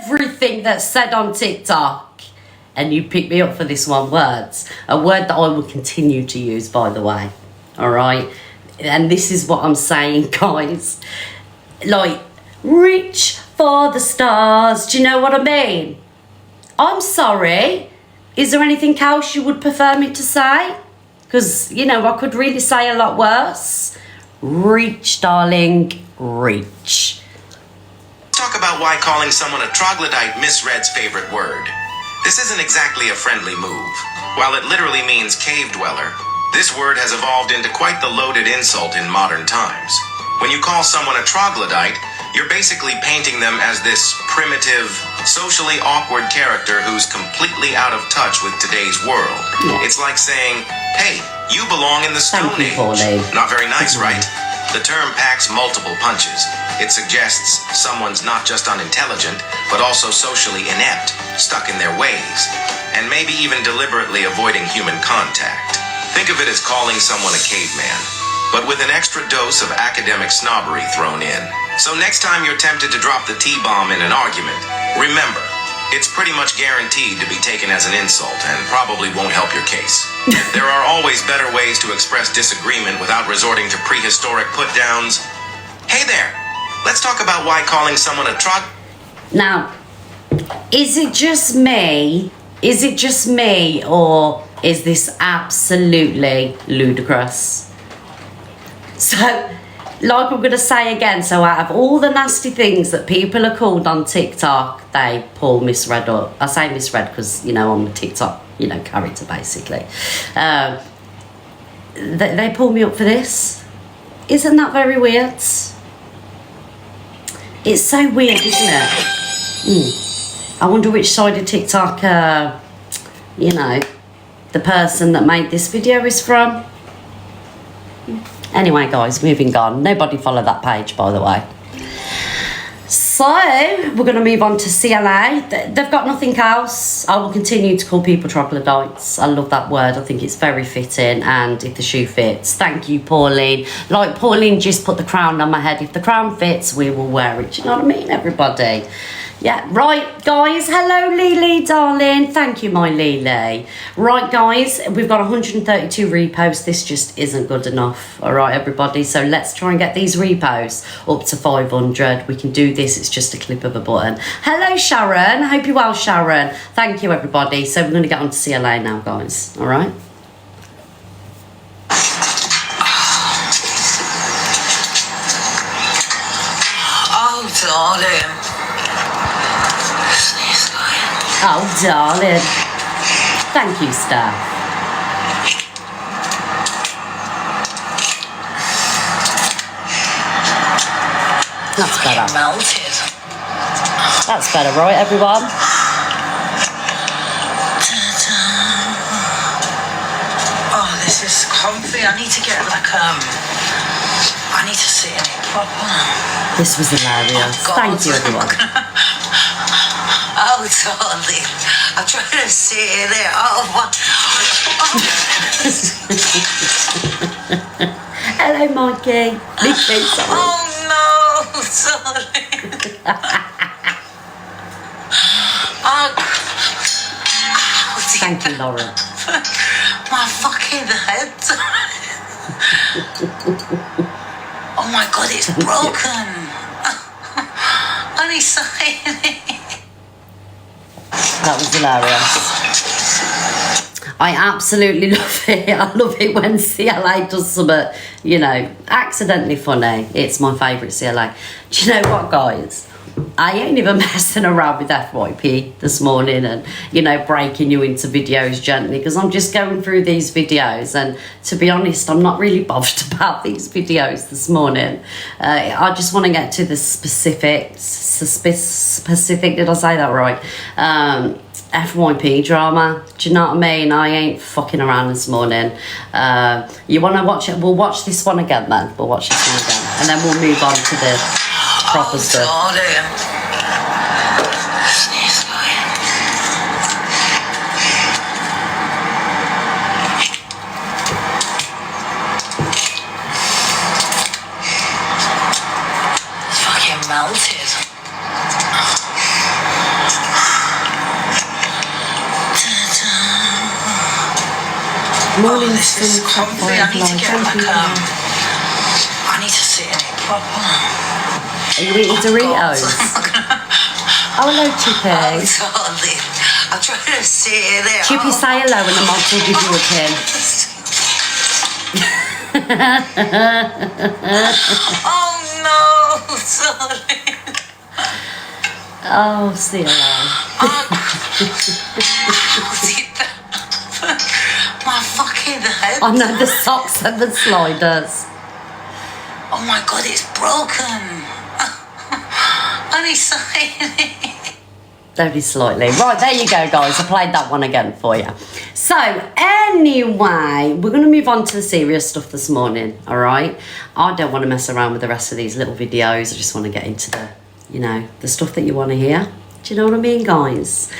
everything that's said on TikTok, and you pick me up for this one word. A word that I will continue to use, by the way. All right? And this is what I'm saying, guys. Like, reach for the stars. Do you know what I mean? I'm sorry. Is there anything else you would prefer me to say? Because, you know, I could really say a lot worse. Reach, darling, reach. Talk about why calling someone a troglodyte misread's favorite word. This isn't exactly a friendly move. While it literally means cave dweller, this word has evolved into quite the loaded insult in modern times. When you call someone a troglodyte, you're basically painting them as this primitive, socially awkward character who's completely out of touch with today's world. Yeah. It's like saying, hey, you belong in the Stone Age. Not very nice, right? The term packs multiple punches. It suggests someone's not just unintelligent, but also socially inept, stuck in their ways, and maybe even deliberately avoiding human contact. Think of it as calling someone a caveman, but with an extra dose of academic snobbery thrown in. So next time you're tempted to drop the T-bomb in an argument, remember, it's pretty much guaranteed to be taken as an insult and probably won't help your case. There are always better ways to express disagreement without resorting to prehistoric put-downs. Hey there, let's talk about why calling someone a trog... Now, is it just me? Is it just me, or is this absolutely ludicrous? So, like I'm going to say again, so out of all the nasty things that people are called on TikTok, they pull misread up. I say misread because, you know, I'm a TikTok, you know, character, basically. They pull me up for this. Isn't that very weird? It's so weird, isn't it? I wonder which side of TikTok, you know, the person that made this video is from. Anyway, guys, moving on. Nobody follow that page, by the way. So, we're going to move on to CLA. They've got nothing else. I will continue to call people troglodytes. I love that word. I think it's very fitting, and if the shoe fits. Thank you, Pauline. Like, Pauline just put the crown on my head. If the crown fits, we will wear it. Do you know what I mean, everybody? Yeah, right, guys. Hello, Lily, darling. Thank you, my Lily. Right, guys, we've got 132 reposts. This just isn't good enough. All right, everybody. So let's try and get these reposts up to 500. We can do this. It's just a click of a button. Hello, Sharon. I hope you're well, Sharon. Thank you, everybody. So we're going to get on to CLA now, guys. All right. Oh, darling. Oh, darling. Thank you, Steph. That's better. Melted. That's better, right, everyone? Oh, this is comfy. I need to get like I need to sit in it proper. This was hilarious. Oh, thank you, everyone. Oh, darling. I'm trying to sit in it. Oh, what? Hello, Mikey. Oh, no, darling. Oh, thank you, Laura. My fucking head. Oh, my God, it's broken. Only saying it. That was hilarious. I absolutely love it. I love it when CLA does something, you know, accidentally funny. It's my favourite CLA. Do you know what, guys? I ain't even messing around with FYP this morning and, you know, breaking you into videos gently, because I'm just going through these videos, and to be honest, I'm not really bothered about these videos this morning. I just want to get to the specific, did I say that right? FYP drama. Do you know what I mean? I ain't fucking around this morning. You want to watch it? We'll watch this one again then. We'll watch this one again, and then we'll move on to the proper stuff. Fucking melted. Morning, this is comfy. I need to get like I need to sit in it proper. Are you eating Doritos? Oh, hello, Chippy. Oh, darling. I'm trying to sit in it. Chippy, say hello and the mods will give you a pin. Oh, no, darling. Oh, see hello. My fucking head. I know the socks and the sliders. Oh my god, it's broken. Only slightly. Only slightly. Right, there you go, guys. I played that one again for you. So, anyway, we're going to move on to the serious stuff this morning, all right? I don't want to mess around with the rest of these little videos. I just want to get into the, you know, the stuff that you want to hear. Do you know what I mean, guys?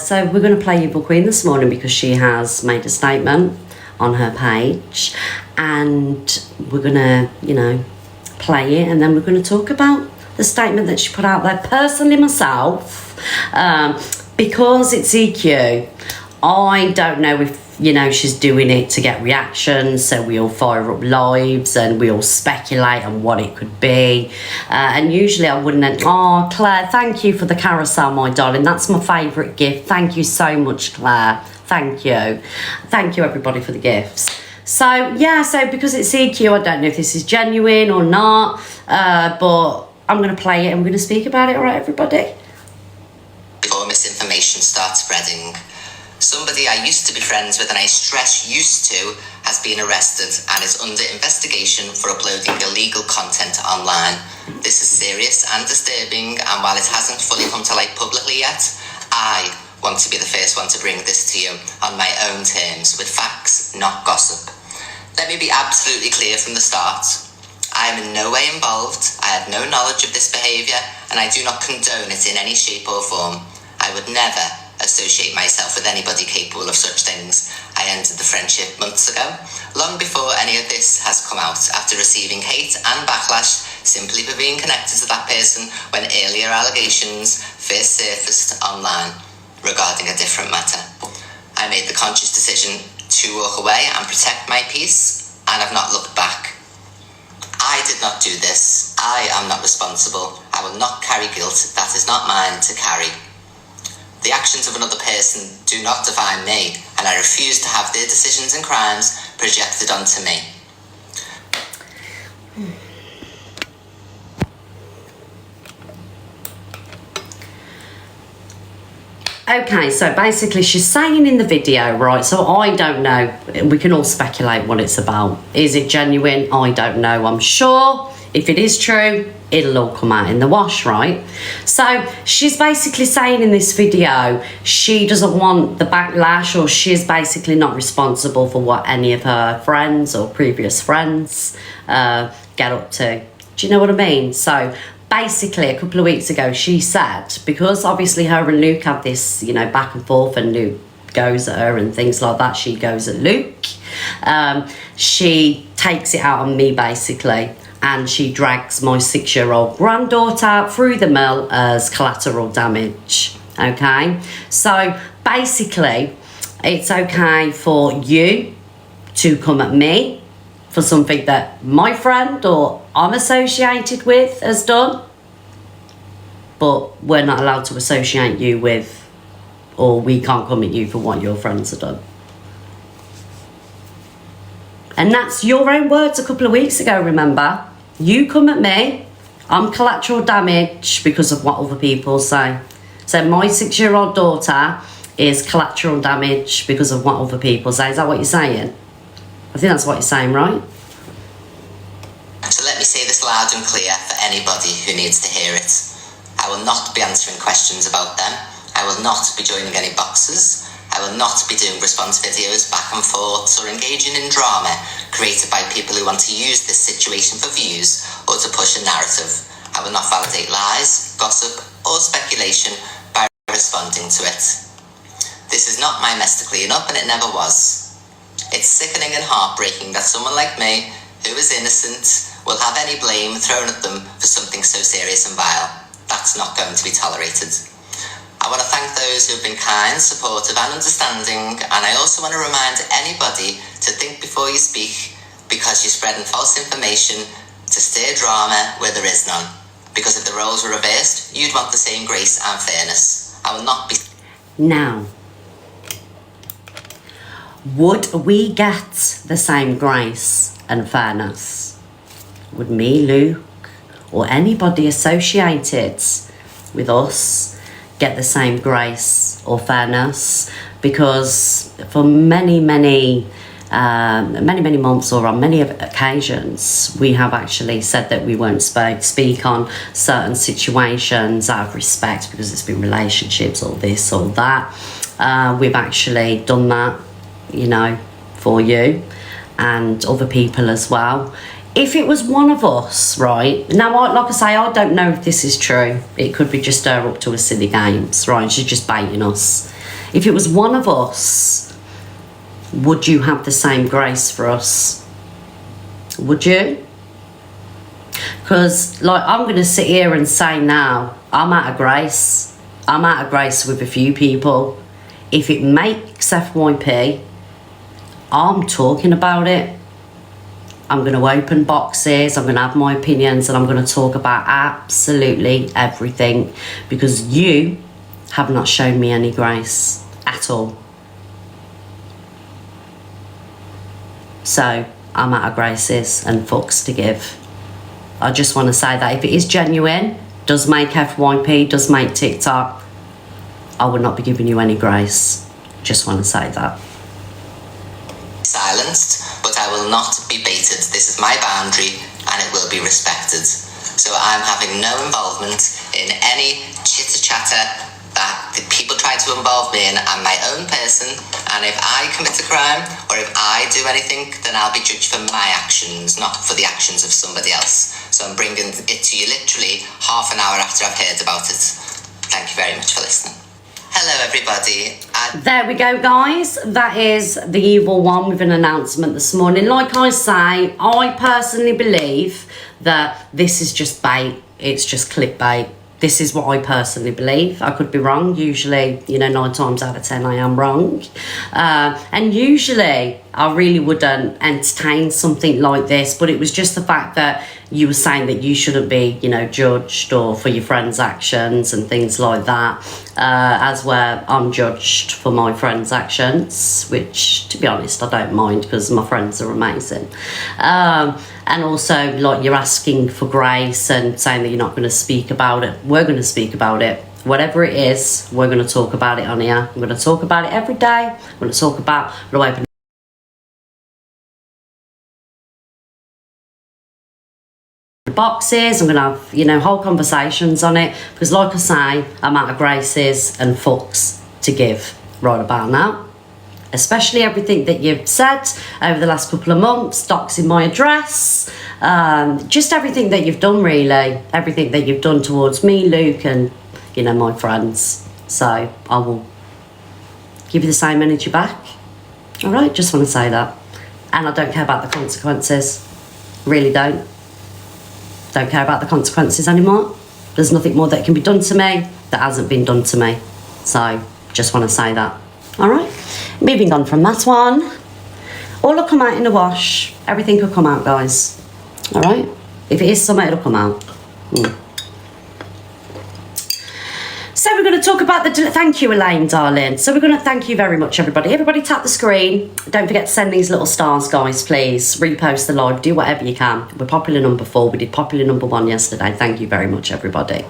So, we're going to play Evil Queen this morning because she has made a statement on her page. And we're going to, you know, play it. And then we're going to talk about the statement that she put out there. Personally, myself, because it's EQ, I don't know if, you know, she's doing it to get reactions, so we all fire up lives and we all speculate on what it could be. And usually I wouldn't. Oh, Claire, thank you for the carousel, my darling. That's my favourite gift. Thank you so much, Claire. Thank you. Thank you, everybody, for the gifts. So, yeah, so because it's EQ, I don't know if this is genuine or not, but I'm going to play it and we're going to speak about it. All right, everybody? Before misinformation starts spreading, somebody I used to be friends with and I stress used to has been arrested and is under investigation for uploading illegal content online. This is serious and disturbing, and while it hasn't fully come to light publicly yet, I want to be the first one to bring this to you on my own terms, with facts, not gossip. Let me be absolutely clear from the start. I am in no way involved, I have no knowledge of this behaviour, and I do not condone it in any shape or form. I would never associate myself with anybody capable of such things. I ended the friendship months ago, long before any of this has come out, after receiving hate and backlash simply for being connected to that person when earlier allegations first surfaced online regarding a different matter. I made the conscious decision to walk away and protect my peace, and have not looked back. I did not do this. I am not responsible. I will not carry guilt that is not mine to carry. The actions of another person do not define me, and I refuse to have their decisions and crimes projected onto me. Okay, so basically she's saying in the video, right, so I don't know, we can all speculate what it's about. Is it genuine? I don't know. I'm sure if it is true, it'll all come out in the wash, right? So she's basically saying in this video she doesn't want the backlash, or she's basically not responsible for what any of her friends or previous friends get up to. Do you know what I mean? So basically, a couple of weeks ago, she said, because obviously her and Luke have this, you know, back and forth, and Luke goes at her and things like that, she goes at Luke. She takes it out on me, basically, and she drags my 6-year-old granddaughter through the mill as collateral damage. Okay? So basically, it's okay for you to come at me for something that my friend or I'm associated with has done, but we're not allowed to associate you with, or we can't come at you for what your friends have done. And that's your own words a couple of weeks ago, remember? You come at me, I'm collateral damage because of what other people say. So my 6-year-old daughter is collateral damage because of what other people say. Is that what you're saying? I think that's what you're saying, right? So let me say this loud and clear for anybody who needs to hear it. I will not be answering questions about them. I will not be joining any boxes. I will not be doing response videos back and forth or engaging in drama created by people who want to use this situation for views or to push a narrative. I will not validate lies, gossip or speculation by responding to it. This is not my mess to clean up, and it never was. It's sickening and heartbreaking that someone like me, who is innocent, will have any blame thrown at them for something so serious and vile. That's not going to be tolerated. I want to thank those who have been kind, supportive and understanding, and I also want to remind anybody to think before you speak, because you're spreading false information to stir drama where there is none. Because if the roles were reversed, you'd want the same grace and fairness. I will not be... Now, would we get the same grace and fairness? Would me, Luke, or anybody associated with us get the same grace or fairness? Because for many months, or on many occasions, we have actually said that we won't speak on certain situations out of respect, because it's been relationships or this or that. We've actually done that, you know, for you and other people as well. If it was one of us, right, now, like I say, I don't know if this is true. It could be just her up to a silly games, right? She's just baiting us. If it was one of us, would you have the same grace for us? Would you? Because, like, I'm going to sit here and say now, I'm out of grace. I'm out of grace with a few people. If it makes FYP, I'm talking about it. I'm going to open boxes, I'm going to have my opinions, and I'm going to talk about absolutely everything, because you have not shown me any grace at all. So I'm out of graces and fucks to give. I just want to say that if it is genuine, does make FYP, does make TikTok, I would not be giving you any grace. Just want to say that. Silenced, but I will not be baited. This is my boundary and it will be respected. So I'm having no involvement in any chitter-chatter that the people try to involve me in. I'm my own person, and if I commit a crime or if I do anything, then I'll be judged for my actions, not for the actions of somebody else. So I'm bringing it to you literally half an hour after I've heard about it. Thank you very much for listening. Hello everybody. There we go, guys. That is the evil one with an announcement this morning. Like I say, I personally believe that this is just bait. It's just clickbait. This is what I personally believe. I could be wrong. Usually, you know, 9 times out of 10 I am wrong. And usually I really wouldn't entertain something like this, but it was just the fact that you were saying that you shouldn't be, you know, judged or for your friends' actions and things like that, as where I'm judged for my friends' actions, which, to be honest, I don't mind because my friends are amazing. And also, like, you're asking for grace and saying that you're not going to speak about it. We're going to speak about it. Whatever it is, we're going to talk about it on here. I'm going to talk about it every day. I'm going to talk about, I'm going to open boxes. I'm going to have, you know, whole conversations on it. Because like I say, I'm out of graces and fucks to give right about now. Especially everything that you've said over the last couple of months, doxing my address, just everything that you've done, really. Everything that you've done towards me, Luke, and, you know, my friends. So I will give you the same energy back. All right, just want to say that. And I don't care about the consequences. Really don't. Don't care about the consequences anymore. There's nothing more that can be done to me that hasn't been done to me. So just want to say that. All right, moving on from that one. All will come out in the wash. Everything will come out, guys. All right, if it is something, it'll come out. So we're going to talk about the... Thank you, Elaine, darling. So we're going to thank you very much, everybody. Everybody tap the screen. Don't forget to send these little stars, guys, please. Repost the live. Do whatever you can. We're popular number 4. We did popular number 1 yesterday. Thank you very much, everybody.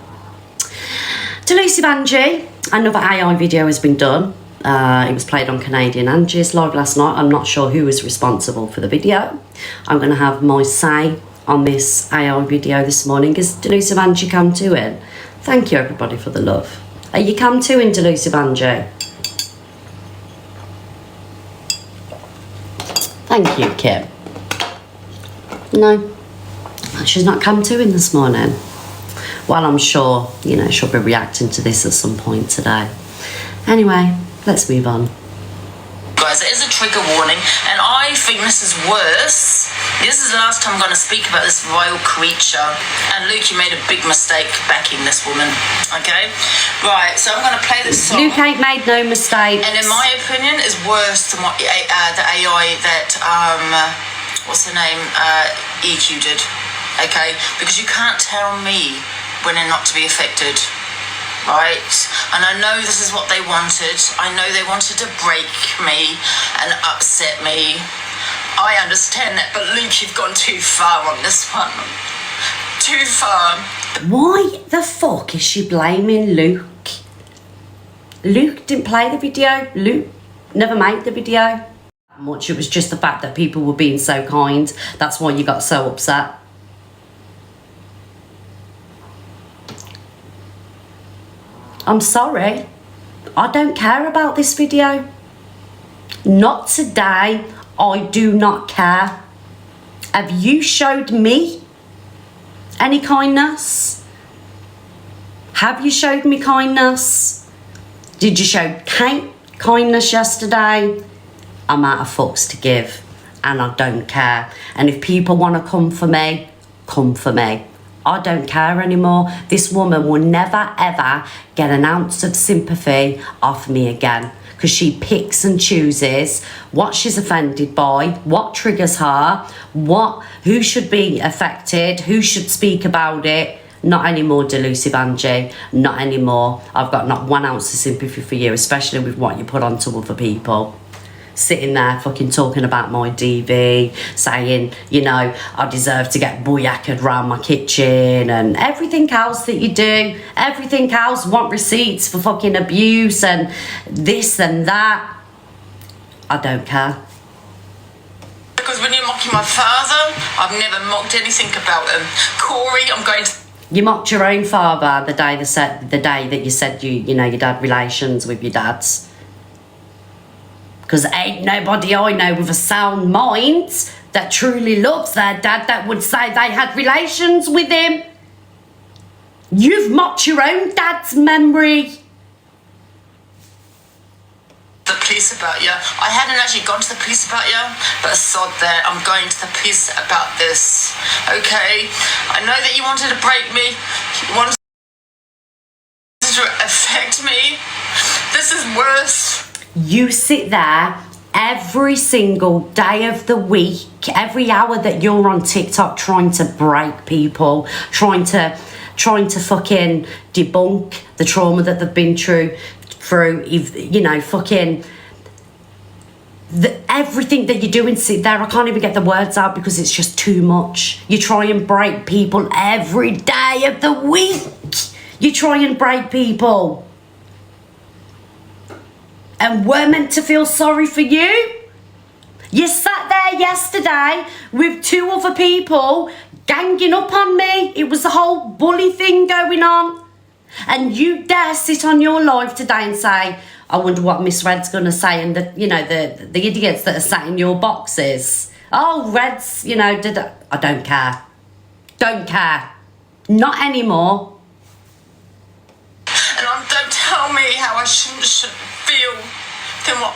Delusive Angie. Another AI video has been done. It was played on Canadian Angie's live last night. I'm not sure who was responsible for the video. I'm going to have my say on this AI video this morning. Is Delusive Angie come to it? Thank you, everybody, for the love. Are you come to in Delusive Angie? Thank you, Kim. No, she's not come to in this morning. Well, I'm sure, you know, she'll be reacting to this at some point today. Anyway, let's move on. Guys, it is a trigger warning, and I think this is worse This is the last time I'm going to speak about this vile creature. And Luke, you made a big mistake backing this woman. Okay? Right, so I'm going to play this song. Luke ain't made no mistakes. And in my opinion, is worse than what the AI that, what's her name, EQ did. Okay? Because you can't tell me when and not to be affected. Right? And I know this is what they wanted. I know they wanted to break me and upset me. I understand that, but Luke, you've gone too far on this one. Too far. Why the fuck is she blaming Luke? Luke didn't play the video. Luke never made the video. Much it was just the fact that people were being so kind. That's why you got so upset. I'm sorry. I don't care about this video. Not today. I do not care. Have you showed me any kindness? Have you showed me kindness? Did you show Kate kindness yesterday? I'm out of fucks to give and I don't care. And if people want to come for me, come for me. I don't care anymore. This woman will never ever get an ounce of sympathy off me again. Because she picks and chooses what she's offended by, what triggers her, who should be affected, who should speak about it. Not anymore, delusive Angie. Not anymore. I've got not 1 ounce of sympathy for you, especially with what you put onto other people. Sitting there fucking talking about my DV, saying, you know, I deserve to get booyaked around my kitchen and everything else that you do. Everything else, want receipts for fucking abuse and this and that. I don't care. Because when you're mocking my father, I've never mocked anything about him. Corey, I'm going to... You mocked your own father the day that you said you had relations with your dads. Because ain't nobody I know with a sound mind that truly loves their dad that would say they had relations with him. You've mocked your own dad's memory. The police about you. I hadn't actually gone to the police about you, but I sod there. I'm going to the police about this. Okay? I know that you wanted to break me. You wanted to affect me. This is worse. You sit there every single day of the week, every hour that you're on TikTok trying to break people, trying to fucking debunk the trauma that they've been through, fucking everything that you're doing. Sit there, I can't even get the words out because it's just too much. You try and break people every day of the week. You try and break people. And we're meant to feel sorry for you? You sat there yesterday with 2 other people ganging up on me. It was a whole bully thing going on. And you dare sit on your live today and say, I wonder what Miss Red's going to say. And the idiots that are sat in your boxes. Oh, Red's, I don't care. Don't care. Not anymore. And don't tell me how I should feel than what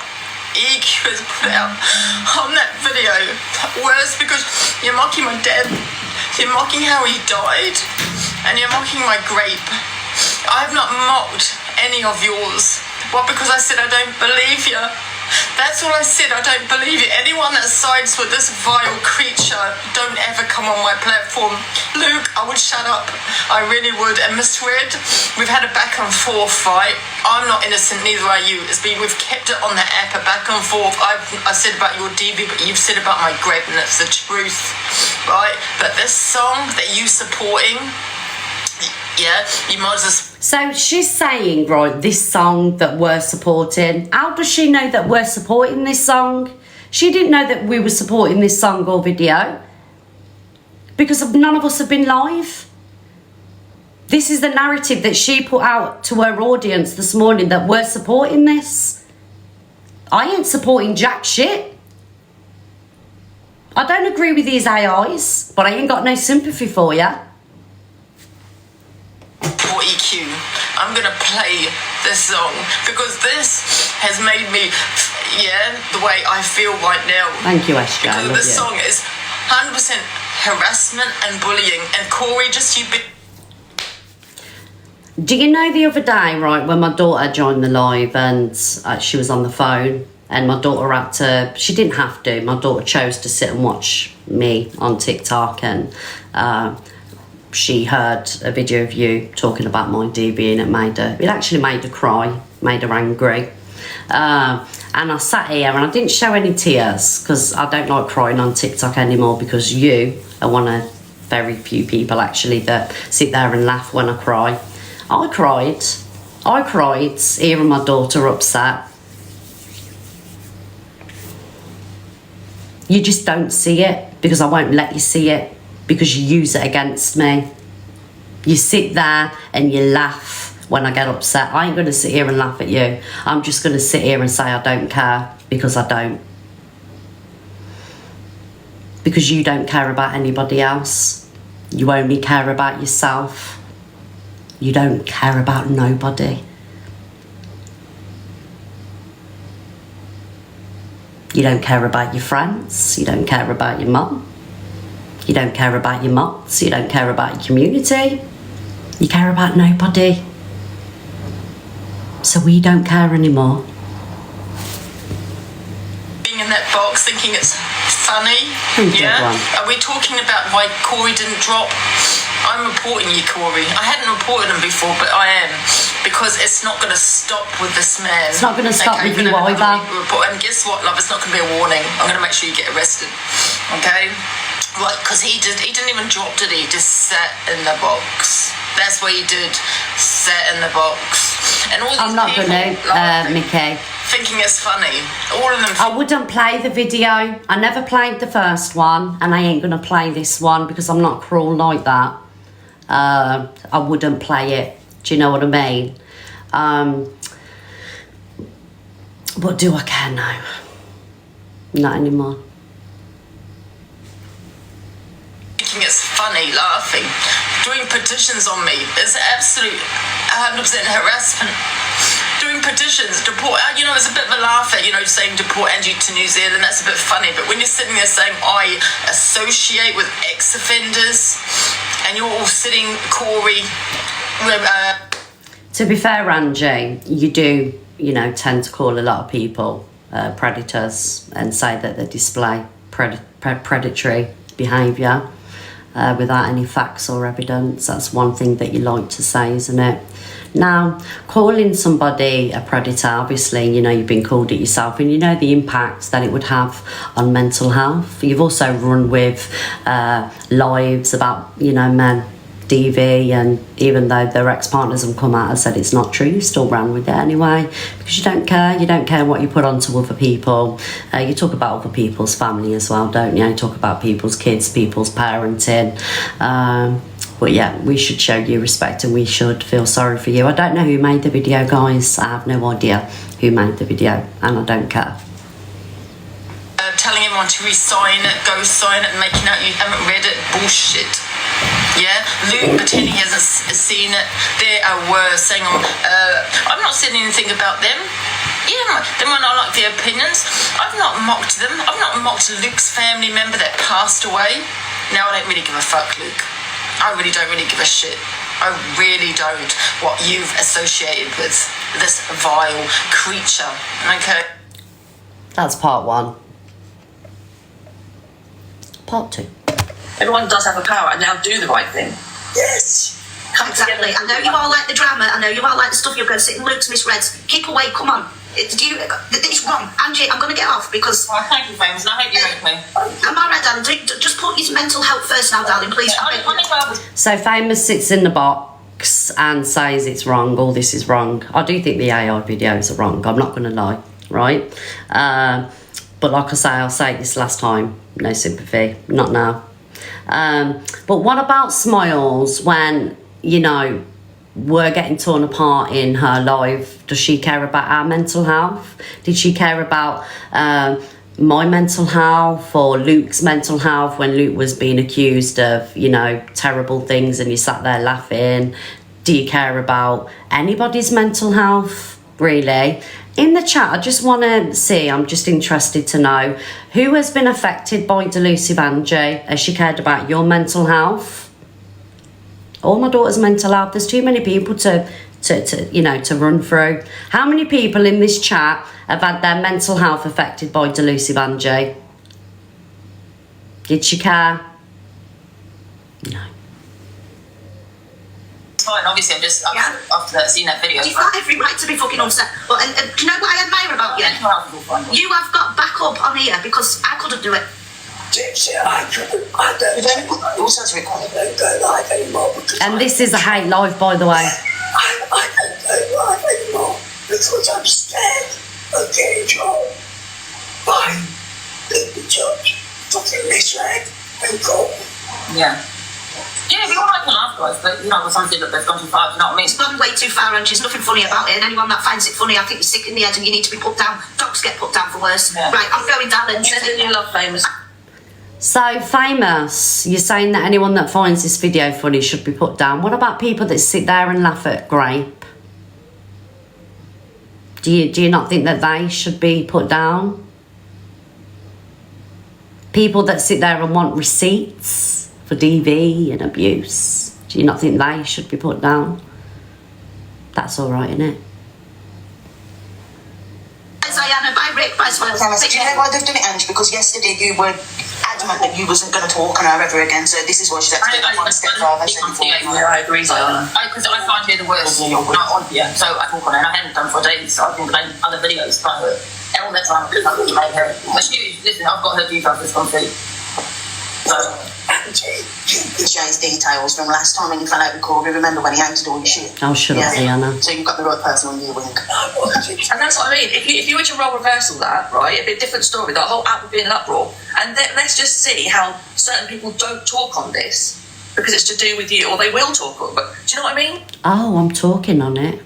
EQ has put out on that video. Worse, because you're mocking my dad, you're mocking how he died, and you're mocking my grape. I have not mocked any of yours. What, because I said I don't believe you? That's all I said, I don't believe you. Anyone that sides with this vile creature, don't ever come on my platform. Luke, I would shut up. I really would. And Miss Red, we've had a back and forth fight. I'm not innocent, neither are you. We've kept it on the app, a back and forth. I said about your DV, but you've said about my grape, and that's the truth, right? But this song that you supporting, yeah, you might as well... So she's saying, right, this song that we're supporting. How does she know that we're supporting this song? She didn't know that we were supporting this song or video. Because none of us have been live. This is the narrative that she put out to her audience this morning, that we're supporting this. I ain't supporting jack shit. I don't agree with these AIs, but I ain't got no sympathy for you. Or EQ, I'm gonna play this song because this has made me, the way I feel right now. Thank you, Esther. Because this song is 100% harassment and bullying. And Corey, just you. Do you know the other day, right, when my daughter joined the live and she was on the phone and my daughter had to, she didn't have to, my daughter chose to sit and watch me on TikTok, and she heard a video of you talking about my DV, and it actually made her cry, made her angry. And I sat here and I didn't show any tears because I don't like crying on TikTok anymore, because you are one of very few people actually that sit there and laugh when I cry. I cried hearing my daughter upset. You just don't see it because I won't let you see it, because you use it against me. You sit there and you laugh when I get upset. I ain't going to sit here and laugh at you. I'm just going to sit here and say I don't care, because I don't. Because you don't care about anybody else. You only care about yourself. You don't care about nobody. You don't care about your friends. You don't care about your mum. You don't care about your mods. You don't care about your community. You care about nobody. So we don't care anymore. Being in that box thinking it's funny. Yeah? Are we talking about why Corey didn't drop? I'm reporting you, Corey. I hadn't reported him before, but I am. Because it's not going to stop with this man. It's not going to stop with you either. And guess what, love? It's not going to be a warning. I'm going to make sure you get arrested. Okay? Right, because he didn't even drop, did he? Just sat in the box. That's what he did. Sat in the box. And all these I'm not going to, Mickey. Thinking it's funny. All of them. I wouldn't play the video. I never played the first one, and I ain't going to play this one because I'm not cruel like that. I wouldn't play it. Do you know what I mean? But do I care now? Not anymore. Thinking it's funny, laughing, doing petitions on me. It's absolute 100% harassment. Doing petitions, deport, it's a bit of a laugh at, saying deport Angie to New Zealand, that's a bit funny, but when you're sitting there saying I associate with ex-offenders, and you're all sitting, Corey, to be fair, Angie, you do, tend to call a lot of people predators and say that they display predatory behaviour without any facts or evidence. That's one thing that you like to say, isn't it? Now, calling somebody a predator, obviously, you've been called it yourself, and you know the impact that it would have on mental health. You've also run with lives about, men, DV, and even though their ex-partners have come out and said it's not true, you still ran with it anyway, because you don't care what you put onto other people. You talk about other people's family as well, don't you? You talk about people's kids, people's parenting. But yeah, we should show you respect and we should feel sorry for you. I don't know who made the video, guys. I have no idea who made the video, and I don't care. Telling everyone to re-sign it, go sign it, and making out you haven't read it. Bullshit. Yeah? Luke pretending he hasn't seen it. They are worse, saying, I'm not saying anything about them. Yeah, they might not like their opinions. I've not mocked them. I've not mocked Luke's family member that passed away. Now I don't really give a fuck, Luke. I really don't really give a shit. I really don't. What you've associated with this vile creature. Okay? That's part one. Part two. Everyone does have a power, and now do the right thing. Yes. Exactly. I know you all like the drama. I know you all like the stuff you're going to sit in Luke's misreads. Keep away. Come on. It's wrong. Angie, I'm going to get off because... Well, thank you, Famous, and I hope you make me. I'm alright, darling. Just put his mental health first now, darling, please. So Famous sits in the box and says it's wrong, all this is wrong. I do think the AI videos are wrong, I'm not going to lie, right? But like I say, I'll say this last time, no sympathy, not now. But what about Smiles when, we're getting torn apart in her life? Does she care about our mental health? Did she care about my mental health or Luke's mental health when Luke was being accused of, terrible things and you sat there laughing? Do you care about anybody's mental health, really? In the chat, I just want to see, I'm just interested to know, who has been affected by Delusive Angie? Has she cared about your mental health? Or my daughter's mental health? There's too many people to run through. How many people in this chat have had their mental health affected by Delusive Angie? Did she care? No. Fine, obviously I'm just after seeing that video. You've got every right to be fucking upset. But and do you know what I admire about you? You have got backup on here because I couldn't do it. And this is a hate live, by the way. I don't go live anymore because I'm scared of getting told by the judge, fucking misread and called. Yeah. Yeah, if you want, I can laugh, guys, but with something that they've gone too far, you know what I mean? It's gone way too far and there's nothing funny about it, and anyone that finds it funny, I think you're sick in the head and you need to be put down. Dogs get put down for worse. Yeah. Right, I'm going down and You love Famous. So, Famous, you're saying that anyone that finds this video funny should be put down. What about people that sit there and laugh at Grape? Do you not think that they should be put down? People that sit there and want receipts for DV and abuse, do you not think they should be put down? That's all right, isn't it? Diana, by Rick, by Swell. Do you know why they've done it, Ange? Because yesterday you were adamant that you wasn't going to talk on her ever again, so this is why she's actually one step further. I agree, Diana. Because I find her the worst. So I talk on her, and I hadn't done for days, so I've been playing other videos trying to all the time because I couldn't make her. But listen, I've got her details this complete. So Jay's details from last time when you fell out with Corby. Remember when he hated all your shit? Oh, shut up, Diana. So you've got the right person on your wing. And that's what I mean. If you were to role reversal that, right, it'd be a different story. The whole app would be an uproar. And let's just see how certain people don't talk on this because it's to do with you, or they will talk on. But do you know what I mean? Oh, I'm talking on it.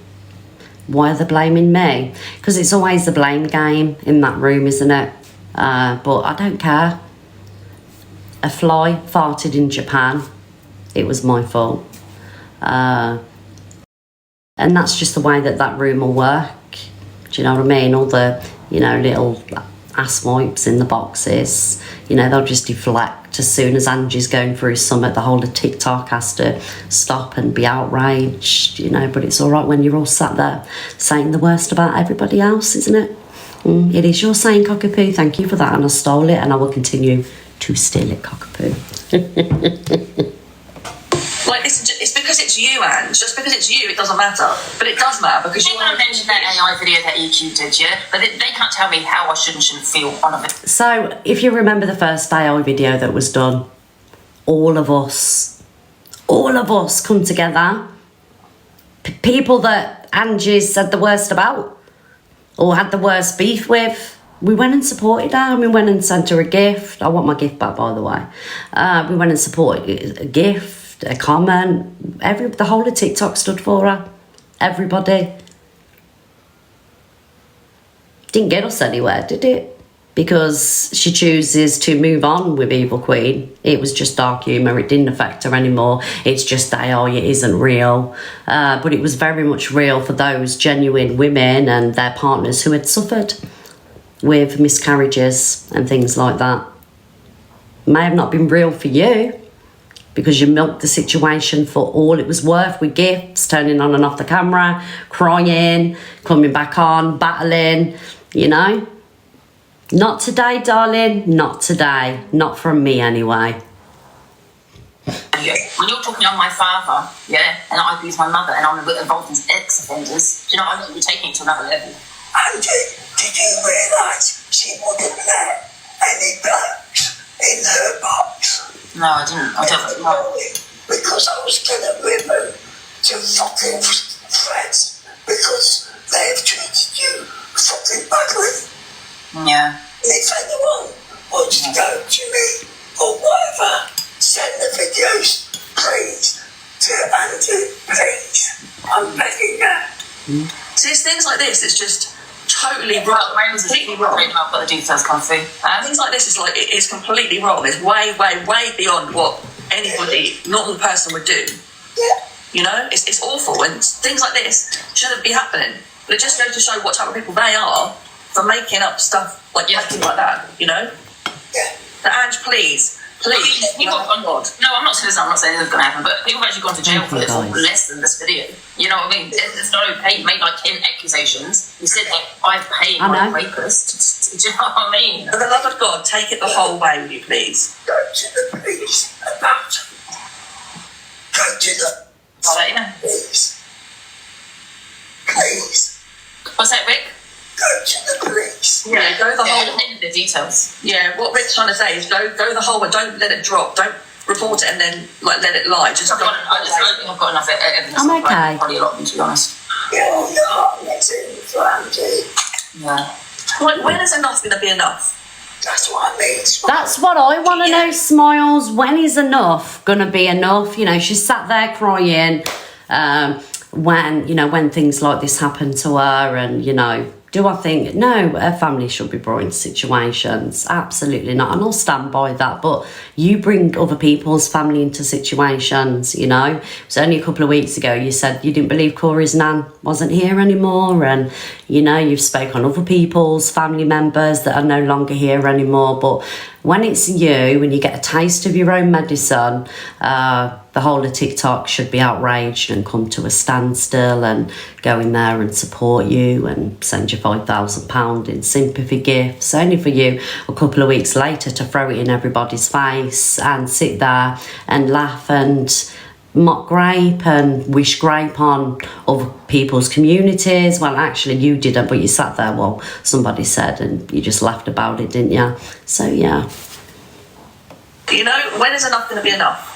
Why are they blaming me? Because it's always the blame game in that room, isn't it? But I don't care. A fly farted in Japan. It was my fault. And that's just the way that room will work. Do you know what I mean? All the, little ass wipes in the boxes, they'll just deflect as soon as Angie's going through summit. The whole of TikTok has to stop and be outraged, but it's all right when you're all sat there saying the worst about everybody else, isn't it? It is your saying, cockapoo. Thank you for that, and I stole it, and I will continue to steal it, cockapoo. Like, it's because it's you, Anne. Just because it's you, it doesn't matter. But it does matter because you're going to mention that AI video that EQ did, yeah? But they can't tell me how I should and shouldn't feel on it. So, if you remember the first AI video that was done, all of us come together. People that Angie said the worst about or had the worst beef with, we went and supported her, and we went and sent her a gift. I want my gift back, by the way. We went and supported a gift, a comment. The whole of TikTok stood for her. Everybody. Didn't get us anywhere, did it? Because she chooses to move on with Evil Queen. It was just dark humour. It didn't affect her anymore. It's just AI. It isn't real. But it was very much real for those genuine women and their partners who had suffered with miscarriages and things like that. May have not been real for you because you milked the situation for all it was worth with gifts, turning on and off the camera, crying, coming back on, battling, Not today, darling, not today. Not from me anyway. Yeah. When you're talking on my father, yeah, and I abuse my mother and I'm involved in ex-offenders, do you know what I mean? You're taking it to another level. Angie, did you realise she wouldn't let any blacks in her box? No, I didn't. I don't know. Because I was going to rip them to fucking threats because they have treated you fucking badly. Yeah. And if anyone wants to go to me or whatever, send the videos, please, to Angie, please. I'm begging you. So it's things like this, it's just totally wrong. Completely wrong. I've got the details come through. Things like this is like, it's completely wrong. It's way, way, way beyond what anybody, normal person would do. Yeah. It's awful, and things like this shouldn't be happening. But it just goes to show what type of people they are for making up stuff like making like that, you know? Yeah. But Ange, please. People have gone, no, I'm not saying this is going to happen, but people have actually gone to jail for less than this video. You know what I mean? It's not okay. He made like 10 accusations. He said that I've paid my rapist. Do you know what I mean? For the love of God, take it the whole way, will you please? Go to the police about it. Go to the I'll let you know. police. Please. What's that, Rick? Go to the police. Yeah, go the I whole. don't need the details. Yeah, what Rick's trying to say is go the whole way. Don't let it drop. Don't report it and then like let it lie. Just go. I don't think I've got enough evidence. I'm okay. Probably a lot of them, to be honest. You're not listening to Angie. Yeah. When is enough going to be enough? That's what I mean. That's what I want to know, Smiles. When is enough going to be enough? You know, she sat there crying when things like this happen to her, and, you know, do I think, no, her family should be brought into situations? Absolutely not. And I'll stand by that. But you bring other people's family into situations, you know. It was only a couple of weeks ago you said you didn't believe Corey's nan wasn't here anymore. And, you know, you've spoke on other people's family members that are no longer here anymore. But when it's you, when you get a taste of your own medicine, the whole of TikTok should be outraged and come to a standstill and go in there and support you and send you £5,000 in sympathy gifts, only for you a couple of weeks later to throw it in everybody's face and sit there and laugh and mock grape and wish grape on other people's communities. Well, actually you didn't, but you sat there, well, somebody said, and you just laughed about it, didn't you? So yeah. You know, when is enough going to be enough?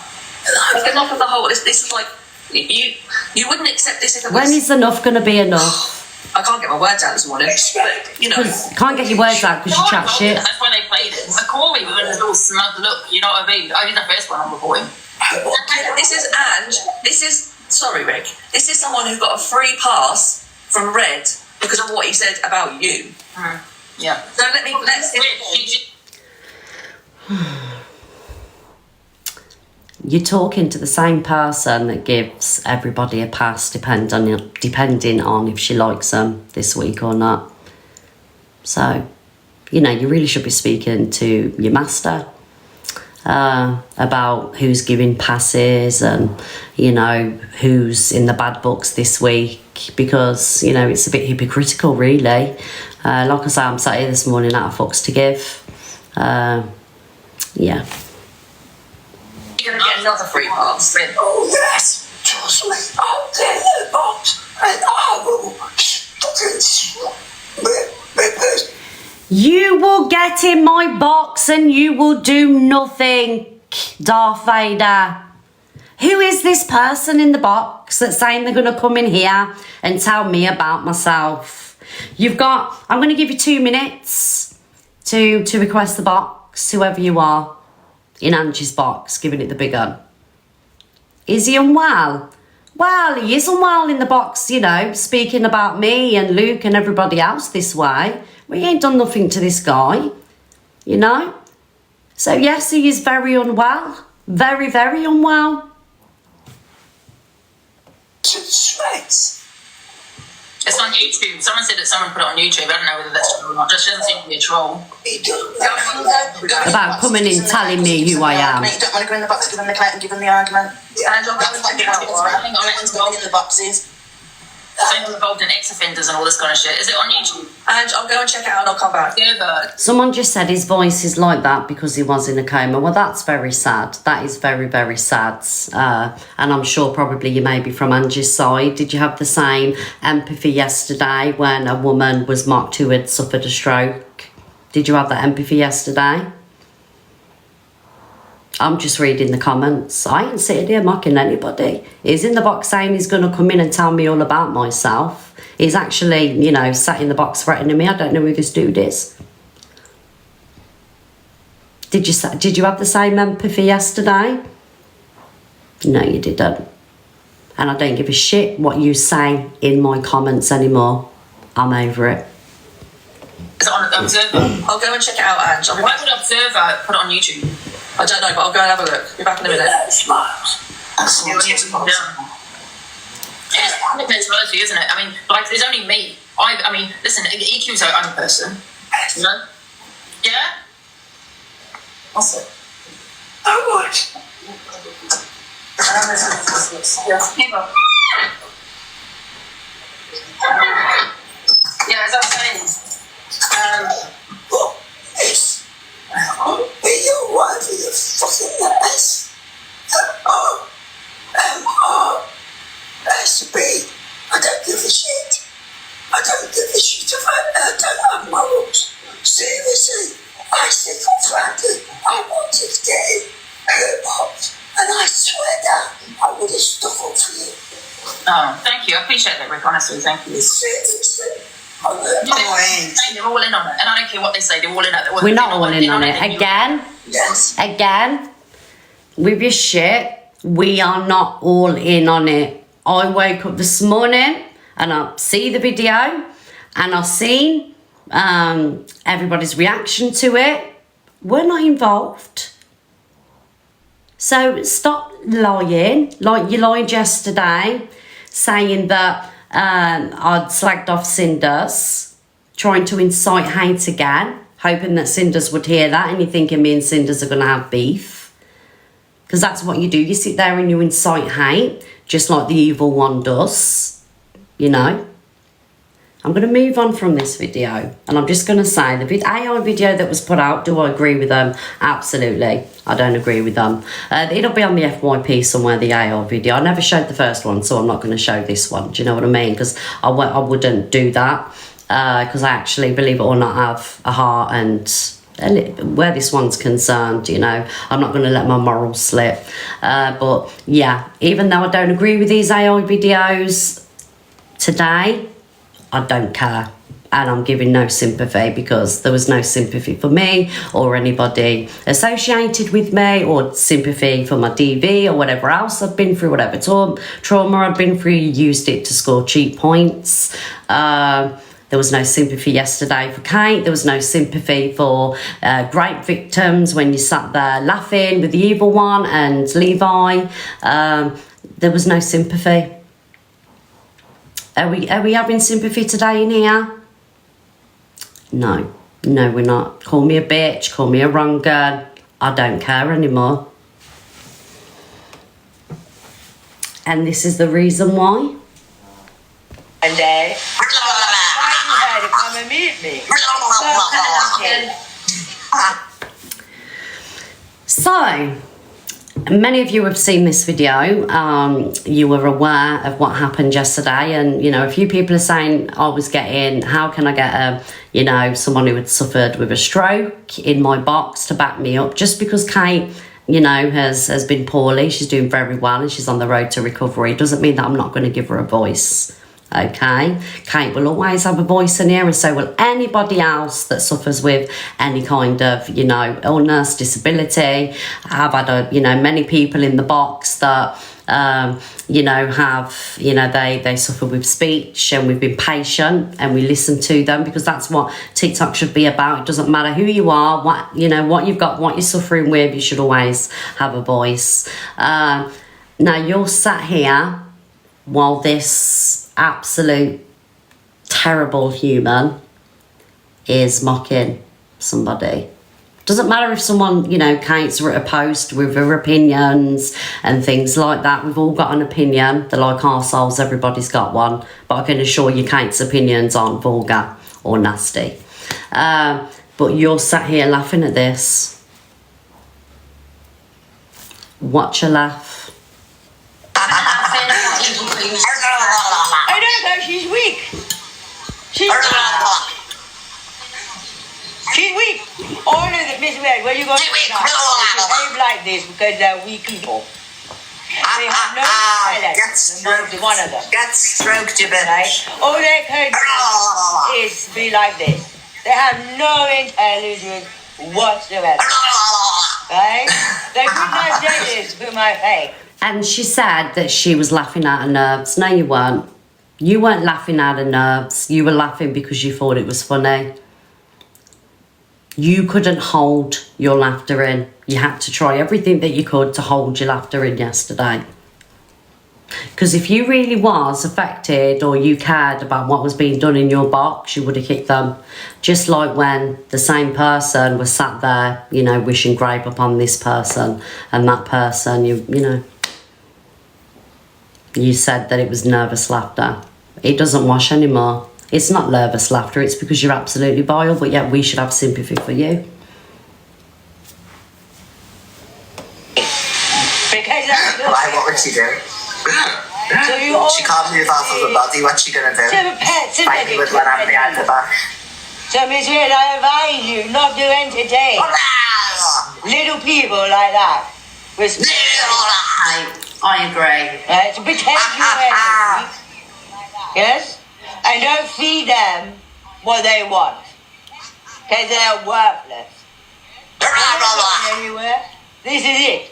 Like enough of the whole. This is like you wouldn't accept this if it was. When is enough going to be enough? I can't get my words out this morning. But, you know, Can't get your words out because you chat shit. That's why they played it. Corey with a little smug look, you know what I mean? I did the first one I'm recording. This is Ange. Sorry, Rick. This is someone who got a free pass from Red because of what he said about you. Yeah. So let's. You're talking to the same person that gives everybody a pass depending on if she likes them this week or not. So, you know, you really should be speaking to your master about who's giving passes and, you know, who's in the bad books this week, because, you know, it's a bit hypocritical, really. Like I say, I'm sat here this morning out of fucks to give. Yeah. You're going to get another free pass. Oh, yes. Trust me. I'll get in the box and I will fucking You will get in my box and you will do nothing, Darth Vader. Who is this person in the box that's saying they're going to come in here and tell me about myself? I'm going to give you 2 minutes to request the box, whoever you are. In Angie's box, giving it the big gun. Is he unwell? Well, he is unwell in the box, you know, speaking about me and Luke and everybody else this way. We ain't done nothing to this guy, you know. So yes, he is very unwell. Very, very unwell. Sweats. It's on YouTube. Someone said that someone put it on YouTube. I don't know whether that's true or not. Just doesn't seem to be a troll. About coming in telling me who I am. You don't want to go in the box, give him the client and give him the argument. And I'll go and check it out. I'll in the boxes. I'm involved in ex-offenders and all this kind of shit. Is it on YouTube? And I'll go and check it out and I'll come back. Yeah, Someone just said his voice is like that because he was in a coma. Well, that's very sad. That is very, very sad. And I'm sure probably you may be from Angie's side. Did you have the same empathy yesterday when a woman was mocked who had suffered a stroke? Did you have that empathy yesterday? I'm just reading the comments. I ain't sitting here mocking anybody. He's in the box saying he's going to come in and tell me all about myself. He's actually, you know, sat in the box threatening me. I don't know who this dude is. Did you have the same empathy yesterday? No, you didn't. And I don't give a shit what you say in my comments anymore. I'm over it. Is it on Observer? I'll go and check it out, Ange. Why would Observer put it on YouTube? I don't know, but I'll go and have a look. Be back in a minute. Smiles. It's mentality, isn't it? I mean, like, there's only me. I mean, listen, EQ's our own person. You know? Yeah? What's it? I would. Yeah, as I was saying, What is? Be your wife with a fucking S. M-R-S-B. I don't give a shit. I don't give a shit I don't have morals. Seriously, I sit on Frankie. I wanted to get him her box, and I swear down I would have stuck up for you. oh, thank you. I appreciate that, Rick. Honestly, thank you. Seriously. They're all in on it, and I don't care what they say. They're all in on it. We're not all in on it. Again, Yes. again, with your shit, we are not all in on it. I woke up this morning and I see the video and I've seen everybody's reaction to it. We're not involved. So stop lying, like you lied yesterday, saying that I'd slagged off Cinders, trying to incite hate again, hoping that Cinders would hear that, and you're thinking me and Cinders are going to have beef. Because that's what you do. You sit there and you incite hate, just like the evil one does, you know. I'm going to move on from this video, and I'm just going to say the AI video that was put out, do I agree with them? Absolutely. I don't agree with them. It'll be on the FYP somewhere, the AI video. I never showed the first one, so I'm not going to show this one. Do you know what I mean? Because I wouldn't do that, because I actually, believe it or not, have a heart, and where this one's concerned, you know, I'm not going to let my morals slip. But yeah, even though I don't agree with these AI videos today, I don't care, and I'm giving no sympathy, because there was no sympathy for me or anybody associated with me, or sympathy for my DV or whatever else I've been through, whatever trauma I've been through. You used it to score cheap points. There was no sympathy yesterday for Kate. There was no sympathy for great victims when you sat there laughing with the evil one and Levi. There was no sympathy. Are we having sympathy today in here? No, we're not. Call me a bitch, call me a wrong girl. I don't care anymore. And this is the reason why. And inviting her to come and meet me. So, many of you have seen this video. You were aware of what happened yesterday, and you know, a few people are saying I was getting, how can I get someone who had suffered with a stroke in my box to back me up? Just because Kate, you know, has been poorly, she's doing very well and she's on the road to recovery, doesn't mean that I'm not going to give her a voice. Okay, Kate will always have a voice in here, and so will anybody else that suffers with any kind of, you know, illness, disability. I've had many people in the box that have, they suffer with speech, and we've been patient and we listen to them, because that's what TikTok should be about. It doesn't matter who you are, what you've got, what you're suffering with, you should always have a voice. Now you're sat here while this absolute terrible human is mocking somebody. Doesn't matter if someone, Kate's written a post with her opinions and things like that. We've all got an opinion. They're like arseholes, everybody's got one. But I can assure you Kate's opinions aren't vulgar or nasty. But you're sat here laughing at this. Watch her laugh. I don't know, she's weak. She's weak. All of the Miss Red, where you going to behave like this because they're weak people. They have no intelligence, one of them. Get stroked, you bit. Right? All they can do is be like this. They have no intelligence whatsoever. Right? They could not say this to my face. And she said that she was laughing at her nerves. No, you weren't. You weren't laughing at her nerves. You were laughing because you thought it was funny. You couldn't hold your laughter in. You had to try everything that you could to hold your laughter in yesterday. Because if you really was affected or you cared about what was being done in your box, you would have kicked them. Just like when the same person was sat there, you know, wishing grape upon this person and that person, you know, you said that it was nervous laughter. It doesn't wash anymore. It's not nervous laughter, it's because you're absolutely vile, but yet we should have sympathy for you. Why? What would she do? She can't move off of the body. What's she gonna do? Fight me with one hand behind the back. So, Miss Red, I advise you not to entertain little people like that. I agree. To protect your energy. Yes? And don't feed them what they want. Because they're worthless. They're not going anywhere. This is it.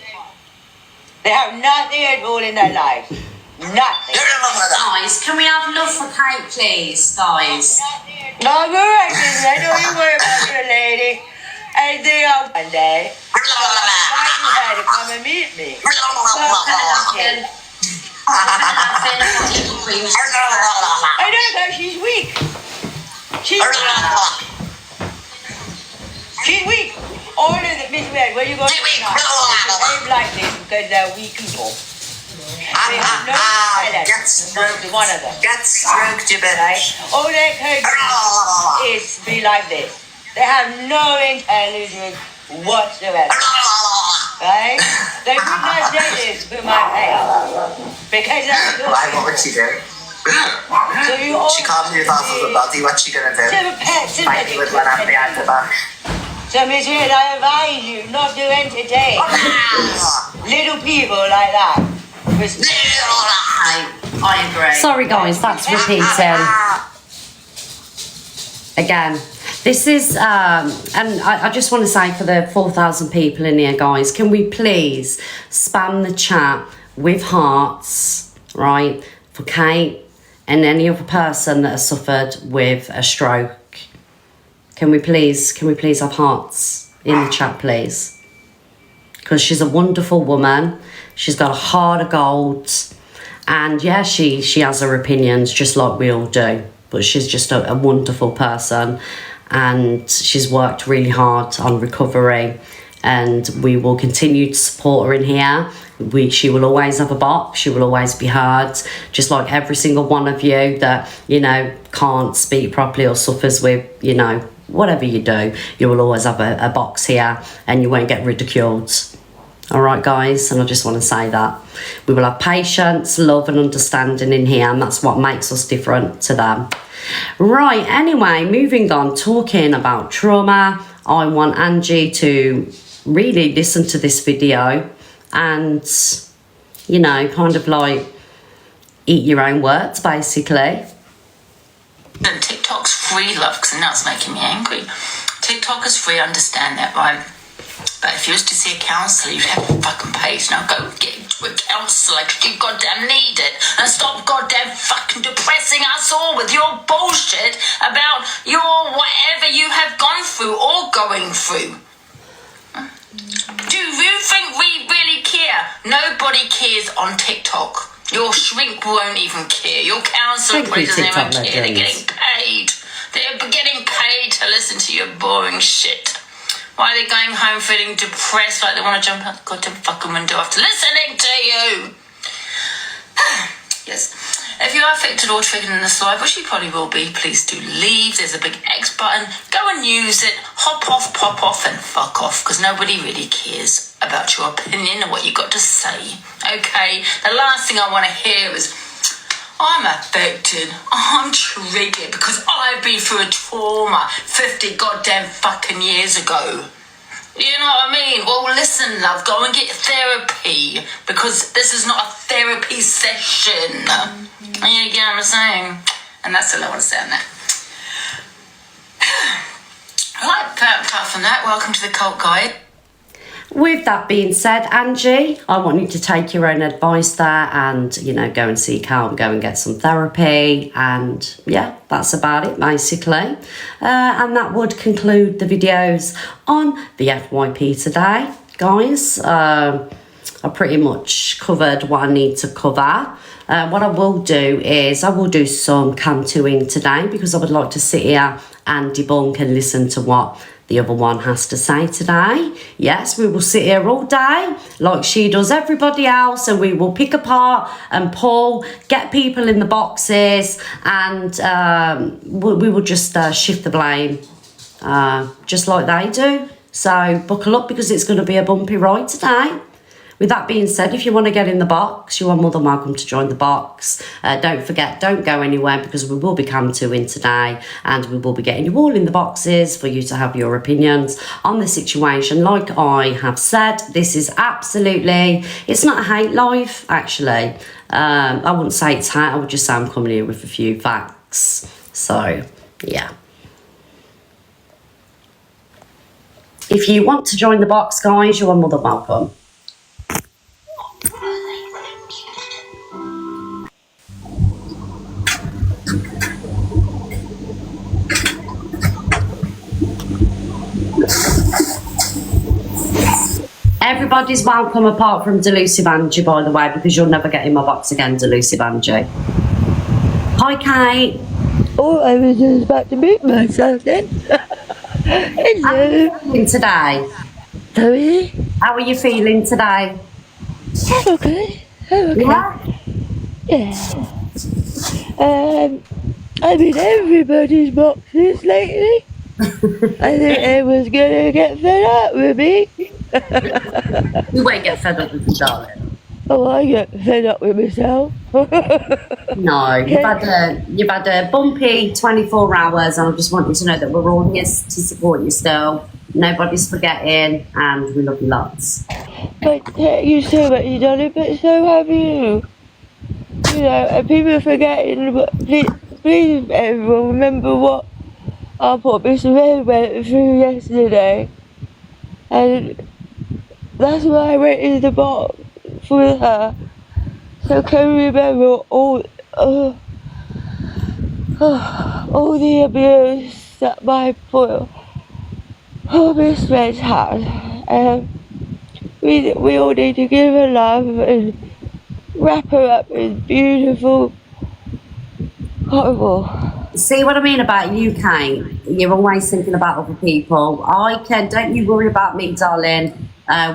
They have nothing at all in their lives. Nothing. Guys, can we have love for Kate, please, guys? No, correct, I don't you worry about your lady. And they are one day. So I invite her to come and meet me. I don't know, she's weak. She's weak. All of the Miss Red, where you going to behave like this because they're weak people. They have no talent. One of them. Get stroked, you bitch. Right? All they can do is be like this. They have no intelligence whatsoever. Right? They would not say this to my face. Because that's why? What would she do? So she can't move off of the body. What's she gonna do? Fight me with one hand behind the back. So, Miss Red, I advise you not to entertain little people like that. I agree. Sorry, guys, that's repeating. Again, this is, and I just want to say for the 4,000 people in here, guys, can we please spam the chat with hearts, right, for Kate and any other person that has suffered with a stroke? Can we please have hearts in the chat, please? Because she's a wonderful woman. She's got a heart of gold. And yeah, she has her opinions just like we all do. But she's just a wonderful person. And she's worked really hard on recovery. And we will continue to support her in here. She will always have a box. She will always be heard. Just like every single one of you that, you know, can't speak properly or suffers with, you know, whatever you do, you will always have a box here and you won't get ridiculed. All right, guys, and I just want to say that we will have patience, love and understanding in here, and that's what makes us different to them. Right, anyway, moving on, talking about trauma, I want Angie to really listen to this video and, you know, kind of like eat your own words, basically. And TikTok's free, love, because now it's making me angry. TikTok is free, I understand that, right? But if you was to see a counsellor, you'd have to fucking pay. Now go get into a counsellor because you goddamn need it. And stop goddamn fucking depressing us all with your bullshit about your whatever you have gone through or going through. Do you think we really care? Nobody cares on TikTok. Your shrink won't even care. Your counsellor probably doesn't even care. They're getting paid. They're getting paid to listen to your boring shit. Why are they going home feeling depressed like they want to jump out the goddamn fucking window after listening to you? Yes. If you are affected or triggered in this live, which you probably will be, please do leave. There's a big X button. Go and use it. Hop off, pop off, and fuck off, because nobody really cares about your opinion and what you got to say. Okay? The last thing I want to hear is, I'm affected, I'm triggered because I've been through a trauma 50 goddamn fucking years ago. You know what I mean? Well, listen, love, go and get therapy because this is not a therapy session. You get what I'm saying? And that's all I want to say on that. Right, apart from that, welcome to the Cult Guide. With that being said, Angie, I want you to take your own advice there and, you know, go and seek help, go and get some therapy. And yeah, that's about it, basically. And that would conclude the videos on the FYP today, guys. I I pretty much covered what I need to cover. What I will do is I will do some cam-toing today because I would like to sit here and debunk and listen to what the other one has to say today. Yes, we will sit here all day like she does everybody else, and we will pick apart and pull, get people in the boxes, and we will just shift the blame just like they do. So buckle up because it's going to be a bumpy ride today. With that being said, if you want to get in the box, you are more than welcome to join the box. Don't forget, don't go anywhere because we will be cam-toing today and we will be getting you all in the boxes for you to have your opinions on the situation. Like I have said, this is absolutely, it's not a hate live, actually. I wouldn't say it's hate, I would just say I'm coming here with a few facts. So, yeah. If you want to join the box, guys, you are more than welcome. Everybody's welcome apart from Delusive Angie, by the way, because you'll never get in my box again, Delusive Angie. Hi, Kate. Oh, I was just about to mute myself then. Hello. How are you feeling today? Sorry? How are you feeling today? I'm okay. I'm okay. Yeah? Yeah. I'm in everybody's boxes lately. I think they was gonna get fed up with me. You won't get fed up with you, darling. Oh, I get fed up with myself. No, you've had a bumpy 24 hours, and I just want you to know that we're all here to support you still. Nobody's forgetting, and we love you lots. But thank you so much, darling, but so have you. You know, and people are forgetting, but please everyone remember what our poor Miss Red went through yesterday. And that's why I went in the box for her. So can you remember all the abuse that my poor Miss Red had. We all need to give her love and wrap her up in beautiful horrible. See what I mean about you, Kate? You're always thinking about other people. Don't you worry about me, darling.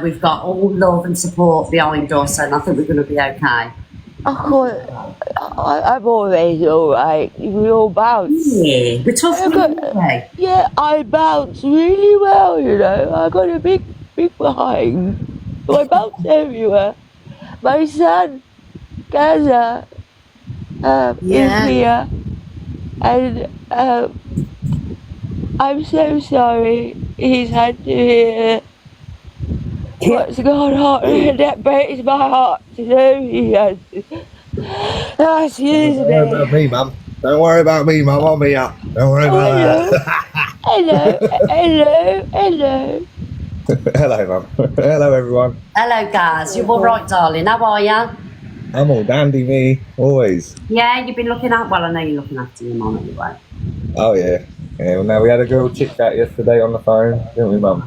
We've got all love and support behind us, and I think we're going to be okay. I'm always alright. We all bounce. Yeah, we're tough. Yeah, I bounce really well, you know. I got a big behind. So I bounce everywhere. My son, Gaza, is here. And I'm so sorry he's had to hear what's gone on, and that breaks my heart to know he has to. Oh, excuse me. Don't worry about me, Mum. Don't worry about me, Mum. I'll be up. Don't worry about that. Hello. Hello, Mum. Hello, everyone. Hello, guys. You all right, darling? How are you? I'm all dandy, me. Always. Yeah, you've been looking out. Well, I know you're looking after your mum anyway. Oh, yeah. Well, now we had a girl chit chat yesterday on the phone, didn't we, Mum?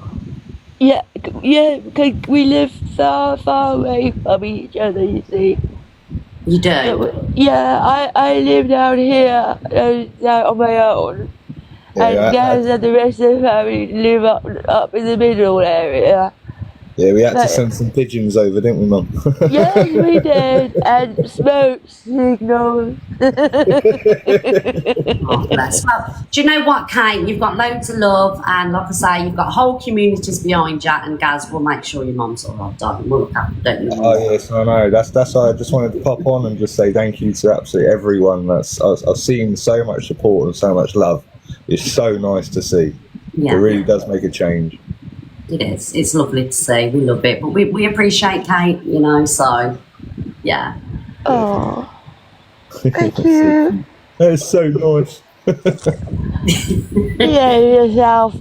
Yeah, because we live far away from each other, you see. You do? Yeah, I live down here on my own. Yeah, and Gaz and the rest of the family live up in the middle area. Yeah, we had to send some pigeons over, didn't we, Mum? Yes, we did. And smoke signals. Oh, bless. Well, do you know what, Kate? You've got loads of love, and like I say, you've got whole communities behind you, and Gaz will make sure your mum's all right, darling. We'll look after, don't you? Oh, yes, I know. That's why I just wanted to pop on and just say thank you to absolutely everyone. I've seen so much support and so much love. It's so nice to see. Yeah. It really does make a change. It is. It's lovely to see. We love it. But we appreciate Kate, you know, so, yeah. Oh, thank you. That's so nice. Yeah, yourself. Do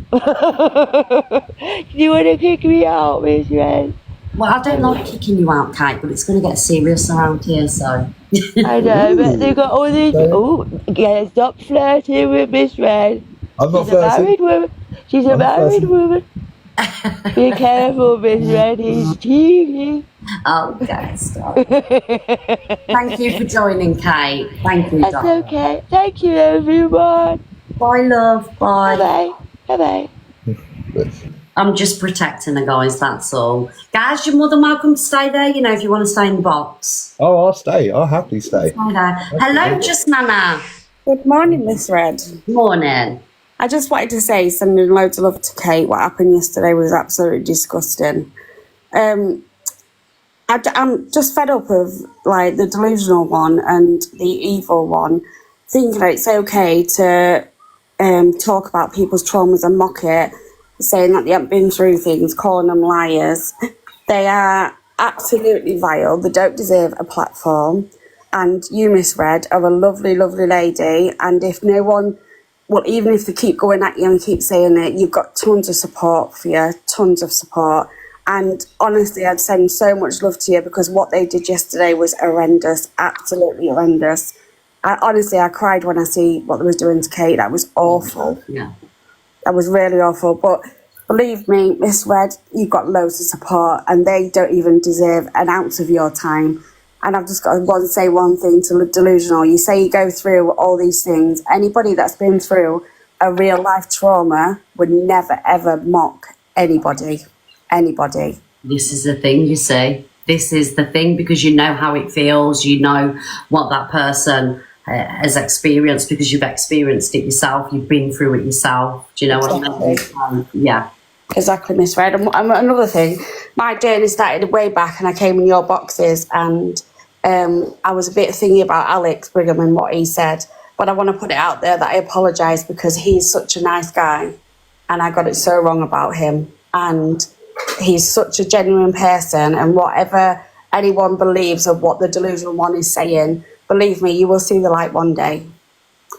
you want to kick me out, Miss Red? Well, I don't like kicking you out, Kate, but it's going to get serious around here, so. I know, but they've got all these... Oh, yeah, stop flirting with Miss Red. I'm not She's a married woman. She's a married woman. Be careful, Miss Red, he's cheeky. Okay, stop. Thank you for joining, Kate. Thank you, That's darling. okay. Thank you, everyone. Bye, love. Bye. Bye-bye. Bye-bye. I'm just protecting the guys, that's all. Guys, you're more than welcome to stay there, you know, if you want to stay in the box. Oh, I'll stay. I'll happily stay. Stay there. Hello, just Nana. Good morning, Miss Red. Morning. I just wanted to say, sending loads of love to Kate. What happened yesterday was absolutely disgusting. I'm just fed up of like the delusional one and the evil one, thinking that it's okay to talk about people's traumas and mock it, saying that they haven't been through things, calling them liars. They are absolutely vile. They don't deserve a platform. And you, Miss Red, are a lovely, lovely lady. And if no one, well, even if they keep going at you and keep saying it, you've got tons of support for you, tons of support. And honestly, I'd send so much love to you because what they did yesterday was horrendous, absolutely horrendous. I cried when I see what they was doing to Kate. That was awful. Yeah. That was really awful. But believe me, Miss Red, you've got loads of support and they don't even deserve an ounce of your time. And I've just got to say one thing to the delusional. You say you go through all these things. Anybody that's been through a real life trauma would never, ever mock anybody. Anybody. This is the thing, you see. This is the thing because you know how it feels. You know what that person has experienced because you've experienced it yourself. You've been through it yourself. Do you know what I mean? Yeah. Exactly, Miss Red. And another thing, my journey started way back and I came in your boxes and I was a bit thingy about Alex Brigham and what he said. But I want to put it out there that I apologise because he's such a nice guy and I got it so wrong about him. And he's such a genuine person and whatever anyone believes of what the delusional one is saying, believe me, you will see the light one day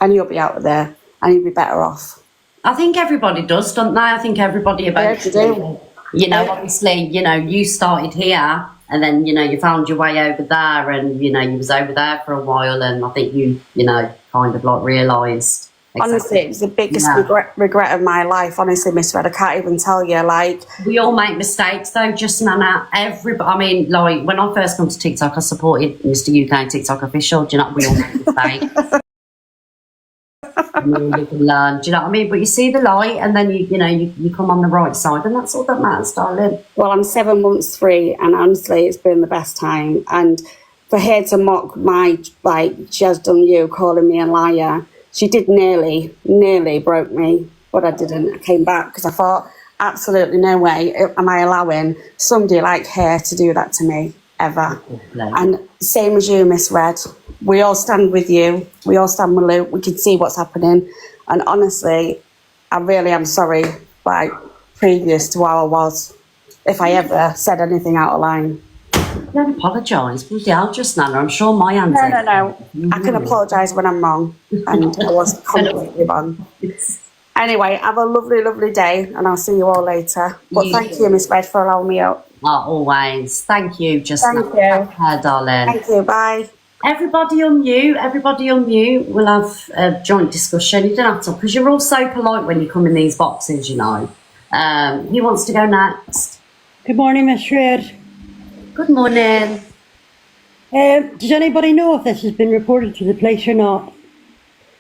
and you'll be out there and you'll be better off. I think everybody does, don't they? I think everybody eventually, you know, obviously, you know, you started here and then, you know, you found your way over there and, you know, you was over there for a while and I think you know, kind of like realised. Honestly, it's the biggest regret of my life. Honestly, Miss Red, I can't even tell you. Like, we all make mistakes, though. Just Nana, everybody. I mean, like when I first come to TikTok, I supported Mr. UK TikTok official. Do you know? We all make mistakes. You can learn. Do you know what I mean? But you see the light, and then you come on the right side, and that's all that matters, darling. Well, I'm 7 months free, and honestly, it's been the best time. And for her to mock my she has done you, calling me a liar. She did nearly broke me, but I didn't. I came back because I thought, absolutely no way am I allowing somebody like her to do that to me, ever. And same as you, Miss Red. We all stand with you. We all stand with Luke. We can see what's happening. And honestly, I really am sorry, previous to how I was, if I ever said anything out of line. Don't apologise. I'll just Nana. I'm sure my answer. No. I can apologise when I'm wrong, and I was completely wrong. Anyway, have a lovely, lovely day, and I'll see you all later. But thank you, Miss Red, for allowing me out. Always. Thank you, just Thank you. Darling. Thank you. Bye. Everybody on mute. We'll have a joint discussion. You don't have to, because you're all so polite when you come in these boxes, you know. Who wants to go next? Good morning, Miss Red. Good morning. Does anybody know if this has been reported to the police or not?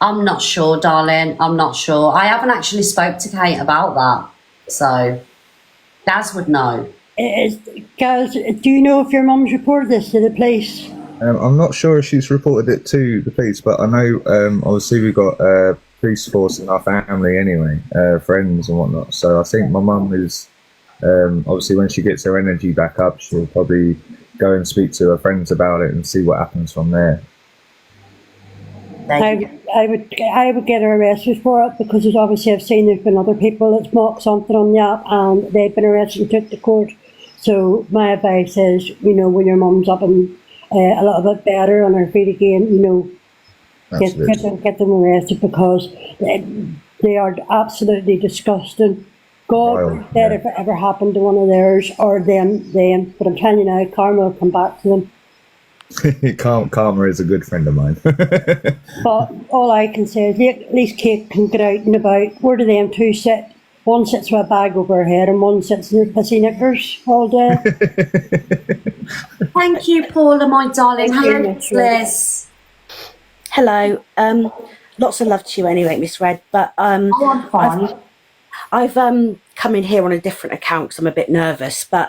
I'm not sure, darling. I'm not sure. I haven't actually spoke to Kate about that. So, Gaz would know. Gaz, do you know if your mum's reported this to the police? I'm not sure if she's reported it to the police, but I know obviously we've got a police force in our family anyway, friends and whatnot. So I think my mum is... obviously when she gets her energy back up, she'll probably go and speak to her friends about it and see what happens from there. I would get her arrested for it because obviously I've seen there's been other people that's mocked something on the app and they've been arrested and took to court. So my advice is, when your mum's up and a little bit better on her feet again, get them arrested because they are absolutely disgusting. God forbid if it ever happened to one of theirs or them. But I'm telling you now, karma will come back to them. Karma is a good friend of mine. But all I can say is at least Kate can get out and about. Where do them two sit? One sits with a bag over her head and one sits in her pissy knickers all day. Thank you, Paula, my darling. Hello, Liz. Hello. Lots of love to you anyway, Miss Red. But I'm fine. I've come in here on a different account because I'm a bit nervous. But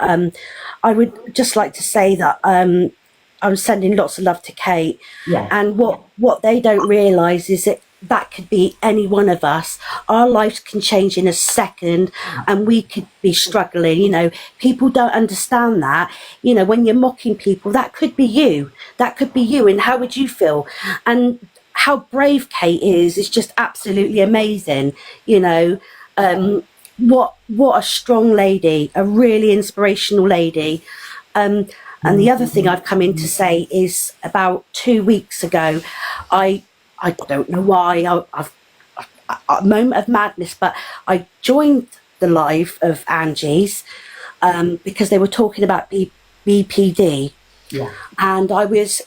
I would just like to say that I'm sending lots of love to Kate. Yeah. And what they don't realise is that could be any one of us. Our lives can change in a second and we could be struggling. You know, people don't understand that. You know, when you're mocking people, that could be you. That could be you. And how would you feel? And how brave Kate is just absolutely amazing. You know, what a strong lady, a really inspirational lady. And the other thing I've come in to say is about 2 weeks ago, I don't know why, I've a moment of madness, but I joined the live of Angie's because they were talking about BPD. Yeah. And I was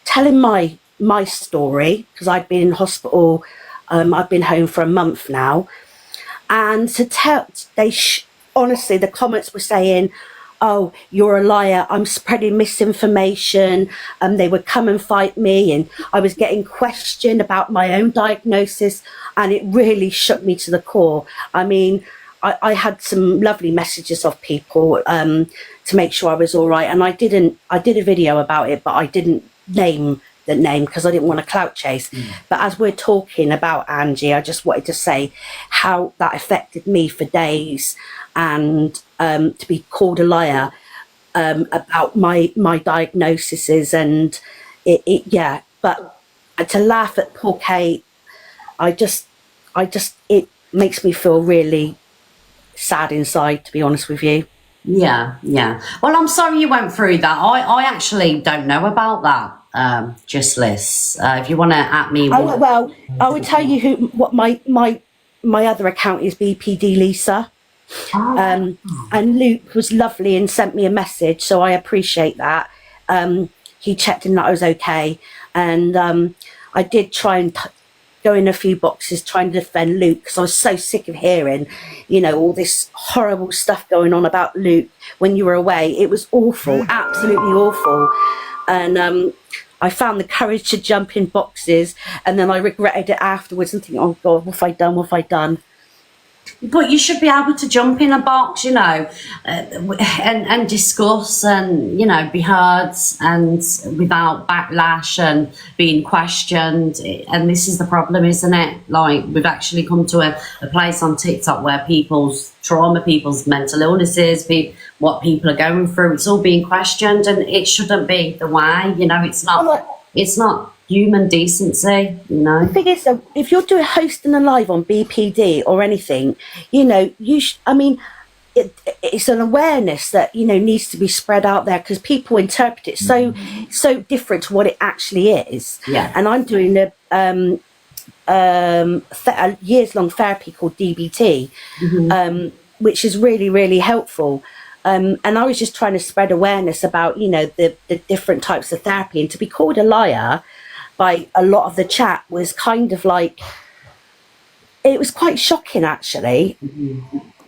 telling my story because I'd been in hospital. I've been home for a month now. And to tell, honestly, the comments were saying, oh, you're a liar, I'm spreading misinformation, they would come and fight me, and I was getting questioned about my own diagnosis, and it really shook me to the core. I mean, I had some lovely messages of people to make sure I was all right, and I did a video about it, but I didn't name the name because I didn't want to clout chase. But as we're talking about Angie, I just wanted to say how that affected me for days, and to be called a liar about my diagnoses, and it but to laugh at poor Kate, I just it makes me feel really sad inside, to be honest with you. Yeah. Well, I'm sorry you went through that. I actually don't know about that. Just Liz, if you want to at me. Well, I would tell you what my other account is, BPD Lisa. And Luke was lovely and sent me a message, so I appreciate that. He checked in that I was okay, and I did try and go in a few boxes trying to defend Luke because I was so sick of hearing, you know, all this horrible stuff going on about Luke when you were away. It was awful, absolutely awful. And I found the courage to jump in boxes, and then I regretted it afterwards and think, oh God, what have I done? But you should be able to jump in a box, you know, and discuss and, you know, be heard and without backlash and being questioned. And this is the problem, isn't it? Like, we've actually come to a place on TikTok where people's trauma, people's mental illnesses, what people are going through, it's all being questioned, and it shouldn't be the way, you know, it's not human decency, you know. The thing is, if you're hosting a live on BPD or anything, you know, I mean, it's an awareness that, you know, needs to be spread out there because people interpret it so different to what it actually is. Yeah. And I'm doing a years-long therapy called DBT, which is really, really helpful. And I was just trying to spread awareness about, you know, the different types of therapy, and to be called a liar by a lot of the chat was kind of like, it was quite shocking actually.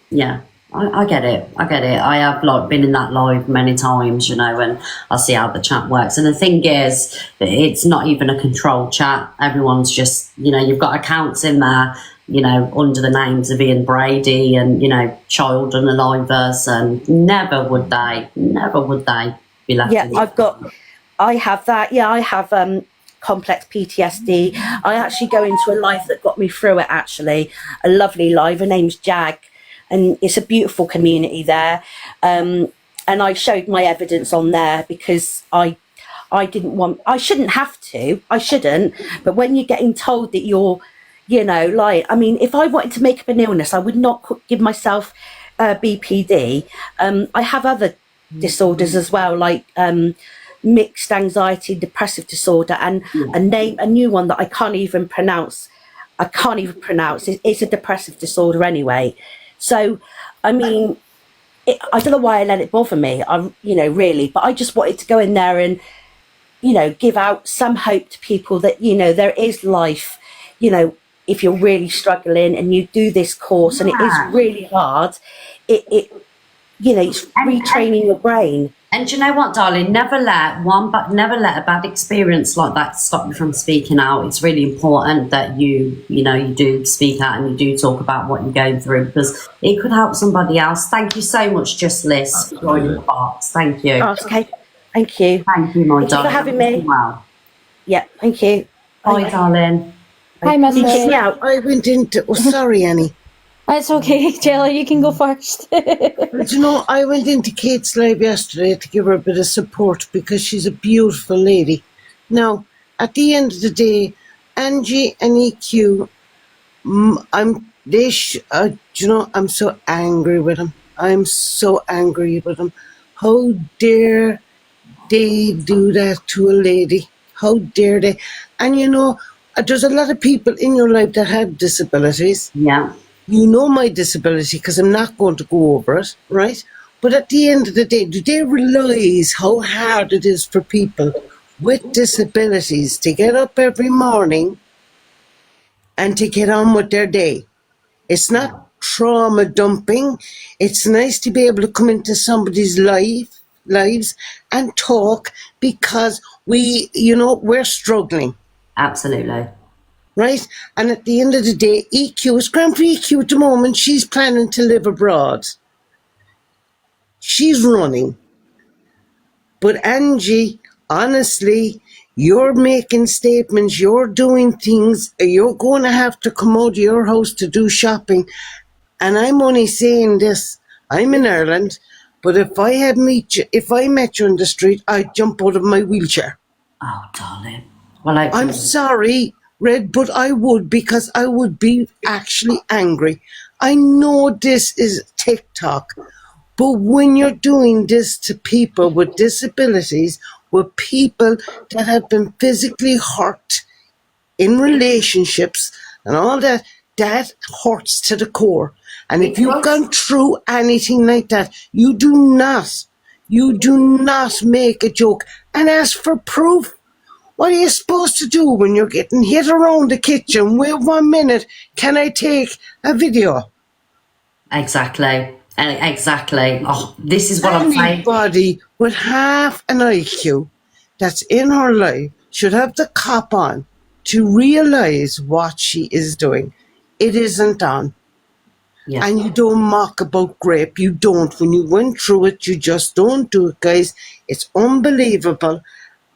Yeah, I get it. I have been in that live many times, you know, and I see how the chat works. And the thing is, it's not even a controlled chat. Everyone's just, you know, you've got accounts in there, you know, under the names of Ian Brady and, you know, child unalivers, and never would they be left. Yeah, I have that. Yeah, I have complex PTSD. I actually go into a live that got me through it, actually. A lovely live. Her name's Jag, and it's a beautiful community there. And I showed my evidence on there because I shouldn't have to. I shouldn't. But when you're getting told that you're, you know, like, I mean, if I wanted to make up an illness, I would not give myself BPD. I have other disorders as well, like mixed anxiety, depressive disorder, and a new one that I can't even pronounce. It's a depressive disorder anyway. So, I mean, I don't know why I let it bother me, you know, really, but I just wanted to go in there and, you know, give out some hope to people that, you know, there is life, you know, if you're really struggling and you do this course and it is really hard, it you know, it's retraining your brain. And do you know what, darling? Never let a bad experience like that stop you from speaking out. It's really important that you do speak out and you do talk about what you're going through, because it could help somebody else. Thank you so much, Just Liz, for joining the box. Thank you. Oh, okay. Thank you. Thank you, my darling. Thank you for having me. Wow. Yeah, thank you. Bye, darling. Hi, Messy. Yeah, I went into. Oh, sorry, Annie. It's okay, Jella, you can go first. But you know, I went into Kate's live yesterday to give her a bit of support because she's a beautiful lady. Now, at the end of the day, Angie and EQ, I'm so angry with them. I'm so angry with them. How dare they do that to a lady? How dare they? And you know, there's a lot of people in your life that have disabilities. Yeah. You know my disability because I'm not going to go over it, right? But at the end of the day, do they realise how hard it is for people with disabilities to get up every morning and to get on with their day? It's not trauma dumping. It's nice to be able to come into somebody's lives and talk because we're struggling. Absolutely. Right? And at the end of the day, EQ is grand for EQ at the moment. She's planning to live abroad. She's running. But Angie, honestly, you're making statements, you're doing things, you're going to have to come out of your house to do shopping. And I'm only saying this, I'm in Ireland, but if I met you on the street, I'd jump out of my wheelchair. Oh, darling. Well, I'm sorry, Red, but I would, because I would be actually angry. I know this is TikTok, but when you're doing this to people with disabilities, with people that have been physically hurt in relationships and all that, that hurts to the core. And if you've gone through anything like that, you do not make a joke and ask for proof. What are you supposed to do when you're getting hit around the kitchen? Wait 1 minute. Can I take a video? Exactly. Oh, this is what I'm saying. Anybody with half an IQ that's in her life should have the cop on to realise what she is doing. It isn't on. Yeah. And you don't mock about grape. You don't. When you went through it, you just don't do it, guys. It's unbelievable.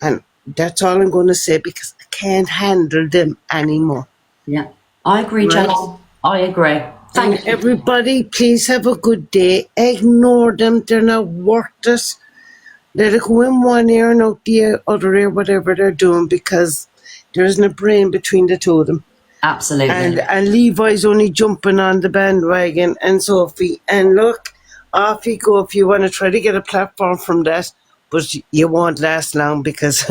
And that's all I'm going to say, because I can't handle them anymore. Yeah, I agree, Jess. I agree. Thank you. Everybody, please have a good day. Ignore them. They're not worth it. Let it go in one ear and out the other ear, whatever they're doing, because there isn't a brain between the two of them. Absolutely. And Levi's only jumping on the bandwagon, and Sophie. And look, off you go if you want to try to get a platform from that. But you won't last long, because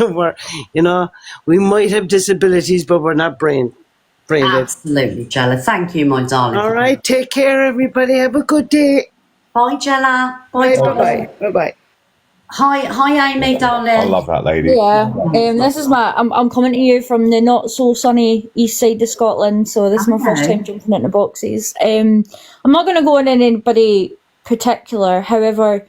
we might have disabilities, but we're not brain dead. Absolutely, Jella. Thank you, my darling. All right, take care, everybody. Have a good day. Bye, Jella. Bye. Hi, Amy, darling. I love that lady. Yeah, this is I'm coming to you from the not so sunny east side of Scotland, so this is my first time jumping into boxes. I'm not going to go in anybody particular, however,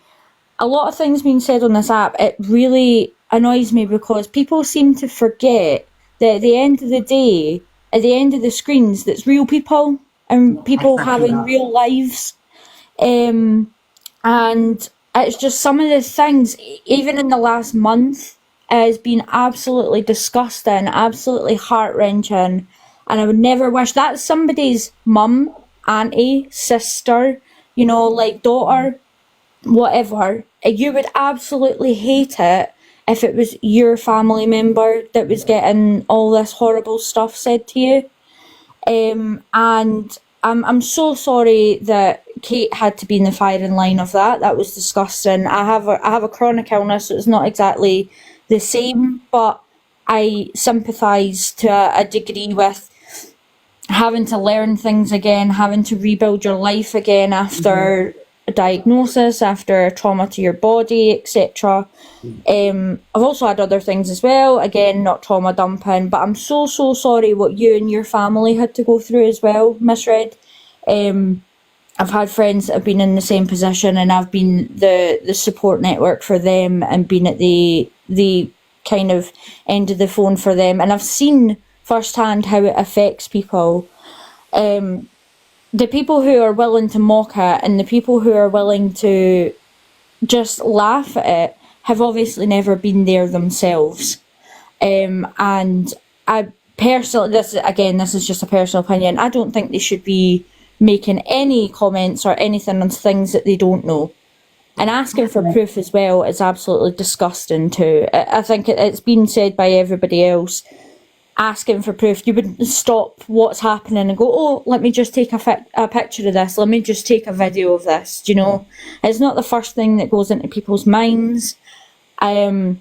a lot of things being said on this app, it really annoys me, because people seem to forget that at the end of the day, at the end of the screens, that's real people and people having real lives. And it's just some of the things, even in the last month, has been absolutely disgusting, absolutely heart-wrenching. And I would never wish that's somebody's mum, auntie, sister, daughter, whatever. You would absolutely hate it if it was your family member that was getting all this horrible stuff said to you. And I'm so sorry that Kate had to be in the firing line of that. That was disgusting. I have a chronic illness, so it's not exactly the same, but I sympathise to a degree with having to learn things again, having to rebuild your life again after a diagnosis, after trauma to your body, etc. I've also had other things as well, again, not trauma dumping, but I'm so sorry what you and your family had to go through as well, Miss Red. I've had friends that have been in the same position, and I've been the support network for them and been at the kind of end of the phone for them, and I've seen firsthand how it affects people. The people who are willing to mock it and the people who are willing to just laugh at it have obviously never been there themselves. And I personally, this is just a personal opinion, I don't think they should be making any comments or anything on things that they don't know. And asking for proof as well is absolutely disgusting too. I think it's been said by everybody else. Asking for proof, you wouldn't stop what's happening and go, oh, let me just take a picture of this, let me just take a video of this. Do you know, it's not the first thing that goes into people's minds. Again,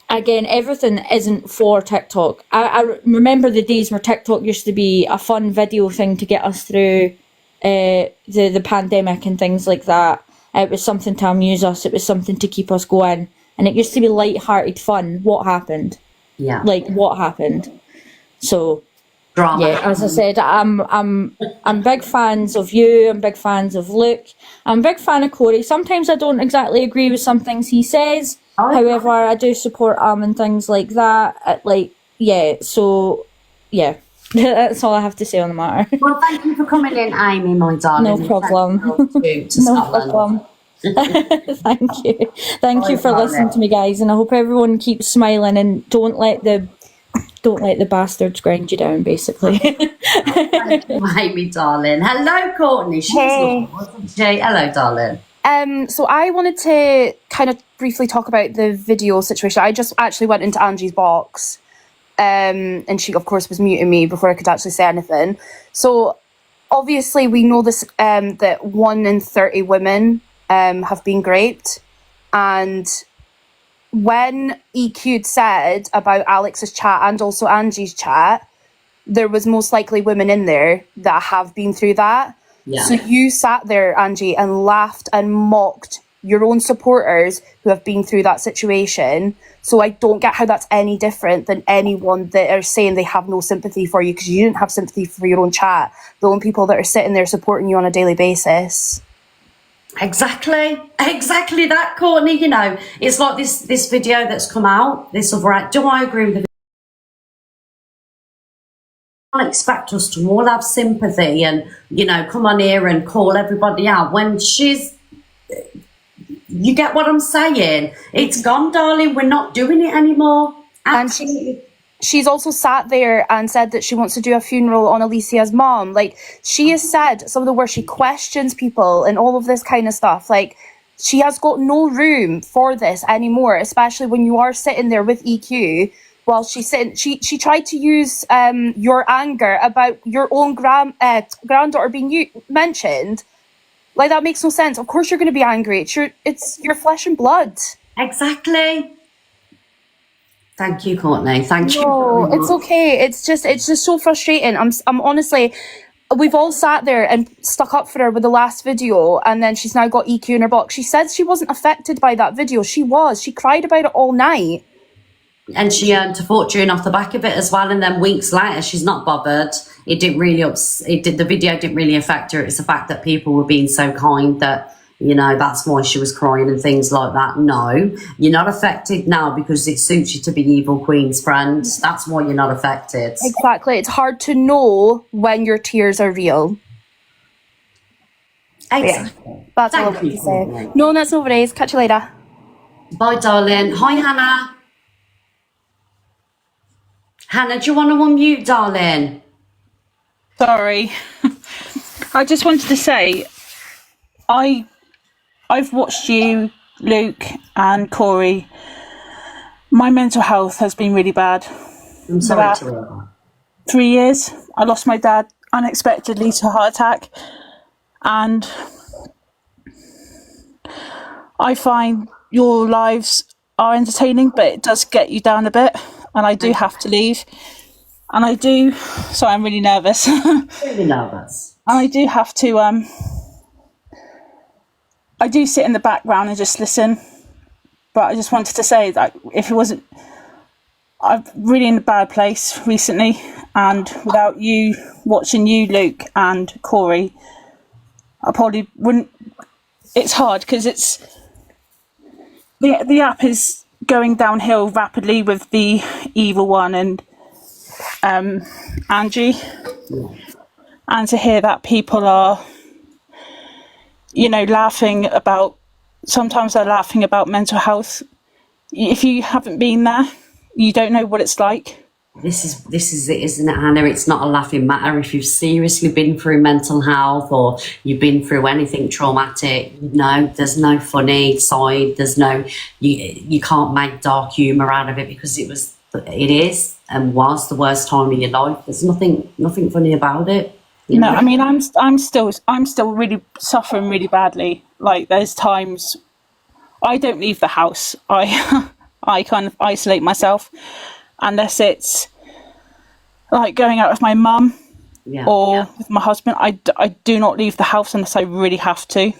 everything isn't for TikTok. I remember the days where TikTok used to be a fun video thing to get us through the pandemic and things like that. It was something to amuse us, it was something to keep us going, and it used to be light-hearted fun. What happened? Yeah, like what happened? So drama. Yeah, as I said, I'm big fans of you. I'm big fans of Luke. I'm a big fan of Corey. Sometimes I don't exactly agree with some things he says. However, I do support him and things like that. So that's all I have to say on the matter. Well, thank you for coming in, Amy, my darling. No problem. No problem. Thank you. Thank you for listening to me, guys, and I hope everyone keeps smiling and don't let the bastards grind you down, basically. Amy, darling. Hello, Courtney. Hey. Hello, darling. So I wanted to kind of briefly talk about the video situation. I just actually went into Angie's box, and she, of course, was muting me before I could actually say anything. So obviously we know this, that 1 in 30 women have been raped, and when EQ'd said about Alex's chat and also Angie's chat, there was most likely women in there that have been through that. Yeah. So you sat there, Angie, and laughed and mocked your own supporters who have been through that situation. So I don't get how that's any different than anyone that are saying they have no sympathy for you, because you didn't have sympathy for your own chat. The only people that are sitting there supporting you on a daily basis. Exactly that, Courtney. You know, it's like this video that's come out, this other. Do I agree with the? I don't expect us to all have sympathy and, you know, come on here and call everybody out when she's. You get what I'm saying? It's gone, darling. We're not doing it anymore. Absolutely. She's also sat there and said that she wants to do a funeral on Alicia's mom. Like, she has said some of the words, she questions people and all of this kind of stuff. Like, she has got no room for this anymore, especially when you are sitting there with EQ while she's sitting. She tried to use your anger about your own granddaughter being mentioned. Like, that makes no sense. Of course you're going to be angry. It's your flesh and blood. Exactly. Thank you, Courtney. Thank you. No, it's okay. It's just so frustrating. I'm honestly, we've all sat there and stuck up for her with the last video, and then she's now got EQ in her box. She said she wasn't affected by that video. She was. She cried about it all night. And she earned a fortune off the back of it as well. And then weeks later, she's not bothered. It didn't really the video didn't really affect her. It's the fact that people were being so kind that, you know, that's why she was crying and things like that. No, you're not affected now because it suits you to be Evil Queen's friends. That's why you're not affected. Exactly. It's hard to know when your tears are real. Exactly. Yeah, that's all I want to say. No, that's no worries. Catch you later. Bye, darling. Hi, Hannah. Hannah, do you want to unmute, darling? Sorry. I just wanted to say, I've watched you, Luke and Corey. My mental health has been really bad. I'm sorry to hear that. 3 years. I lost my dad unexpectedly to a heart attack. And I find your lives are entertaining, but it does get you down a bit. And I do have to leave. And I do... Sorry, I'm really nervous. Really nervous. And I do have to... I do sit in the background and just listen. But I just wanted to say that if it wasn't, I'm really in a bad place recently, and without you, watching you, Luke and Corey, I probably wouldn't. It's hard because it's the app is going downhill rapidly with the evil one and Angie, and to hear that people are, laughing about. Sometimes they're laughing about mental health. If you haven't been there, you don't know what it's like. This is it, isn't it, Hannah? It's not a laughing matter. If you've seriously been through mental health or you've been through anything traumatic, there's no funny side. There's no, you can't make dark humour out of it, because it is and was the worst time of your life. There's nothing funny about it. No, I mean, I'm still really suffering really badly. Like, there's times I don't leave the house. I kind of isolate myself unless it's like going out with my mum or with my husband. I do not leave the house unless I really have to.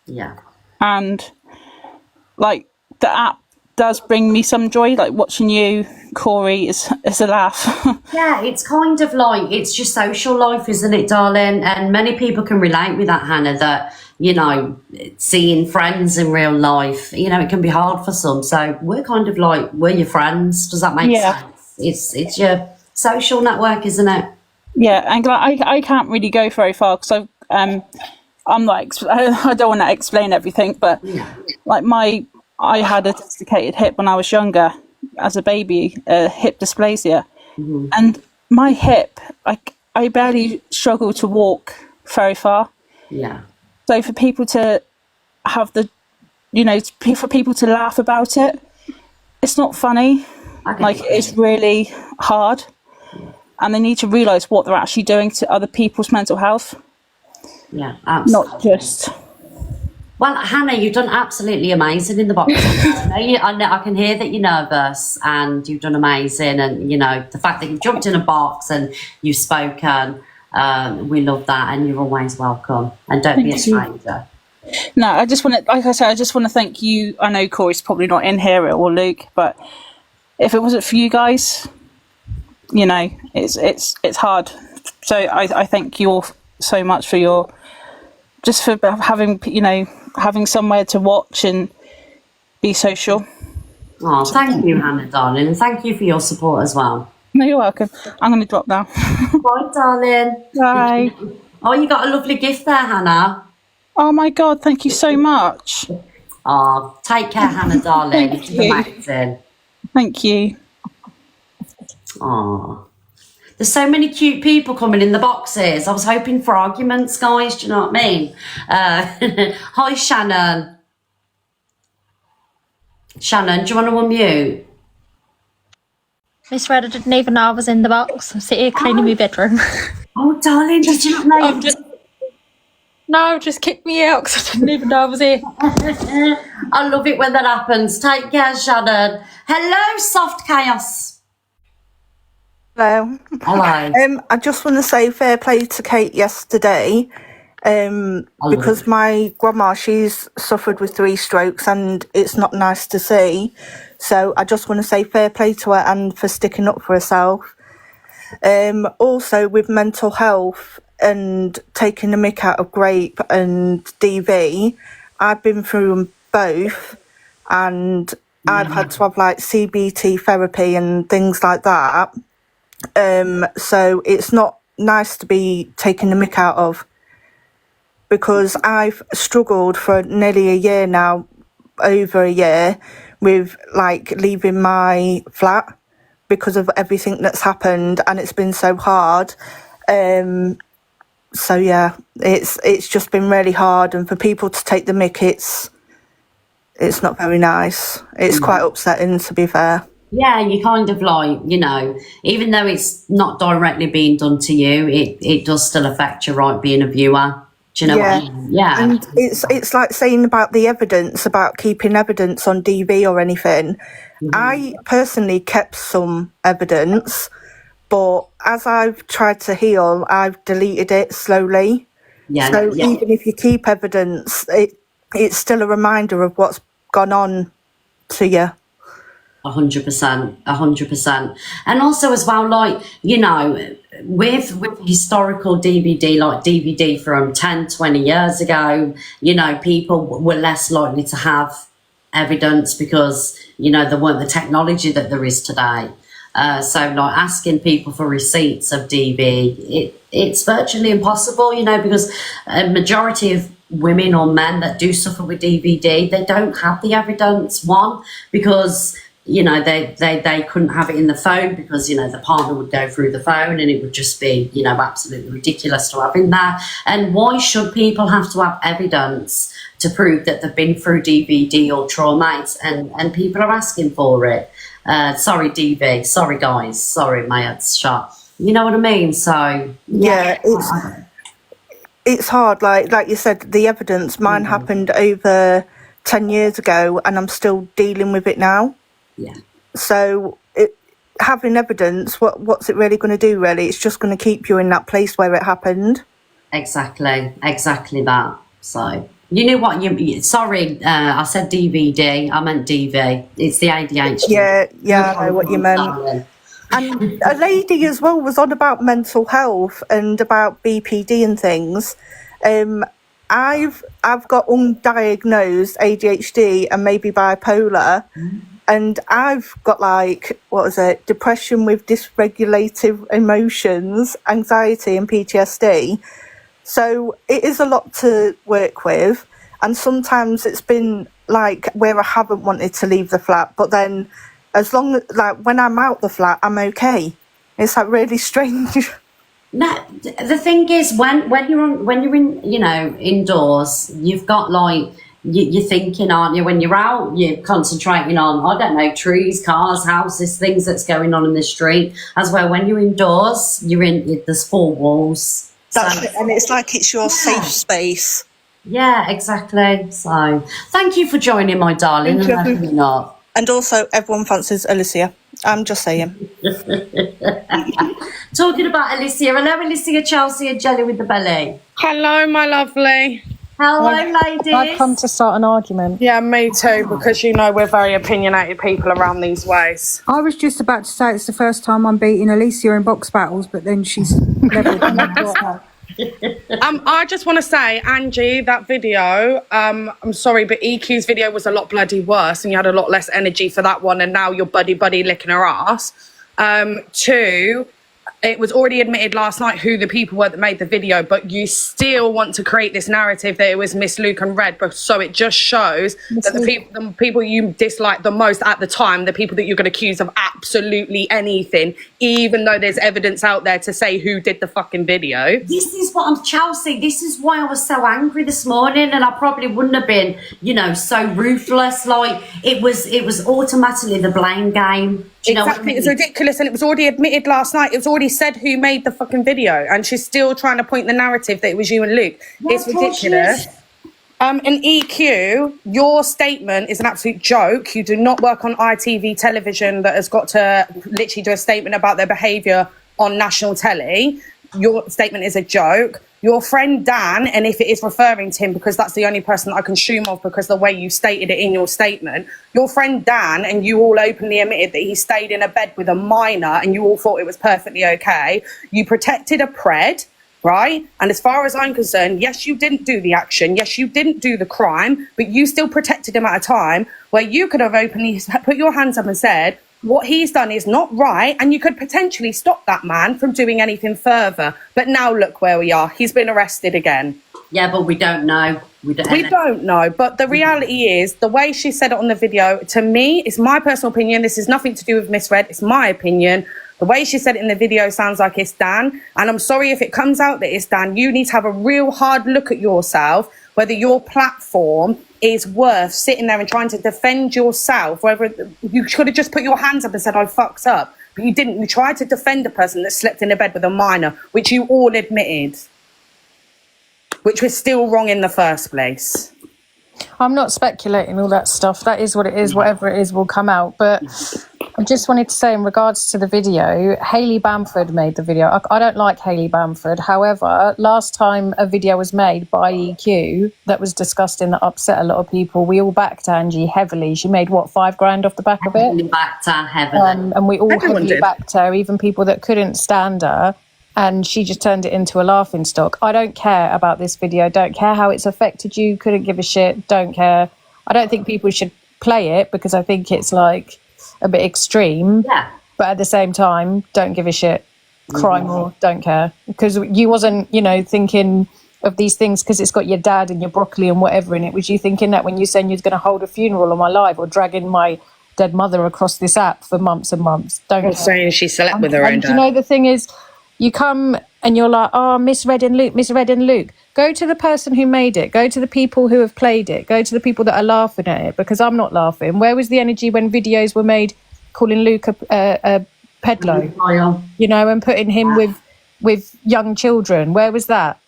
Yeah. And like, the app does bring me some joy. Like, watching you, Corey, is a laugh. Yeah, it's kind of like, it's your social life, isn't it, darling? And many people can relate with that, Hannah, that, seeing friends in real life, it can be hard for some. So we're kind of like, we're your friends. Does that make sense? It's your social network, isn't it? Yeah, and I can't really go very far because I'm like, I don't want to explain everything, but like I had a dislocated hip when I was younger as a baby, hip dysplasia. Mm-hmm. And my hip, I barely struggle to walk very far. Yeah. So for people to have for people to laugh about it, it's not funny. It's really hard. And they need to realise what they're actually doing to other people's mental health. Yeah, absolutely. Not just... Well, Hannah, you've done absolutely amazing in the box. I can hear that you're nervous, and you've done amazing. And, the fact that you've jumped in a box and you've spoken, we love that, and you're always welcome. And don't be a stranger. No, I just want to, like I said, I just want to thank you. I know Corey's probably not in here, or Luke, but if it wasn't for you guys, it's hard. So I thank you all so much for having somewhere to watch and be social. Oh, thank you, Hannah, darling, and thank you for your support as well. No, you're welcome. I'm going to drop now. Bye, darling. Bye. Oh, you got a lovely gift there, Hannah. Oh my God, thank you so much. Oh, take care, Hannah, darling. Thank you. Amazing. Thank you. Oh, there's so many cute people coming in the boxes. I was hoping for arguments, guys. Do you know what I mean? Hi, Shannon. Shannon, do you want to unmute? Miss Red, I didn't even know I was in the box. I'm sitting here cleaning my bedroom. Oh, darling, did you not know? No, just kicked me out because I didn't even know I was here. I love it when that happens. Take care, Shannon. Hello, Soft Chaos. Hello. Hello. I just want to say fair play to Kate yesterday, because my grandma, she's suffered with 3 strokes and it's not nice to see. So I just want to say fair play to her and for sticking up for herself. Also with mental health and taking the mick out of Grape and DV, I've been through them both, and I've had to have like CBT therapy and things like that. So it's not nice to be taking the mick out of, because I've struggled for nearly a year now, over a year, with like leaving my flat because of everything that's happened, and it's been so hard. So yeah, it's just been really hard, and for people to take the mick, it's not very nice. It's quite upsetting, to be fair. Yeah, you kind of like, even though it's not directly being done to you, it does still affect you, right, being a viewer. Do you know what I mean? Yeah. And it's like saying about the evidence, about keeping evidence on DV or anything. Mm-hmm. I personally kept some evidence, but as I've tried to heal, I've deleted it slowly. Yeah. So even if you keep evidence, it's still a reminder of what's gone on to you. 100%. And also as well, like, you know, with historical DVD, like DVD from 10, 20 years ago, you know, people were less likely to have evidence because, you know, there weren't the technology that there is today. So like asking people for receipts of DV, it's virtually impossible, you know, because a majority of women or men that do suffer with DVD, they don't have the evidence. One, because, you know, they couldn't have it in the phone because, you know, the partner would go through the phone and it would just be, you know, absolutely ridiculous to have in there. And why should people have to have evidence to prove that they've been through DVD or trauma? And people are asking for it. Sorry, DV. Sorry, guys. Sorry, my head's shut. You know what I mean? So yeah, it's hard. Like you said, the evidence. Mine happened over 10 years ago, and I'm still dealing with it now. Yeah. So having evidence, what's it really going to do? Really, it's just going to keep you in that place where it happened. Exactly that. So. You know what? Sorry, I said DVD. I meant DV. It's the ADHD. Yeah, I know what you meant. And a lady as well was on about mental health and about BPD and things. I've got undiagnosed ADHD and maybe bipolar, and I've got depression with dysregulative emotions, anxiety, and PTSD. So it is a lot to work with, and sometimes it's been like where I haven't wanted to leave the flat, but then as long as when I'm out the flat, I'm okay. It's like really strange. No, the thing is when you're in, you know, indoors, you've got like you're thinking, aren't you? When you're out, you're concentrating on, I don't know, trees, cars, houses, things that's going on in the street. As well, when you're indoors, there's four walls. That's it, and it's like it's your safe space. Yeah, exactly. So, thank you for joining, my darling. And not. And also, everyone fancies Alicia. I'm just saying. Talking about Alicia. Hello, Alicia, Chelsea, and Jelly with the belly. Hello, my lovely. Hello, ladies. I've come to start an argument. Yeah, me too, because you know we're very opinionated people around these ways. I was just about to say it's the first time I'm beating Alicia in box battles, but then she's levelled me. I just want to say, Angie, that video, I'm sorry, but EQ's video was a lot bloody worse, and you had a lot less energy for that one, and now you're buddy licking her ass. Two, it was already admitted last night who the people were that made the video, but you still want to create this narrative that it was Miss Luke and Red, but so it just shows that the people you dislike the most at the time, the people that you're going to accuse of absolutely anything, even though there's evidence out there to say who did the fucking video. This is what I'm, Chelsea, this is why I was so angry this morning, and I probably wouldn't have been, you know, so ruthless. Like, it was automatically the blame game. Do you know what I mean? It's ridiculous, and it was already admitted last night. It was already said who made the fucking video, and she's still trying to point the narrative that it was you and Luke. Yeah, it's ridiculous. And EQ, your statement is an absolute joke. You do not work on ITV television that has got to literally do a statement about their behaviour on national telly. Your statement is a joke. Your friend Dan, and if it is referring to him, because that's the only person that I can assume of because the way you stated it in your statement, your friend Dan, and you all openly admitted that he stayed in a bed with a minor and you all thought it was perfectly okay. You protected a pred, right? And as far as I'm concerned, yes, you didn't do the action. Yes, you didn't do the crime, but you still protected him at a time where you could have openly put your hands up and said, what he's done is not right, and you could potentially stop that man from doing anything further. But now look where we are. He's been arrested again. Yeah, but we don't know. We don't know. But the reality is, the way she said it on the video, to me, it's my personal opinion. This is nothing to do with Miss Red. It's my opinion. The way she said it in the video sounds like it's Dan. And I'm sorry if it comes out that it's Dan. You need to have a real hard look at yourself, whether your platform is worth sitting there and trying to defend yourself, whether you should have just put your hands up and said, I fucked up. But you didn't. You tried to defend a person that slept in a bed with a minor, which you all admitted, which was still wrong in the first place. I'm not speculating all that stuff. That is what it is. Whatever it is will come out. But I just wanted to say in regards to the video, Hayley Bamford made the video. I don't like Hayley Bamford. However, last time a video was made by EQ that was disgusting, that upset a lot of people, we all backed Angie heavily. She made, what, $5,000 off the back of it? Heavily backed her, heavily. And we all Everyone heavily did. backed her, even people that couldn't stand her. And she just turned it into a laughing stock. I don't care about this video. Don't care how it's affected you. Couldn't give a shit. Don't care. I don't think people should play it because I think it's like a bit extreme. Yeah. But at the same time, don't give a shit. Cry more. Don't care. Because you wasn't, you know, thinking of these things because it's got your dad and your broccoli and whatever in it. Was you thinking that when you said you was going to hold a funeral on my live or dragging my dead mother across this app for months and months? Don't Or care. saying she slept with her own And dad. you know, the thing is, you come and you're like, oh, Miss Red and Luke, Miss Red and Luke. Go to the person who made it. Go to the people who have played it. Go to the people that are laughing at it, because I'm not laughing. Where was the energy when videos were made calling Luke a pedlo, you know, and putting him with young children? Where was that?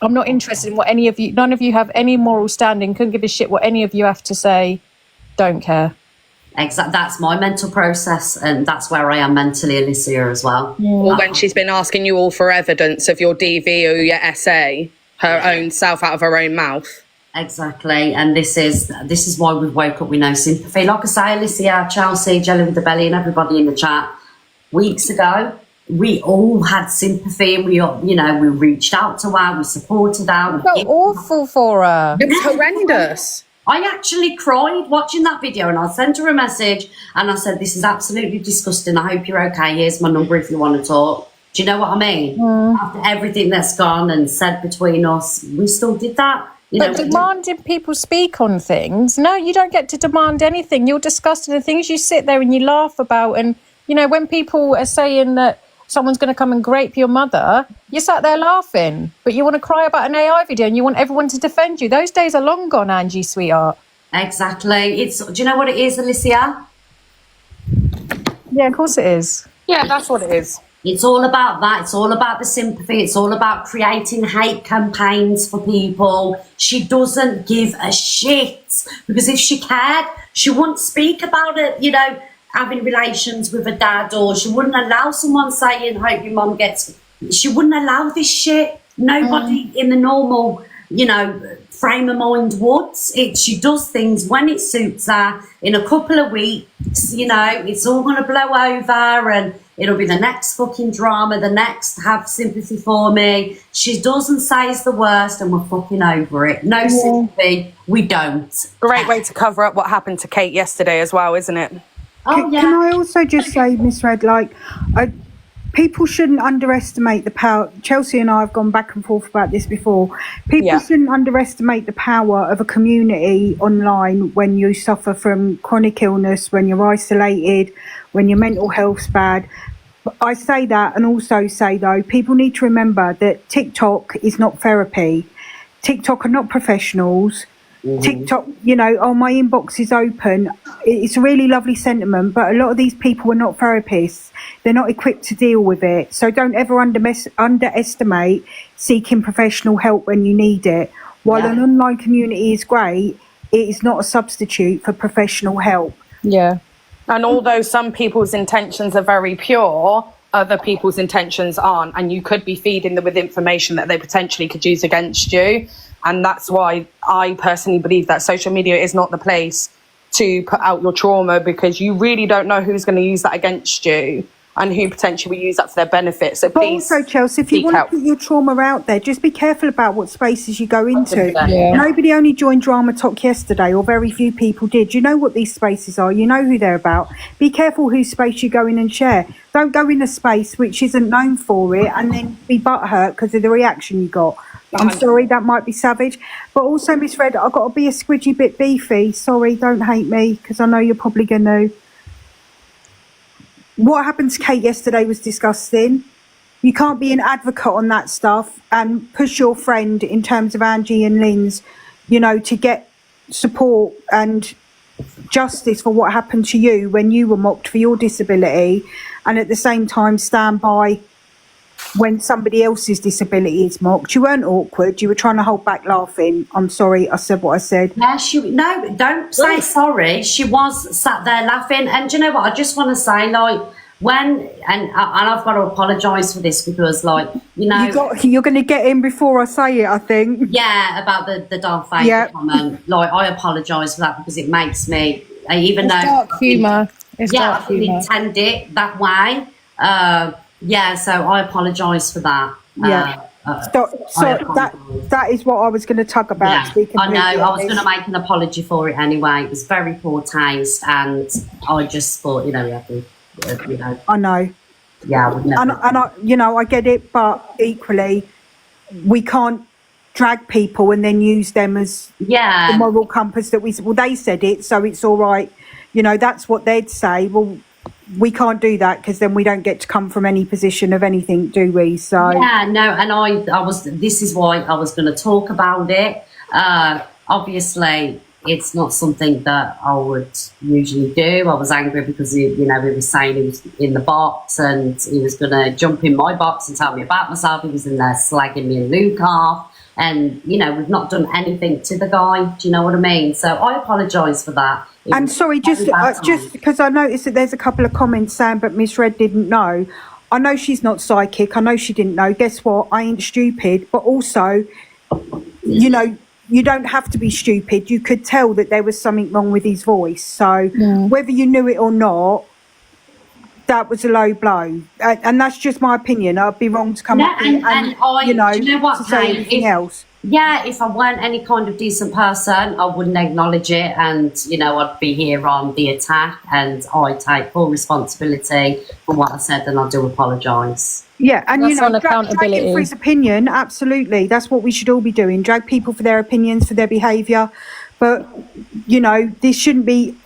I'm not interested in what any of you, none of you have any moral standing, couldn't give a shit what any of you have to say. Don't care. Exactly. That's my mental process, and that's where I am mentally, Alicia, as well. Or when she's been asking you all for evidence of your DV or your SA, her own self out of her own mouth. Exactly, and this is why we've woke up with no sympathy. Like I say, Alicia, Chelsea, Jelly with the Belly, and everybody in the chat, weeks ago, we all had sympathy, and we reached out to her, we supported her. It felt awful for her. It was horrendous. I actually cried watching that video, and I sent her a message and I said, this is absolutely disgusting. I hope you're okay. Here's my number if you want to talk. Do you know what I mean? After everything that's gone and said between us, we still did that. But demanding people speak on things, no, you don't get to demand anything. You're disgusting. The things you sit there and you laugh about, and, you know, when people are saying that someone's going to come and grape your mother, you sat there laughing, but you want to cry about an AI video and you want everyone to defend you. Those days are long gone, Angie, sweetheart. Exactly. Do you know what it is, Alicia? Yeah, of course it is. Yeah, that's what it is. It's all about that. It's all about the sympathy. It's all about creating hate campaigns for people. She doesn't give a shit, because if she cared, she wouldn't speak about it, you know, having relations with a dad, or she wouldn't allow someone saying, hope your mum gets... She wouldn't allow this shit. Nobody in the normal, you know, frame of mind would. She does things when it suits her. In a couple of weeks, you know, it's all going to blow over and it'll be the next fucking drama, the next have sympathy for me. She doesn't say it's the worst and we're fucking over it. No sympathy, we don't. Great way to cover up what happened to Kate yesterday as well, isn't it? Can I also just say, Miss Red, people shouldn't underestimate the power. Chelsea and I have gone back and forth about this before. People shouldn't underestimate the power of a community online when you suffer from chronic illness, when you're isolated, when your mental health's bad. I say that, and also say, though, people need to remember that TikTok is not therapy. TikTok are not professionals. TikTok, you know, oh, my inbox is open. It's a really lovely sentiment, but a lot of these people are not therapists. They're not equipped to deal with it. So don't ever underestimate seeking professional help when you need it. While an online community is great, it is not a substitute for professional help. Yeah. And although some people's intentions are very pure, other people's intentions aren't, and you could be feeding them with information that they potentially could use against you. And that's why I personally believe that social media is not the place to put out your trauma, because you really don't know who's going to use that against you and who potentially will use that for their benefit. So please, but also, Chelsea, if you want to put your trauma out there, just be careful about what spaces you go into. Nobody only joined Drama Talk yesterday, or very few people did. You know what these spaces are. You know who they're about. Be careful whose space you go in and share. Don't go in a space which isn't known for it and then be butthurt because of the reaction you got. I'm sorry, that might be savage. But also, Miss Red, I've got to be a squidgy bit beefy. Sorry, don't hate me, because I know you're probably going to. What happened to Kate yesterday was disgusting. You can't be an advocate on that stuff and push your friend in terms of Angie and Lynn's, you know, to get support and justice for what happened to you when you were mocked for your disability, and at the same time stand by when somebody else's disability is mocked. You weren't awkward. You were trying to hold back laughing. I'm sorry, I said what I said. Yeah, don't say sorry. She was sat there laughing. And do you know what? I just want to say, like, and I've got to apologise for this because, like, you know, you're going to get in before I say it, I think. Yeah, about the Darth Vader comment. Like, I apologise for that because it makes me, even though dark humour. It's I dark didn't humour. intend it that way. Yeah, so I apologise for that. Yeah. That is what I was going to talk about. Yeah, I know. I was going to make an apology for it anyway. It was very poor taste, and I just thought, you know, we have to, you know. I know. Yeah, I would never. And I, you know, I get it, but equally, we can't drag people and then use them as the moral compass that they said it, so it's all right. You know, that's what they'd say. Well, we can't do that because then we don't get to come from any position of anything, do we? So yeah, no, and I was. This is why I was going to talk about it. Obviously, it's not something that I would usually do. I was angry because he was saying he was in the box and he was going to jump in my box and tell me about myself. He was in there slagging me and Luke off. And, you know, we've not done anything to the guy. Do you know what I mean? So I apologise for that. And sorry, just because I noticed that there's a couple of comments saying, but Miss Red didn't know. I know she's not psychic. I know she didn't know. Guess what? I ain't stupid. But also, you know, you don't have to be stupid. You could tell that there was something wrong with his voice. So whether you knew it or not, that was a low blow. And that's just my opinion. I'd be wrong to come up and you know, do you know what, to say anything else. Yeah, if I weren't any kind of decent person, I wouldn't acknowledge it, and, you know, I'd be here on the attack, and I take full responsibility for what I said, and I do apologise. Yeah, and That's you know, on accountability. drag him for his opinion, absolutely. That's what we should all be doing. Drag people for their opinions, for their behaviour. But, you know, this shouldn't be,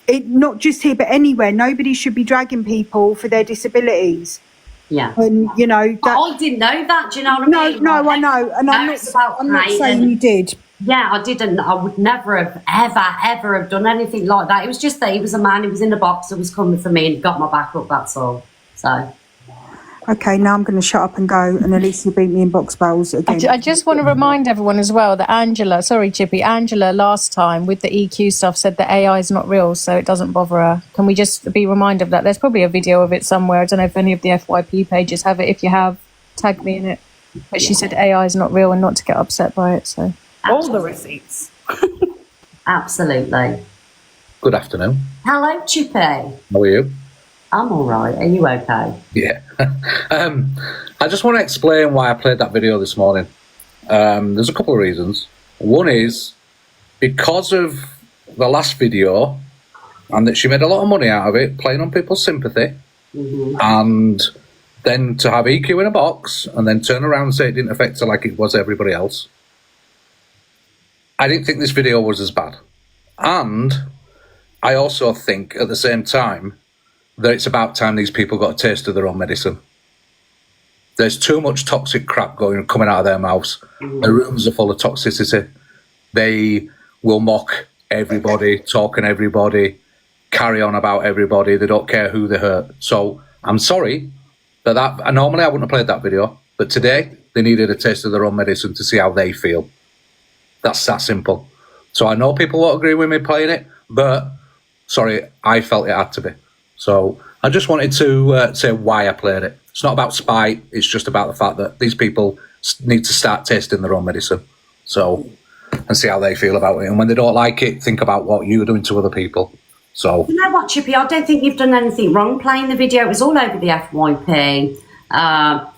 not just here, but anywhere. Nobody should be dragging people for their disabilities. Yeah. And, you know, that, I didn't know that, do you know what I mean? No, I know. And I'm not saying you did. Yeah, I didn't. I would never have, ever have done anything like that. It was just that he was a man, he was in the box, that was coming for me, and he got my back up, that's all. So. Okay, now I'm going to shut up and go, and at least you beat me in box bowls again. I just want to remind everyone as well that Angela last time with the EQ stuff said that AI is not real, so it doesn't bother her. Can we just be reminded of that? There's probably a video of it somewhere. I don't know if any of the FYP pages have it. If you have, tag me in it. But she said AI is not real and not to get upset by it. So all the receipts. Absolutely. Good afternoon. Hello, Chippy. How are you? I'm all right. Are you okay? Yeah. I just want to explain why I played that video this morning. There's a couple of reasons. One is because of the last video, and that she made a lot of money out of it, playing on people's sympathy, and then to have EQ in a box, and then turn around and say it didn't affect her like it was everybody else. I didn't think this video was as bad. And I also think, at the same time, that it's about time these people got a taste of their own medicine. There's too much toxic crap coming out of their mouths. The rooms are full of toxicity. They will mock everybody, talking everybody, carry on about everybody. They don't care who they hurt. So I'm sorry that normally I wouldn't have played that video, but today they needed a taste of their own medicine to see how they feel. That's that simple. So I know people won't agree with me playing it, but sorry, I felt it had to be. So I just wanted to say why I played it. It's not about spite. It's just about the fact that these people need to start tasting their own medicine. So, and see how they feel about it. And when they don't like it, think about what you're doing to other people. So. You know what, Chippy? I don't think you've done anything wrong playing the video. It was all over the FYP.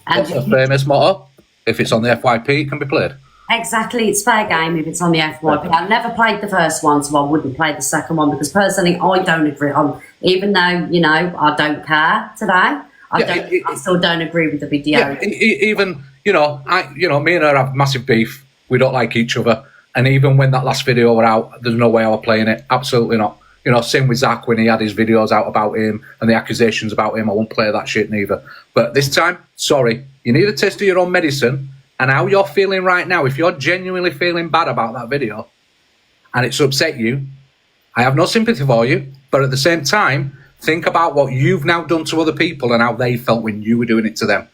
That's a famous motto. If it's on the FYP, it can be played. Exactly, it's fair game if it's on the FYP. I've never played the first one, so I wouldn't play the second one because personally I don't agree on, even though, you know, I don't care today. I still don't agree with the video. Yeah, even, me and her have massive beef. We don't like each other. And even when that last video were out, there's no way I was playing it. Absolutely not. Same with Zach when he had his videos out about him and the accusations about him. I won't play that shit neither. But this time, sorry, you need a taste of your own medicine. And how you're feeling right now, if you're genuinely feeling bad about that video and it's upset you, I have no sympathy for you. But at the same time, think about what you've now done to other people and how they felt when you were doing it to them.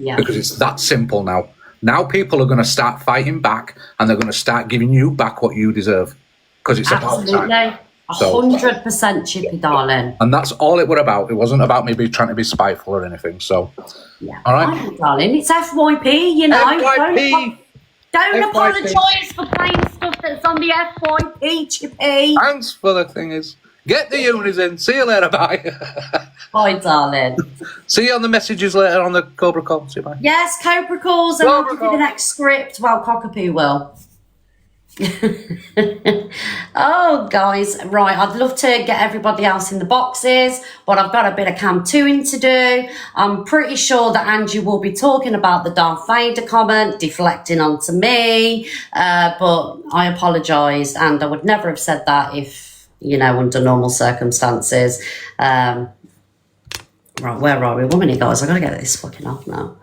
Yeah. Because it's that simple now. Now people are going to start fighting back, and they're going to start giving you back what you deserve. Because it's about time. Absolutely. 100% Chippy, darling. And that's all it were about. It wasn't about me trying to be spiteful or anything. So, yeah. All right. Fine, darling. It's FYP, you know. FYP. Don't FYP. apologise for playing stuff that's on the FYP, Chippy. Thanks for the thing is. Get the unis in. See you later. Bye. Bye, darling. See you on the messages later on the Cobra call. See you, bye. Yes, Cobra calls, and I'll give you the next script. Well, Cockapoo will. Oh, guys, right. I'd love to get everybody else in the boxes, but I've got a bit of cam 2-ing to do. I'm pretty sure that Angie will be talking about the Darth Vader comment, deflecting onto me, but I apologise, and I would never have said that if, you know, under normal circumstances. Right, where are we? 1 minute, guys. I've got to get this fucking off now.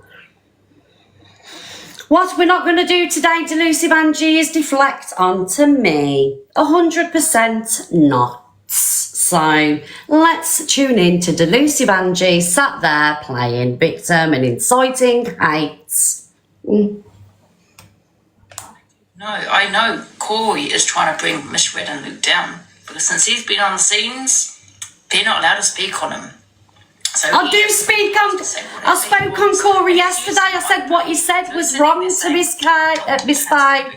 What we're not going to do today, Delusive Angie, is deflect onto me. 100% not. So let's tune in to Delusive Angie sat there playing victim and inciting hate. No, I know Corey is trying to bring Miss Red and Luke down, because since he's been on the scenes, they're not allowed to speak on him. So I do speak on. I spoke on Corey yesterday. I said what you said was wrong to Miss Faye. To Miss Faye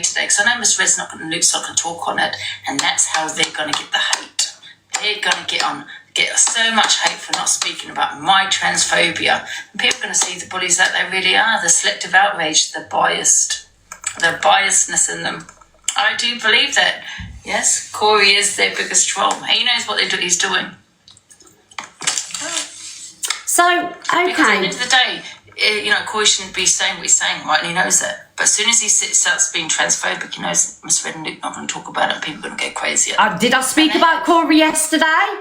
today, because I know Miss Red's not going to, Luke's not going to talk on it, and that's how they're going to get the hate. They're going to get so much hate for not speaking about my transphobia, and people are going to see the bullies that they really are. The selective outrage, the biasness in them. I do believe that. Yes, Corey is their biggest troll. He knows what he's doing. So, okay. Because at the end of the day, you know, Corey shouldn't be saying what he's saying, right? And he knows that. But as soon as he starts being transphobic, he knows Miss Red and Luke not going to talk about it, and people are going to go crazy. Did I speak about Corey yesterday?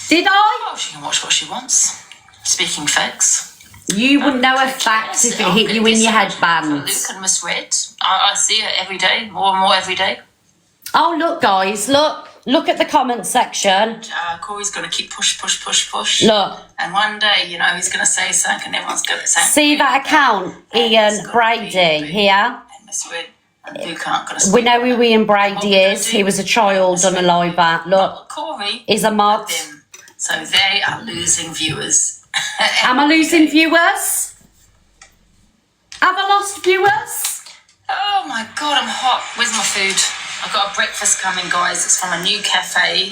Did I? Oh, she can watch what she wants. Speaking facts. You wouldn't know her facts if it hit you in your headband. Luke and Miss Red, I see her every day, more and more every day. Oh, look, guys, look at the comment section. Corey's going to keep push. Look. And one day, you know, he's going to say something, and everyone's going to say. See that account, Ian Brady here? And Miss Red and Luke aren't going to. We know who Ian Brady is. He was a child on a live at. Look, Corey he's a mod. So they are losing viewers. Am I losing viewers? Have I lost viewers? Oh my God, I'm hot. Where's my food? I've got a breakfast coming, guys. It's from a new cafe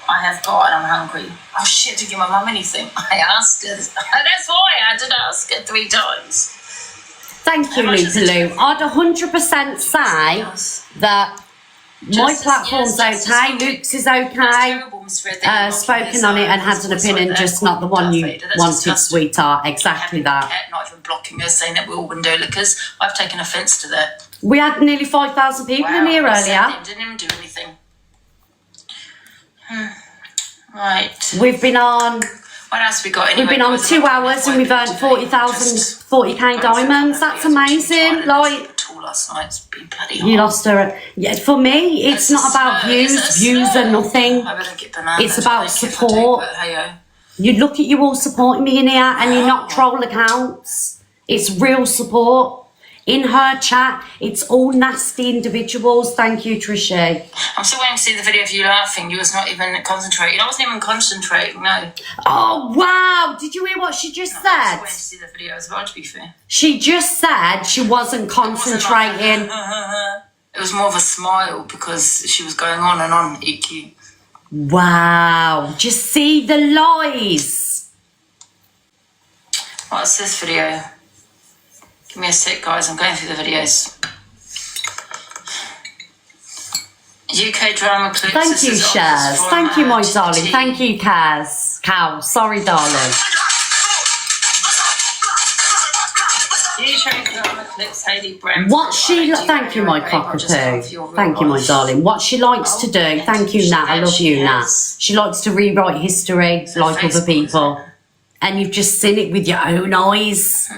I have got, and I'm hungry. Oh shit, I didn't give my mum anything. I asked her. That's why I did ask her 3 times. Thank you, Lupaloo. I'd 100% say that my platform's okay, Luke's is okay. Spoken on it and had an opinion, just not the one you wanted, sweetheart. Exactly that. Not even blocking us, saying that we're all window lickers. I've taken offence to that. We had nearly 5,000 people in here earlier. Didn't even do anything. Right. We've been on. What else we got? We've been on 2 hours and we've earned 40k diamonds. That's amazing. Like. Last night. It's been bloody You lost her. Yeah, for me, it's not about views. Views are nothing. It's about support. You look at you all supporting me in here, and you're not troll accounts. It's real support. In her chat, it's all nasty individuals. Thank you, Trishy. I'm still waiting to see the video of you laughing. You was not even concentrating. I wasn't even concentrating, no. Oh, wow. Did you hear what she just said? I was waiting to see the video as well, to be fair. She just said she wasn't concentrating. It was more of a smile because she was going on and on, EQ. Wow. Just see the lies. What's this video? Give me a sec, guys. I'm going through the videos. UK drama clips. Thank you, Shaz. Thank you, my darling. Thank you, Kaz. Cow. Sorry, darling. UK drama clips. Hayley Brent. What she... Thank you, my cockapoo. Thank you, my darling. What she likes to do... Thank you, Nat. I love you, Nat. She likes to rewrite history like other people. And you've just seen it with your own eyes.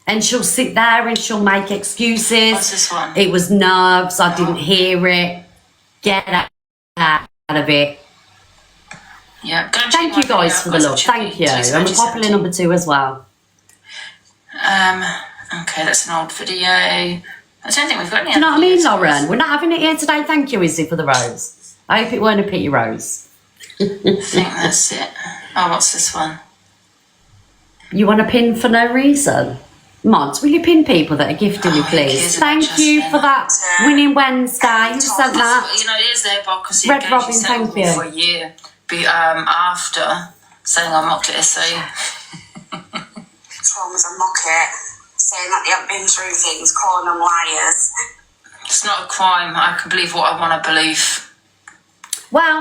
And she'll sit there and she'll make excuses. What's this one? It was nerves. I didn't hear it. Get out of it. Yeah. Go and Thank check you my guys for video, the guys. love. It should Thank be you. And we're popular number 2 as well. Okay, that's an old video. I don't think we've got any. Do you know what I other mean, videos. Lauren? We're not having it here today. Thank you, Izzy, for the rose. I hope it weren't a pity rose. I think that's it. Oh, what's this one? You want to pin for no reason? Mods, will you pin people that are gifting me, please? Thank you for that winning Wednesday. Who sent that? You know, it is their box. Red Robin, thank you. For a year, after saying I mocked it essay. Traumas and mock it, saying that they haven't been through things, calling them liars. It's not a crime. I can believe what I want to believe. Well,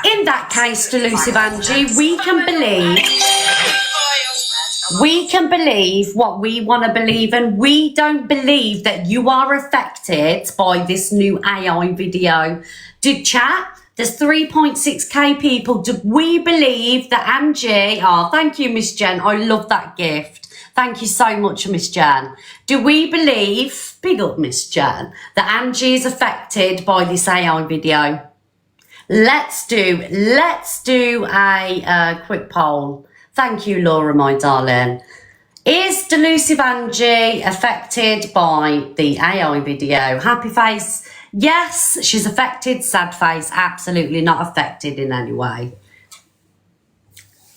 in that case, Delusive Angie, we can believe what we want to believe, and we don't believe that you are affected by this new AI video. Did chat? There's 3.6k people. Do we believe that Angie... Oh, thank you, Miss Jen. I love that gift. Thank you so much, Miss Jen. Do we believe, big up Miss Jen, that Angie is affected by this AI video? Let's do a quick poll. Thank you, Laura, my darling. Is Delusive Angie affected by the AI video? Happy face. Yes, she's affected. Sad face, absolutely not affected in any way.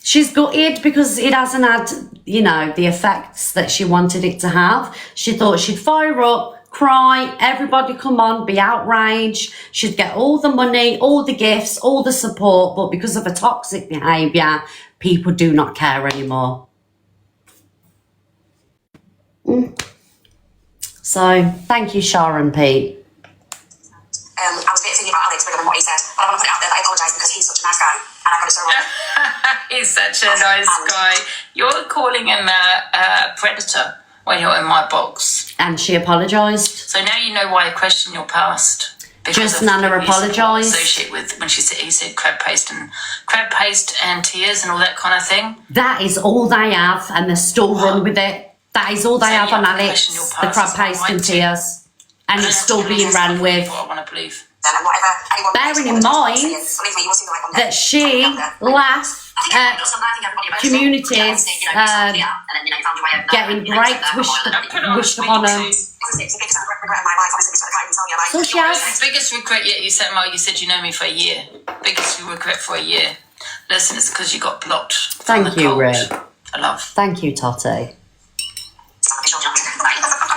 She's gutted because it hasn't had, you know, the effects that she wanted it to have. She thought she'd fire up, cry, everybody come on, be outraged. She'd get all the money, all the gifts, all the support, but because of her toxic behaviour, people do not care anymore. So, thank you, Sharon Pete. I was a bit thinking about Alex bigger than what he said, but I want to put it out there that I apologise because he's such a nice guy and I got it so wrong. He's such a nice guy. You're calling him a predator when you're in my box. And she apologised. So now you know why I question your past. Just Nana apologised. Associate with when he said crab paste and tears and all that kind of thing. That is all they have, and they're still run with it. That is all they have on Alex, the crab paste and tears, and it's still being ran with. What I want to believe. Bearing in mind that she laughed at communities getting great wished upon her. So she has. Biggest regret yet, you said, Mo, you said you know me for a year. Biggest regret for a year. Listen, it's because you got blocked. Thank you, Ray. I love. Thank you, Totty.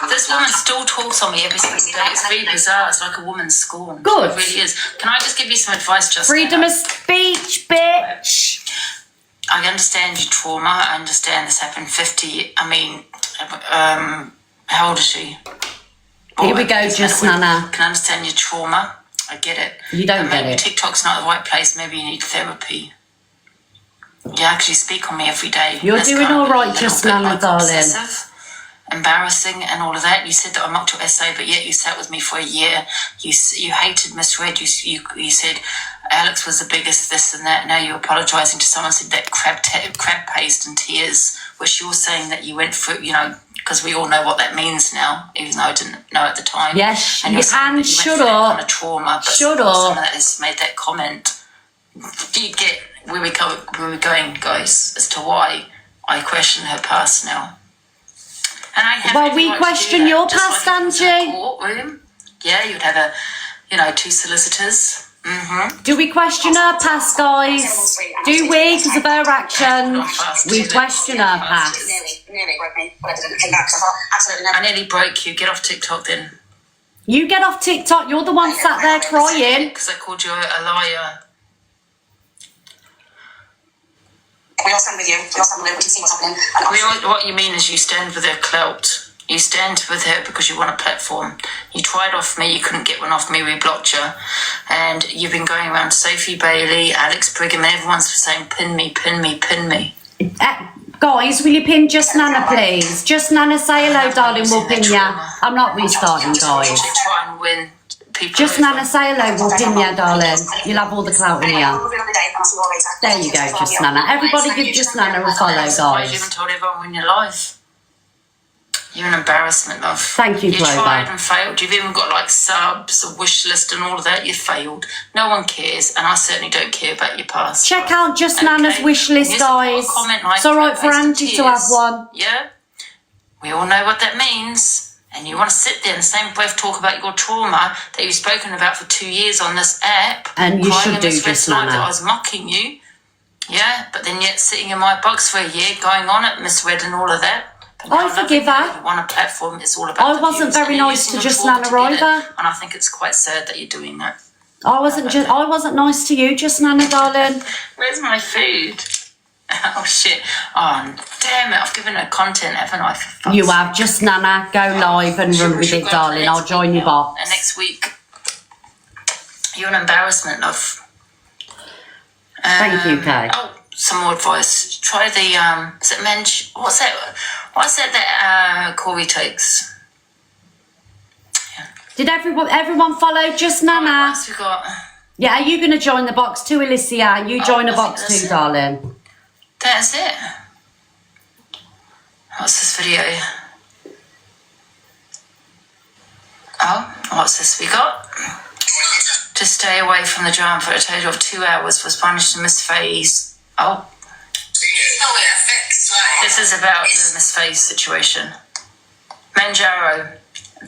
This woman still talks on me every single day. It's really bizarre. It's like a woman's scorn. Good. It really is. Can I just give you some advice, Justin? Freedom of speech, bitch. I understand your trauma. I understand this happened 50. I mean, how old is she? Here we go, just Nana. Can understand your trauma. I get it. You don't get maybe it. TikTok's not the right place. Maybe you need therapy. You actually speak on me every day. You're doing all right, just Nana, darling. Obsessive, embarrassing, and all of that. You said that I mocked your essay, but yet you sat with me for a year. You hated misread. You said Alex was the biggest this and that. Now you're apologising to someone said that crab paste and tears, which you're saying that you went through. You know, because we all know what that means now, even though I didn't know at the time. Yes, and shut up. Kind of trauma, but shut up. Someone that has made that comment. Do you get where we're going, guys, as to why I question her past now? And I have well, we question your past, Angie. Courtroom. Yeah, you'd have two solicitors. Mm-hmm. Do we question her past, guys? Do we, because of her actions? We question her past. Nearly broke me, but I didn't come back, so I thought, absolutely never. I nearly broke you. Get off TikTok then. You get off TikTok. You're the one sat there crying. Because I called you a liar. We all stand with you. We all stand with her. We can see what's happening. What you mean is you stand with her clout. You stand with her because you want a platform. You tried off me. You couldn't get one off me. We blocked you. And you've been going around Sophie Bailey, Alex Brigham, and everyone's saying, pin me, pin me, pin me. Guys, will you pin Just Nana, please? Just Nana, say hello, darling. We'll pin ya. I'm not restarting, guys. Try and win. Just Nana, say hello, we'll pin ya, darling. You'll have all the clout in here. There you go, Just Nana. Everybody give Just Nana a follow, You guys. haven't told everyone when you're live. You're an embarrassment, love. Thank you, You Clover. tried and failed. You've even got like subs, a wish list, and all of that. You failed. No one cares, and I certainly don't care about your past. Check out Just Nana's wish list, guys. It's all right for Angie to have one. Yeah, we all know what that means. And you want to sit there in the same breath talk about your trauma that you've spoken about for 2 years on this app. And you crying should in do this Just red light Nana. that I was mocking you. Yeah, but then yet sitting in my box for a year, going on it, misread and all of that. I forgive her. You on a platform, it's all about I the wasn't views, very and you're nice using to your Just trauma Nana to get it, either. And I think it's quite sad that you're doing that. I wasn't nice to you, Just Nana, darling. Where's my food? Oh shit. Oh damn it, I've given her content, haven't I? For fuck's You sake. have. Just Nana, go live and run with Should it, go to the darling. next I'll join your week now. box. And next week, you're an embarrassment, love. Thank you, Kay. Oh, some more advice. Try the is it mensch? What's that that Corey takes? Did everyone follow Just Nana? What else we got? Yeah, are you going to join the box too, Alicia? You join the box too, darling. That's it. What's this video? Oh, what's this we got? To stay away from the drama for a total of 2 hours was punished in Miss Faye's. Oh. This is about the Miss Faye's situation. Manjaro.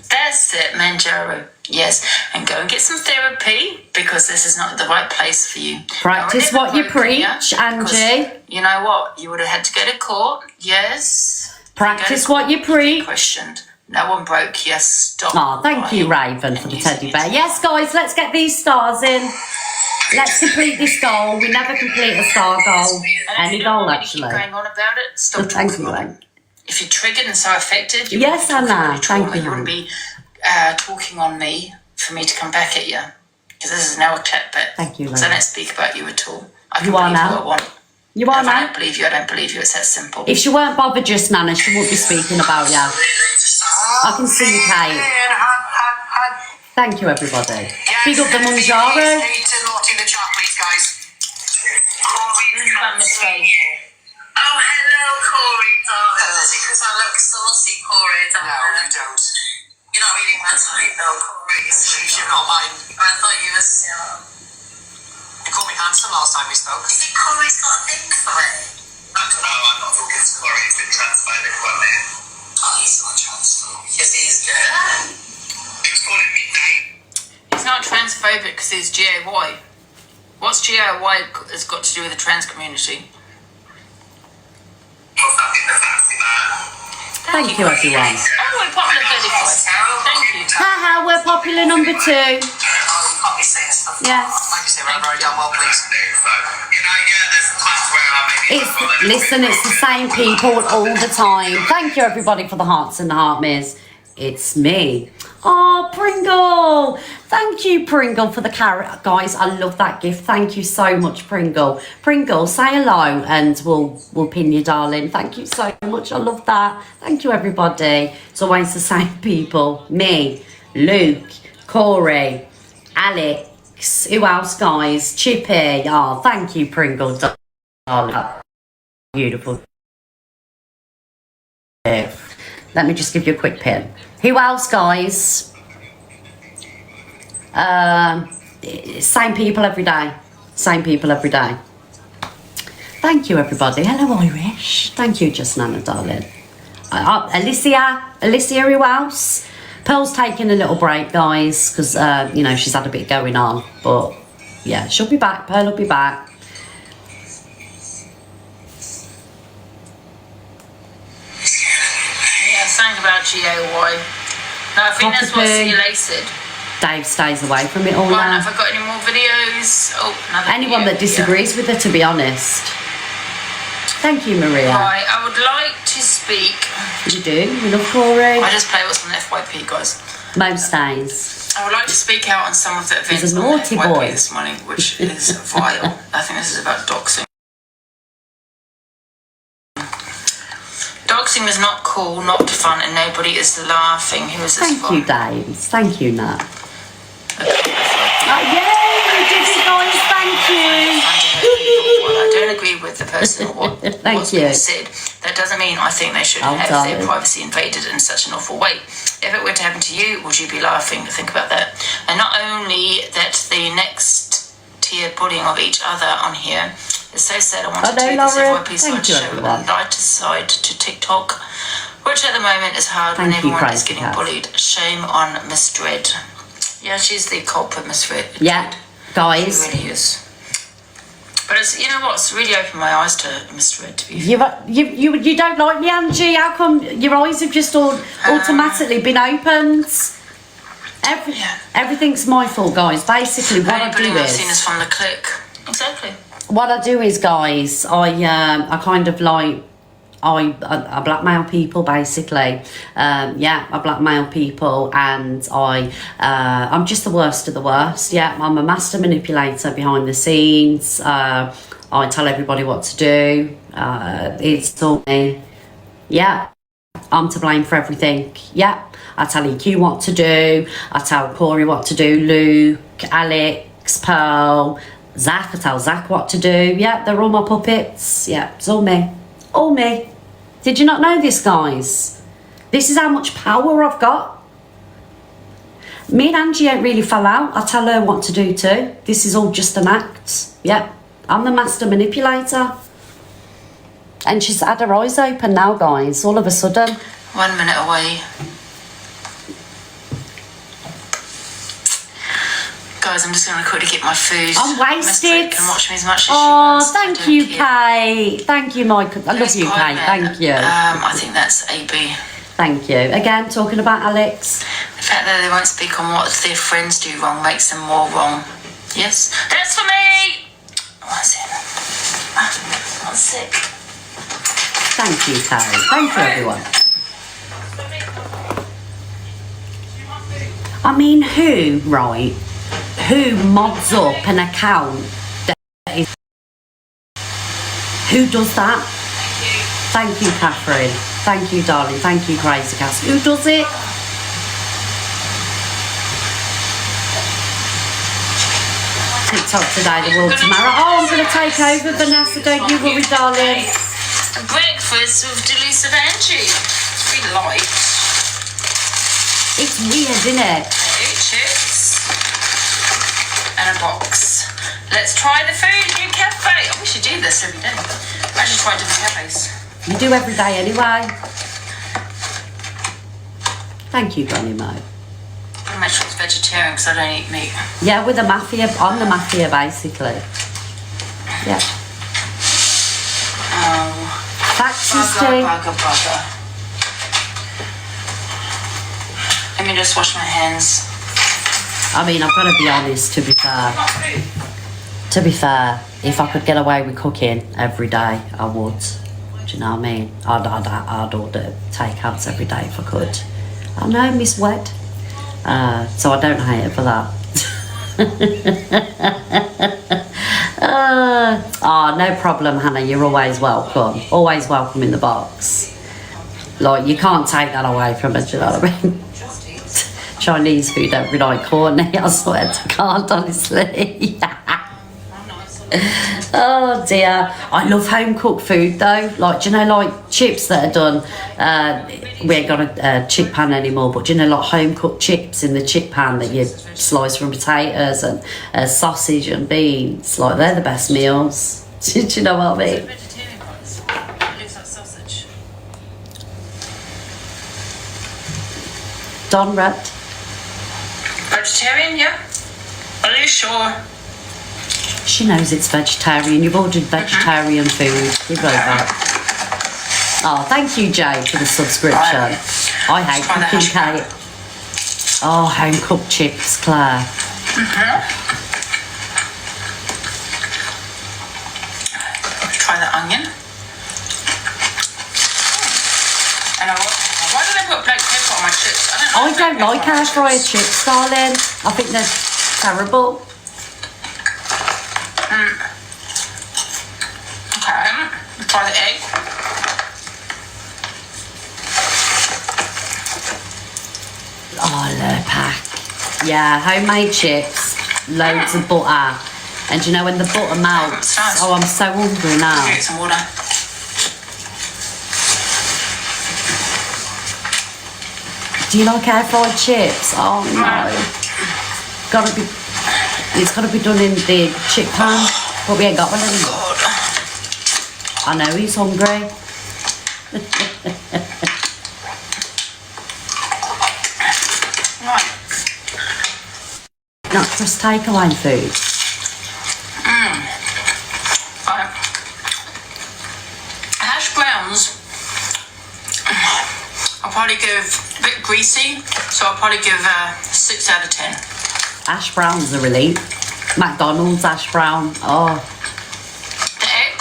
That's it, Manjaro. Yes. And go and get some therapy because this is not the right place for you. Practice what you preach, Angie. You know what? You would have had to go to court. Yes. Practice what you preach. Questioned. No one broke. Yes. Stop. Oh, thank you, Raven, for the teddy bear. Yes, guys, let's get these stars in. Let's complete this goal. We never complete a star goal. Any goal, actually. Going on about it. Stop Thank talking you, on it. If you're triggered and so affected, you Yes, wouldn't be talking Anna. on your trauma. Thank you, You wouldn't be talking on me for me to come back at you. Because this is now a chat bit. Thank you, So I Raven. don't speak about you at all. I You can are believe who now. I want. You are If I now. don't believe you, I don't believe you. It's that simple. If she weren't bothered Just Nana, she wouldn't be speaking about you. I can see you, Kate. Thank you, everybody. Big up the Manjaro. Naughty in the chat, please, guys. Oh, hello, Corey, darling. Is it because I look saucy, Corey, darling? No, you don't. You're not reading my type, though, Corey. You're not mine. I thought you were still. You called me handsome last time we spoke. Is it Corey's got a thing for it? I don't know, I'm not talking to Corey. He's been transphobic about me. Oh, he's not transphobic. Yes, he is, good. He was calling me Dave. He's not transphobic because he's GAY. What's GAY has got to do with the trans community? Thank you, everyone. Oh, we're popular 35. Thank you. Haha, we're popular number 2. Yes. It's the same people all the time. Thank you, everybody, for the hearts and the heart mirrors. It's me. Oh, Pringle. Thank you, Pringle, for the carrot. Guys, I love that gift. Thank you so much, Pringle. Pringle, say hello and we'll pin you, darling. Thank you so much. I love that. Thank you, everybody. It's always the same people. Me, Luke, Corey, Alex. Who else, guys? Chippy. Oh, thank you, Pringle, darling. Beautiful. Let me just give you a quick pin. Who else, guys? Same people every day. Same people every day. Thank you, everybody. Hello, Irish. Thank you, Just Nana, darling. Alicia, who else? Pearl's taking a little break, guys, because, you know, she's had a bit going on. But, yeah, she'll be back. Pearl will be back. Something about GAY. No, I think that's what's elacid. Dave stays away from it all Right, now. have I got any more videos? Oh, another Anyone video. that disagrees with her, to be honest. Thank you, Maria. Right, I would like to speak. You do? You love Corey? I just play what's on FYP, guys. Most days. I would like to speak out on some of the events He's a on naughty FYP boy. this morning, which is vile. I think this is about doxing. Doxing is not cool, not fun, and nobody is laughing. Who is this Thank for? you, Dave. Thank you, Nat. Yay, we did it, guys. Thank you. Well, I don't agree with the person or what's you. been said. That doesn't mean I think they should have their privacy invaded in such an awful way. If it were to happen to you, would you be laughing? Think about that. And not only that, the next tier bullying of each other on here is so sad. I want to take this FYP side to show a lighter side to TikTok, which at the moment is hard when everyone is getting bullied. Shame on Miss Dread. Yeah, she's the culprit, Miss Dread. Yeah, guys. She really is. But it's, you know what, it's really opened my eyes to Miss Dread, to be fair. You don't like me, Angie? How come your eyes have just automatically been opened? Everything's my fault, guys. Basically, what I do is... I've seen is from the click. Exactly. What I do is, guys, I kind of like... I blackmail people, basically. I blackmail people, and I'm just the worst of the worst. Yeah, I'm a master manipulator behind the scenes. I tell everybody what to do. It's all me. Yeah, I'm to blame for everything. Yeah, I tell EQ what to do. I tell Corey what to do. Luke, Alex, Pearl, Zach. I tell Zach what to do. Yeah, they're all my puppets. Yeah, it's all me. All me. Did you not know this, guys? This is how much power I've got. Me and Angie ain't really fell out. I tell her what to do too. This is all just an act. Yep, I'm the master manipulator. And she's had her eyes open now, guys, all of a sudden. 1 minute away. Guys, I'm just going to quickly get my food. I'm wasted. Can watch me as much as she wants. Thank you, Kate. Thank you, Michael. I love you, Kate. Thank you. I think that's AB. Thank you. Again, talking about Alex. The fact that they won't speak on what their friends do wrong makes them more wrong. Yes? That's for me! One sec. Thank you, Kate. Thank you, everyone. I mean, who mods up an account that is... Who does that? Thank you, Catherine. Thank you, darling. Thank you, Crazy Cass. Who does it? TikTok today, the world tomorrow. Oh, I'm going to take over, Vanessa. Don't you worry, darling. Breakfast with Delisa Angie. It's really light. It's weird, isn't it? Hey, chips. And a box. Let's try the food, new cafe. We should do this every day. I should try different cafes. You do every day anyway. Thank you, Granny Mo. I'm gonna make sure it's vegetarian because I don't eat meat. Yeah, with the mafia. I'm the mafia, basically. Yeah. Faxes too. Bugger. Let me just wash my hands. I mean, I've got to be honest, to be fair. To be fair, if I could get away with cooking every day, I would. Do you know what I mean? I'd order takeouts every day if I could. I know, Miss Wed. So I don't hate her for that. No problem, Hannah. You're always welcome. Always welcome in the box. Like, you can't take that away from her, do you know what I mean? Chinese food every night, Courtney. I swear to God, honestly. Oh dear. I love home cooked food though. Like, do you know, like chips that are done, we ain't got a chip pan anymore, but do you know, like home cooked chips in the chip pan that you slice from potatoes and sausage and beans, like they're the best meals. Do you know what I mean? It looks like sausage. Don Red. Vegetarian, yeah? Are you sure? She knows it's vegetarian. You've ordered vegetarian food. You wrote that. Oh, thank you, Jay, for the subscription. I hate cooking, Kate. Oh, home cooked chips, Claire. Try the onion. And why do they put black pepper on my chips? I don't like air fryer chips, darling. I think they're terrible. Okay, try the egg. Oh, look, pack. Yeah, homemade chips, loads of butter. And do you know when the butter melts? Oh, I'm so hungry now. Get some water. Do you like air fried chips? Oh no. It's gotta be done in the chip pan, but we ain't got one anymore. I know he's hungry. Not just takeaway food. Hash browns, I'll probably give a bit greasy, so I'll probably give 6 out of 10. Hash browns are elite. McDonald's hash brown. Oh. The egg,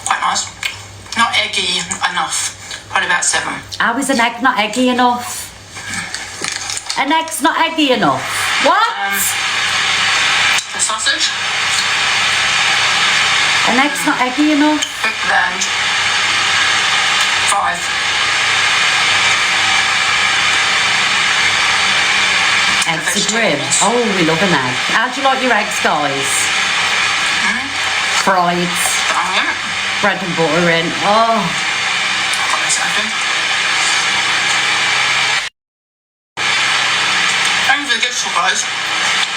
quite nice. Not eggy enough. Probably about 7. How is an egg not eggy enough? An egg's not eggy enough. What? The sausage. An egg's not eggy enough. Big blend. 5. Eggs are grim. Oh, we love an egg. How do you like your eggs, guys? Fried. Bread and butter in. Oh. Thanks for the gift, guys.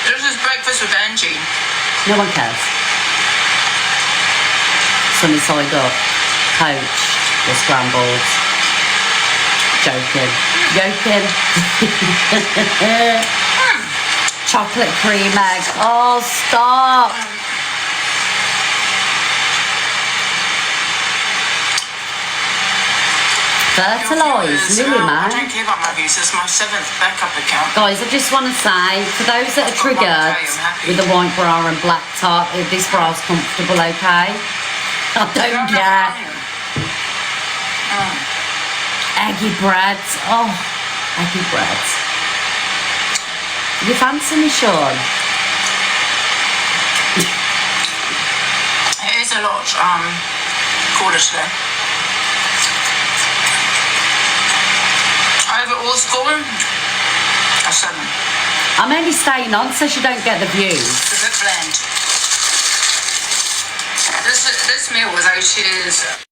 This is breakfast with Angie. No one cares. Sunny side up. Poached or scrambled. Joking. Chocolate cream egg. Oh, stop. Fertilise, Lily, man. I don't care about my views. It's my 7th backup account. Guys, I just want to say, for those that are triggered with the white bra and black top, if this bra's comfortable, okay? I don't care. Eggy bread. Oh, eggy bread. You fancy me, Sean? It is a lot colder today. Overall score, a 7. I'm only staying on so she don't get the views. It's a bit bland. This meal was actually £7.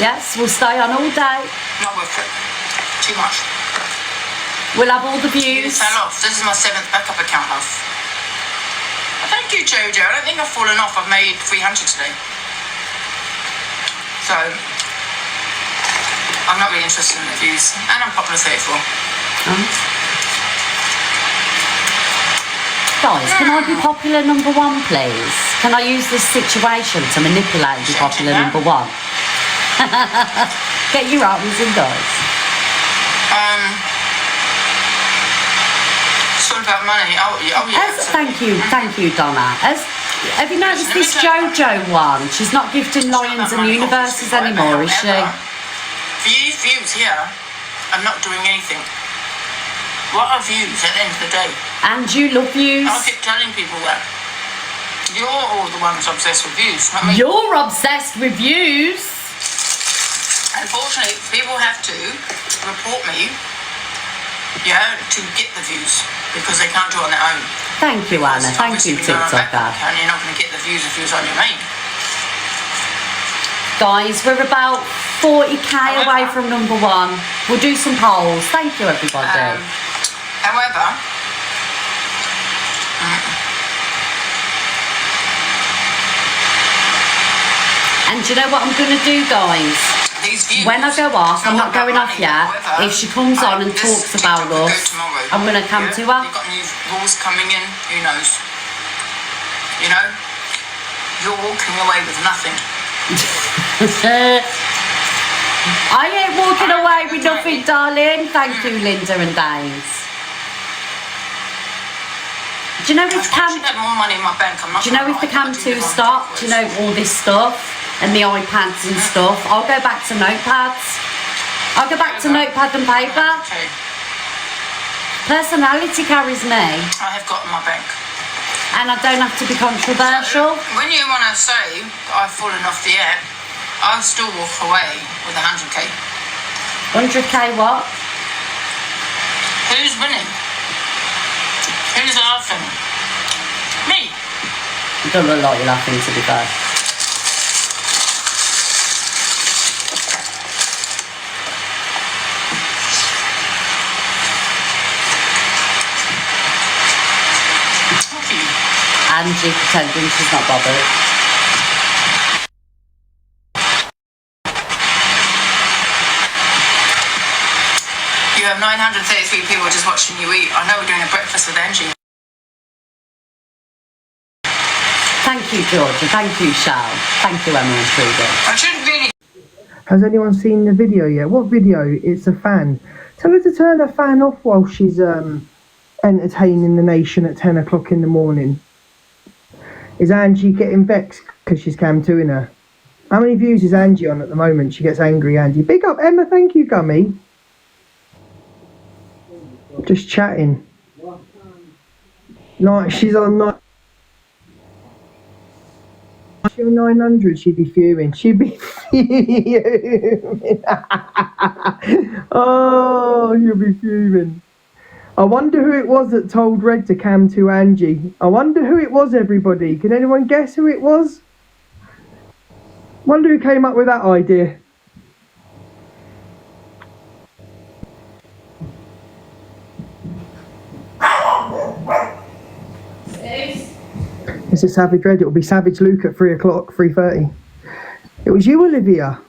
Yes, we'll stay on all day. Not worth it. Too much. We'll have all the views. You fell off. This is my 7th backup account, love. Thank you, Jojo. I don't think I've fallen off. I've made 300 today. So, I'm not really interested in the views. And I'm popular 34. Guys, can I be popular number 1, please? Can I use this situation to manipulate and be popular number 1? Get your arms in, guys. It's all about money. Oh yeah. Thank you, Donna. Have you noticed this JoJo one? She's not gifting lions and universes anymore, is she? Views here. I'm not doing anything. What are views at the end of the day? And you love views. I keep telling people that. You're all the ones obsessed with views, not me. You're obsessed with views. Unfortunately, people have to report me, to get the views because they can't do it on their own. Thank you, Anna. Thank you, TikToker. And you're not going to get the views if you're on your main. Guys, we're about 40k away from number 1. We'll do some polls. Thank you, everybody. However, and do you know what I'm going to do, guys? When I go off, I'm not going off yet. If she comes on and talks about us, I'm going to come to her. You've got new rules coming in, who knows? You know? You're walking away with nothing. I ain't walking away with nothing, darling. Thank you, Linda and Danes. Do you know if Cam? More money in my bank. Do you know if the Cam 2 stopped? Do you know all this stuff and the iPads and stuff? I'll go back to notepads. I'll go back to notepad and paper. Okay. Personality carries me. I have got in my bank. And I don't have to be controversial. When you want to say I've fallen off the app, I'll still walk away with 100k. 100k what? Who's winning? Who's laughing? Me. You don't look like you're laughing, to be fair. Angie pretending she's not bothered. You have 933 people just watching you eat. I know we're doing a breakfast with Angie. Thank you, Georgia. Thank you, Shal. Thank you, Emma and Trudy. I shouldn't really. Has anyone seen the video yet? What video? It's a fan. Tell her to turn her fan off while she's entertaining the nation at 10 o'clock in the morning. Is Angie getting vexed because she's cam-2ing her? How many views is Angie on at the moment? She gets angry, Angie. Big up, Emma. Thank you, Gummy. Just chatting. No, she's on 900. She'd be fuming. She'd be fuming. Oh, she'll be fuming. I wonder who it was that told Red to cam-2 Angie. I wonder who it was, everybody. Can anyone guess who it was? Wonder who came up with that idea. Is it Savage Red? It will be Savage Luke at 3 o'clock, 3:30. It was you, Olivia.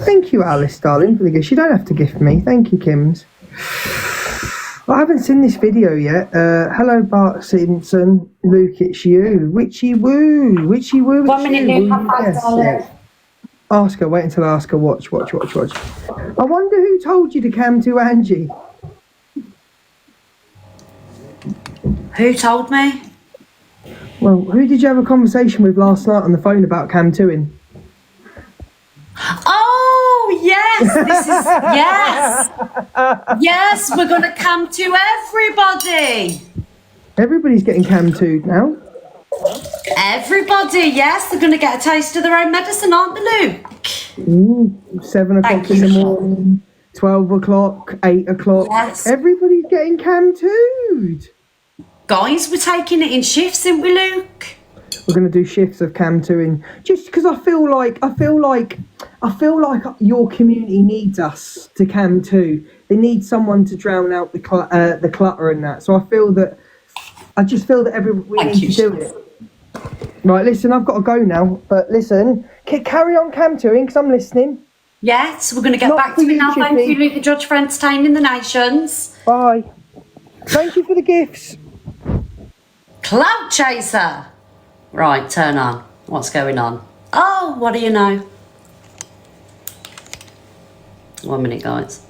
Thank you, Alice, darling, for the gift. You don't have to gift me. Thank you, Kims. I haven't seen this video yet. Hello, Bart Simpson. Luke, it's you. Witchy woo. Witchy woo. 1 minute, Luke. Yes. Ask her. Wait until I ask her. Watch. I wonder who told you to cam-2 Angie. Who told me? Well, who did you have a conversation with last night on the phone about cam-2ing? Oh, yes, this is, yes. Yes, we're going to cam-2 everybody. Everybody's getting cam-2'd now. Everybody, yes, they're going to get a taste of their own medicine, aren't they, Luke? 7 o'clock in the morning, 12 o'clock, 8 o'clock. Yes. Everybody's getting cam-2'd. Guys, we're taking it in shifts, aren't we, Luke? We're going to do shifts of cam-2ing just because I feel like your community needs us to cam-2. They need someone to drown out the clutter and that. So I just feel that we need to do it. Right, listen, I've got to go now. But listen, carry on cam-2ing because I'm listening. Yes, we're going to get back to it now. Thank you, Luke the Judge, for entertaining the nations. Bye. Thank you for the gifts. Cloud chaser. Right, turn on. What's going on? Oh, what do you know? 1 minute, guys.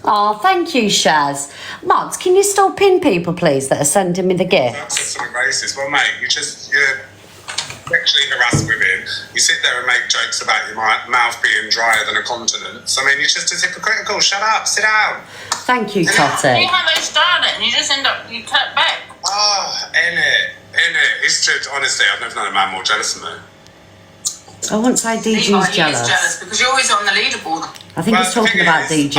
Oh, thank you, Shaz. Mods, can you still pin people, please, that are sending me the gifts? That's something racist. Well, mate, you sexually harass women. You sit there and make jokes about your mouth being drier than a continent. So, I mean, you're just as hypocritical. Shut up. Sit down. Thank you, Totty. You how they start it, and you just end up, you cut back. Oh, in it. It's just, honestly, I've never known a man more jealous than me. I wouldn't say DJ's Levi, jealous. He is jealous because you're always on the leaderboard. I think he's talking about DJ.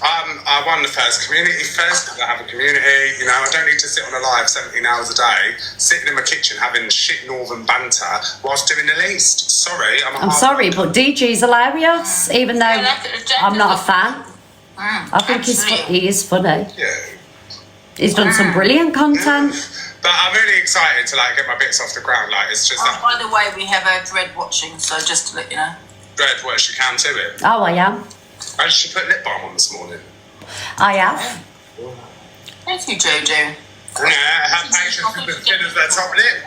I won the first community first because I have a community. You know, I don't need to sit on a live 17 hours a day, sitting in my kitchen having shit northern banter whilst doing the least. Sorry, I'm sorry, but DJ's hilarious, even though I'm not a fan. I think he is funny. Yeah. He's done some brilliant content. But I'm really excited to get my bits off the ground. It's just that. By the way, we have a Dread watching, so just to let you know. Dread, what she can to it. Oh, I am. I just put lip balm on this morning. I have. Thank you, Jojo. Yeah, have patience with the thin of their top lip.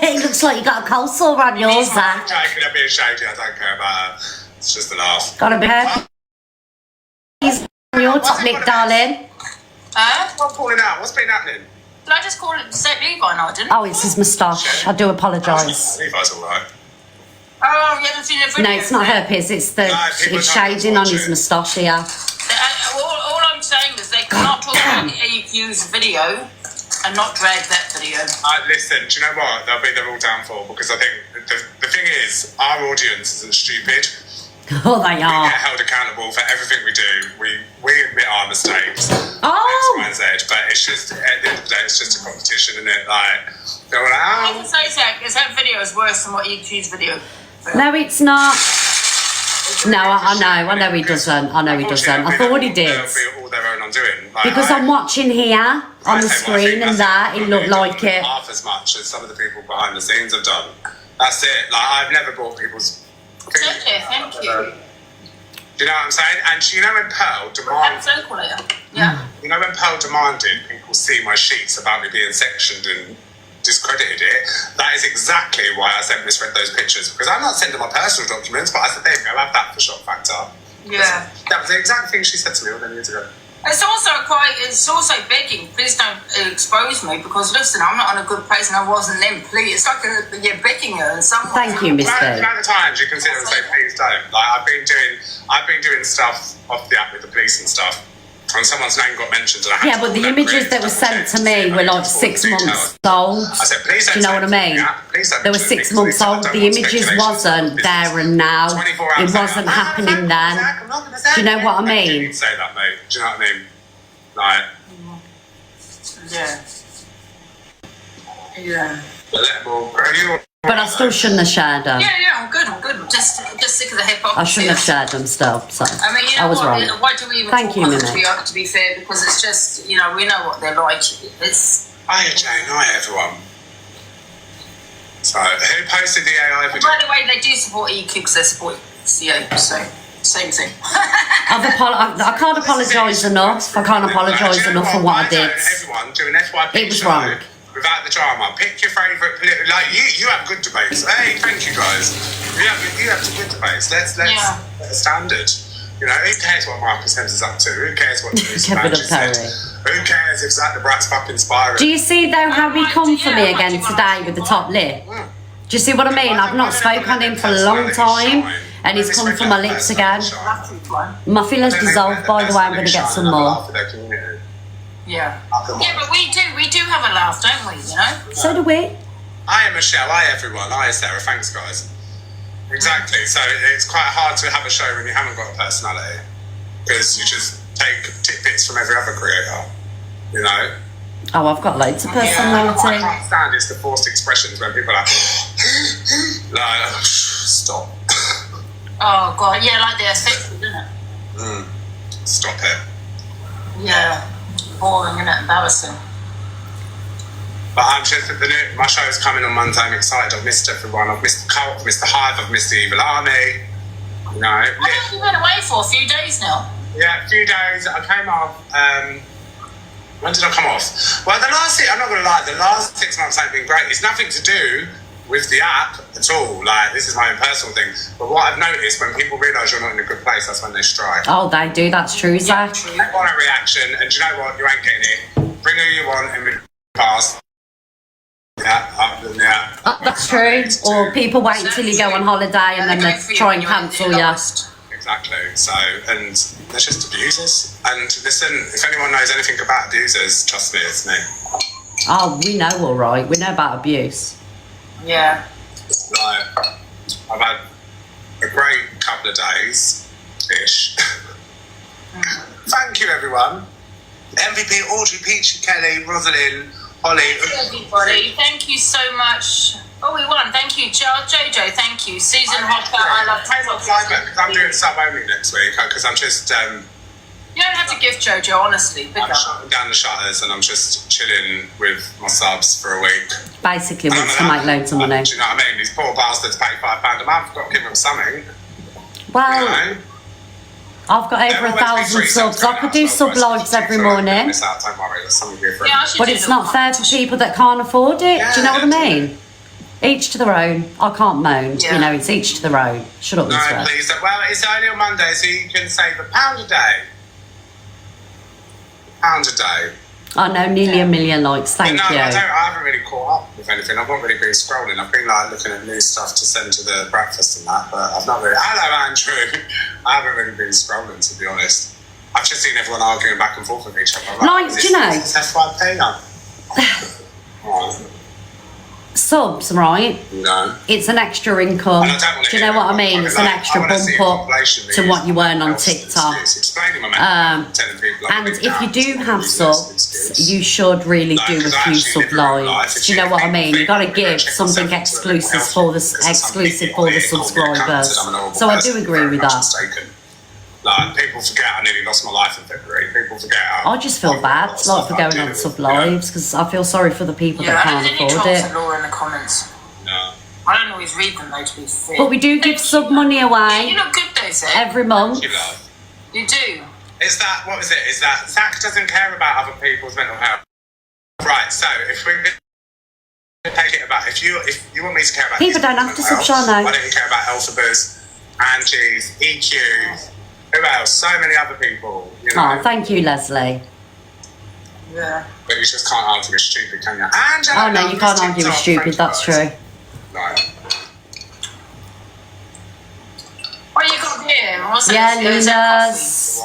It looks like you got a cold sore on yours, Zach. Joking, I'm being shady. I don't care about her. It's just a laugh. Gotta be heard. He's on your top lip, darling. Huh? What's falling out? What's been happening? Did I just call it St. Levi? No, I didn't. Oh, it's his moustache. I do apologise. Levi's alright. Oh, you haven't seen the video? No, it's not herpes. It's it's shading on his moustache here. All I'm saying is they cannot talk about AQ's video and not drag that video. Listen, do you know what? They'll be their all downfall because I think the thing is, our audience isn't stupid. Oh, they are. We get held accountable for everything we do. We admit our mistakes. Oh. X, Y, and Z. But it's just, at the end of the day, it's just a competition, isn't it? They're like, I can say, Zach, is that video is worse than what EQ's video? No, it's not. No, I know he doesn't. I know he doesn't. I thought he did. They'll be all their I'm doing. Like, Because I'm watching here on the screen and that, it looked like it. Half as much as some of the people behind the scenes have done. That's it. Like, I've never bought people's. Okay, thank you. Do you know what I'm saying? And you know when Pearl demanded. Yeah. You know when Pearl demanded people see my sheets about me being sectioned and discredited it, that is exactly why I sent Miss Red those pictures, because I'm not sending my personal documents, but I said, there you go, have that for shock factor. Yeah. That was the exact thing she said to me all them years ago. It's also begging, please don't expose me, because listen, I'm not in a good place and I wasn't in, please. It's like you're begging her and someone. Thank you, Miss The B. amount of times you consider and say, please don't. Like, I've been doing stuff off the app with the police and stuff, and someone's name got mentioned. And I had Yeah, to but call the them images police that were to sent to me were like 6 months old. I said, please Do don't you know what I send mean? it to me. Please don't They were mention it 6 because months I old. don't The want images speculation. wasn't there and now. 24 It hours wasn't later, happening then. Do you know what I You mean? didn't say that, mate. Do you know what I mean? Like, Yeah. Yeah. But I still shouldn't have shared them. Yeah, I'm good. Just sick of the hypocrisy. I shouldn't have shared them still, so I mean, you know I was what? wrong. Why do we even Thank talk you, about Mimi. it, to be fair? Because it's just, we know what they're like. It's. Hiya, Jane. Hi, everyone. So, who posted the AI video? By the way, they do support EQ because they support CO, so same thing. I can't apologise enough. I can't apologise enough for what I did. Everyone do an FYP It was show wrong. without the drama. Pick your favourite political. Like you have good debates. Hey, thank you guys. You have some good debates. Let's set a standard. You know, who cares what Marcus Hems is up to? Who cares what Kevin said? Who cares if Zach the Brat's up inspiring? Do you see though how he come for me again today with the top lip? Do you see what I mean? I've not spoke on him for a long time and he's come for my lips again. My feelings dissolved, by the way. I'm going to get some more. Yeah, but we do have a laugh, don't we? You know. So do we. Hi, Michelle. Hi, everyone. Hi, Sarah. Thanks, guys. Exactly. So it's quite hard to have a show when you haven't got a personality, because you just take tidbits from every other creator. You know. Oh, I've got loads of personality. What I can't stand is the forced expressions when people are like, stop. Oh God, yeah, like they're sick, isn't it? Stop it. Yeah, boring, isn't it? Embarrassing. But I'm just my show is coming on Monday. I'm excited. I've missed everyone. I've missed the cult. I've missed the hive. I've missed the evil army. You know. How long have you been away for? A few days now. Yeah, a few days. I came off. When did I come off? Well, I'm not going to lie, the last 6 months ain't been great. It's nothing to do with the app at all. Like, this is my own personal thing. But what I've noticed, when people realise you're not in a good place, that's when they strike. Oh, they do. That's true, Zach. They want a reaction, and do you know what? You ain't getting it. Bring who you want and move past. Yeah. That's true. Or people wait until you go on holiday and then they try and cancel you. Exactly. So, and they're just abusers. And listen, if anyone knows anything about abusers, trust me, it's me. Oh, we know all right. We know about abuse. Yeah. Like, I've had a great couple of days-ish. Thank you, everyone. MVP, Audrey, Peachy, Kelly, Rosalind, Holly. Everybody, thank you so much. Oh, we won. Thank you, Jojo. Thank you, Susan Hopper. I love because I'm doing sub only next week because I'm just. You don't have to give Jojo, honestly. I'm shutting down the shutters and I'm just chilling with my subs for a week. Basically, wants to make loads of money. Do you know what I mean? These poor bastards pay £5 a month. Got to give them something. Well, you know? I've got over 1,000 subs. I could do sub lives every morning. Don't worry, there's something different. But it's not fair for people that can't afford it. Do you know what I mean? Each to their own. I can't moan. You know, it's each to their own. Shut up, No, Miss Red. please. Well, it's only on Monday, so you can save £1 a day. £1 a day. I know, nearly 1 million likes. Thank you. I haven't really caught up with anything. I've not really been scrolling. I've been like looking at new stuff to send to the breakfast and that, but I've not really. Hello, Andrew. I haven't really been scrolling, to be honest. I've just seen everyone arguing back and forth with each other. Like, do you know? It's FYP now. Subs, right? No. It's an extra income. Do you know what I mean? It's an extra bump up to what you earn on TikTok. And if you do have subs, you should really do a few sub lives. Do you know what I mean? You got to give something exclusive for the subscribers. So I do agree with that. Like, people forget I nearly lost my life in February. People forget I just feel bad, like, for going on sub lives, because I feel sorry for the people that can't afford it. Laura in the comments. No. I don't always read them though, to be fair. But we do give sub money away. You look good though, Zach. Every month. You do. Is that, what is it? Is that Zach doesn't care about other people's mental health? Right, so if we take it about, if you want me to care about people don't have to subscribe now. Why don't you care about Elphaba's, Angie's, EQ's, who else? So many other people. You know? Oh, thank you, Leslie. Yeah. But you just can't argue with stupid, can you? Angela, Oh no, you can't argue with stupid, that's true. Right. What you got here? What's Yeah, it? Luna's.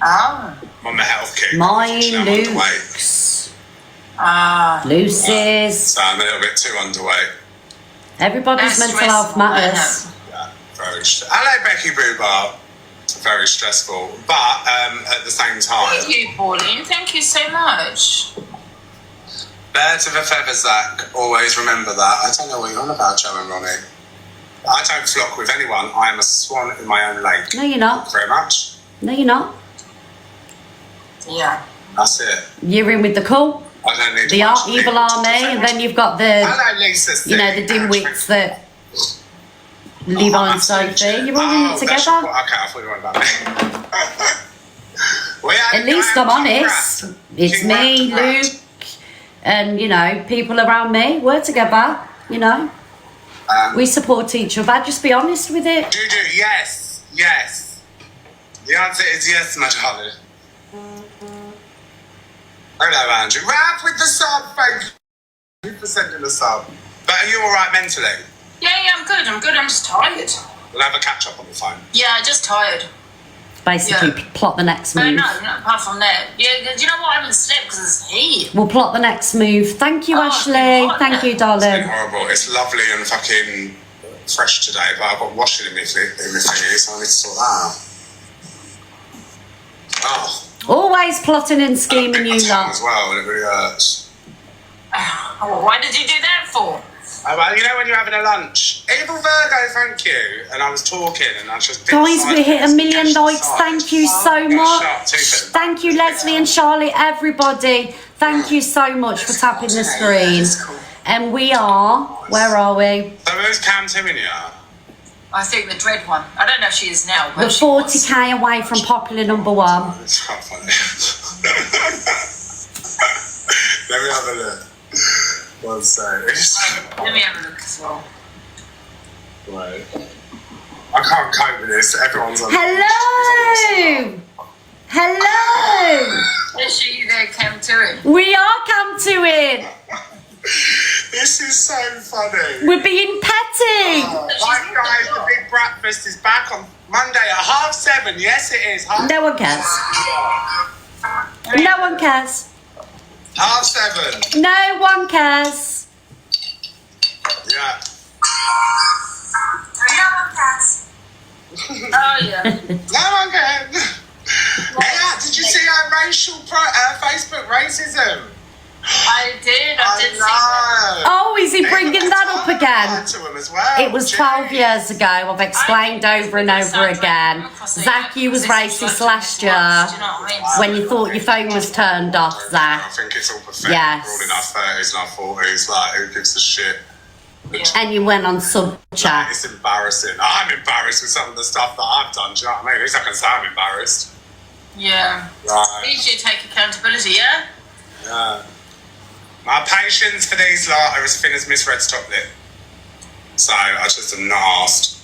Oh. I'm a health kick. Mine, Luke's. Lucy's. So I'm a little bit too underweight. Everybody's mental health matters. Yeah, very. Hello, Becky Boobar. Very stressful, but at the same time. Thank you, Pauline. Thank you so much. Birds of a feather, Zach. Always remember that. I don't know what you're on about, Joe and Ronnie. I don't flock with anyone. I am a swan in my own lake. No, you're not. Very much. No, you're not. Yeah. That's it. You're in with the cult, I don't need the evil army, and then you've got the, Hello, Lisa. you know, the dimwits that live on Sophie. You're all in it together. Okay, I thought you were on about me. At least I'm honest. It's me, Luke, and, you know, people around me. We're together, you know. We support each other. Just be honest with it. Juju, yes, yes. The answer is yes, my darling. Hello, Andrew. Rap with the sub, thank you for sending the sub. But are you alright mentally? Yeah, I'm good. I'm good. I'm just tired. We'll have a catch up on the phone. Yeah, just tired. Basically, plot the next move. No, apart from that. Yeah, do you know what? I haven't slept because it's heat. We'll plot the next move. Thank you, Ashley. Thank you, It's darling. been horrible. It's lovely and fucking fresh today, but I've got washing in my thingy, so I need to sort that out. Oh. Always plotting and scheming, you As lot. well, and it really hurts. Oh, why did you do that for? Oh, well, you know when you're having a lunch? Evil Virgo, thank you. And I was talking and I just... Guys, we hit 1 million likes. Thank you so much. Thank you, Leslie and Charlie, everybody. Thank you so much for tapping the screen. And we are... Where are we? So who's Cam Timmy? I think the dread one. I don't know if she is now. We're 40k away from popular #1. It's quite funny. Let me have a look. One sec. Let me have a look as well. Right. I can't cope with this. Everyone's on. Hello! Hello! Is she there, Cam Turin? We are come to it. This is so funny. We're being petty. Right, guys, the big breakfast is back on Monday at 7:30. Yes, it is. No one cares. No one cares. 7:30. No one cares. Yeah. No one cares. Oh, yeah. No one cares. Yeah, did you see our racial Facebook racism? I did see that. Oh, is he bringing that up again? To him as well. It was 12 years ago. I've explained over and over again. Zach, you was racist last year when you thought your phone was turned off, Zach. I think it's all pathetic. Yes. We're all in our 30s and our 40s. Like, who gives a shit? And you went on sub chat. It's embarrassing. I'm embarrassed with some of the stuff that I've done. Do you know what I mean? At least I can say I'm embarrassed. Yeah. Right. You should take accountability, yeah? Yeah. My patience for these lot are as thin as Miss Red's top lip. So I just am not asked.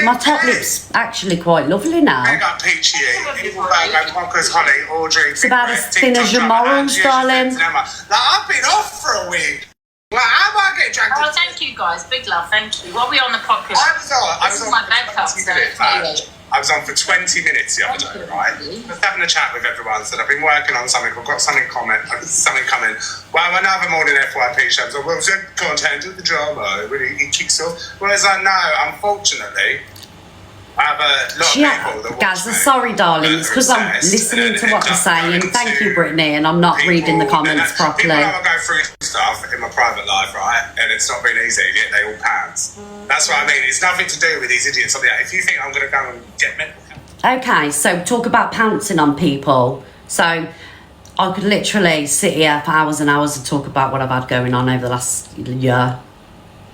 My top lip's actually quite lovely now. Big up Peachy, Evil Virgo, Mockers, Holly, Audrey, It's about as thin as your morals, darling. Like, I've been off for a week. Like, how am I getting dragged Oh, thank you guys. Big love, thank you. What are we on the popular? I was on my for backup. 20 minutes. I was on for 20 minutes the other day, right? Just having a chat with everyone. Said I've been working on something. I've got something coming. Well, another morning FYP show. So, well, the content of the drama. It kicks off. Well, it's like, no, unfortunately, I have a lot of people that watch Gaz, sorry, darlings, because I'm listening to what they're saying. Thank you, Brittany, and I'm not reading the comments properly. People know I go through stuff in my private life, right? And it's not been easy, yet they all pants. That's what I mean. It's nothing to do with these idiots on the out. If you think I'm going to go and get mental health Okay, so talk about pouncing on people. So I could literally sit here for hours and hours and talk about what I've had going on over the last year.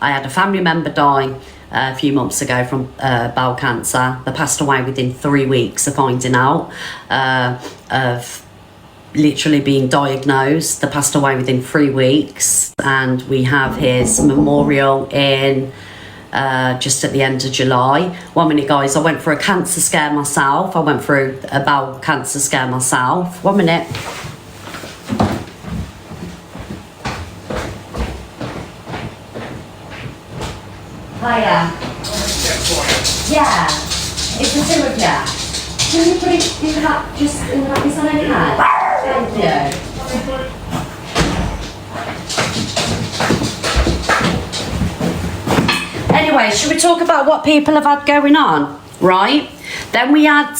I had a family member die a few months ago from bowel cancer. They passed away within 3 weeks of finding out, of literally being diagnosed. They passed away within 3 weeks, and we have his memorial in just at the end of July. 1 minute, guys. I went through a cancer scare myself. I went through a bowel cancer scare myself. 1 minute. Hiya. Yeah, it's the two of you. Can you put it in the back, just in the back, is that okay? Thank you. Anyway, should we talk about what people have had going on, right? Then we had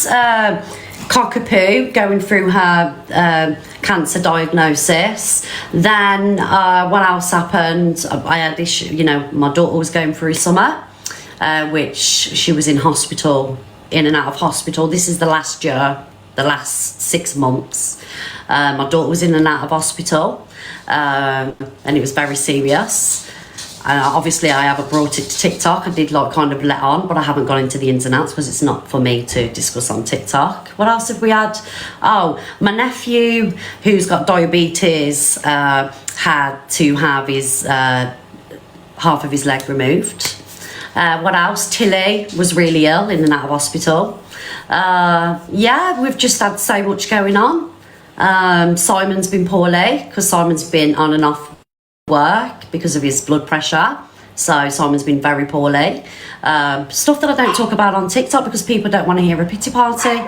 Cockapoo going through her cancer diagnosis. Then what else happened? I had issue, you know, my daughter was going through summer, which she was in hospital, in and out of hospital. This is the last year, the last 6 months. My daughter was in and out of hospital, and it was very serious. Obviously I haven't brought it to TikTok. I did like kind of let on, but I haven't gone into the ins and outs because it's not for me to discuss on TikTok. What else have we had? Oh, my nephew who's got diabetes had to have his half of his leg removed. What else? Tilly was really ill, in and out of hospital. Yeah, we've just had so much going on. Simon's been poorly because Simon's been on and off work because of his blood pressure. So Simon's been very poorly. Stuff that I don't talk about on TikTok because people don't want to hear a pity party.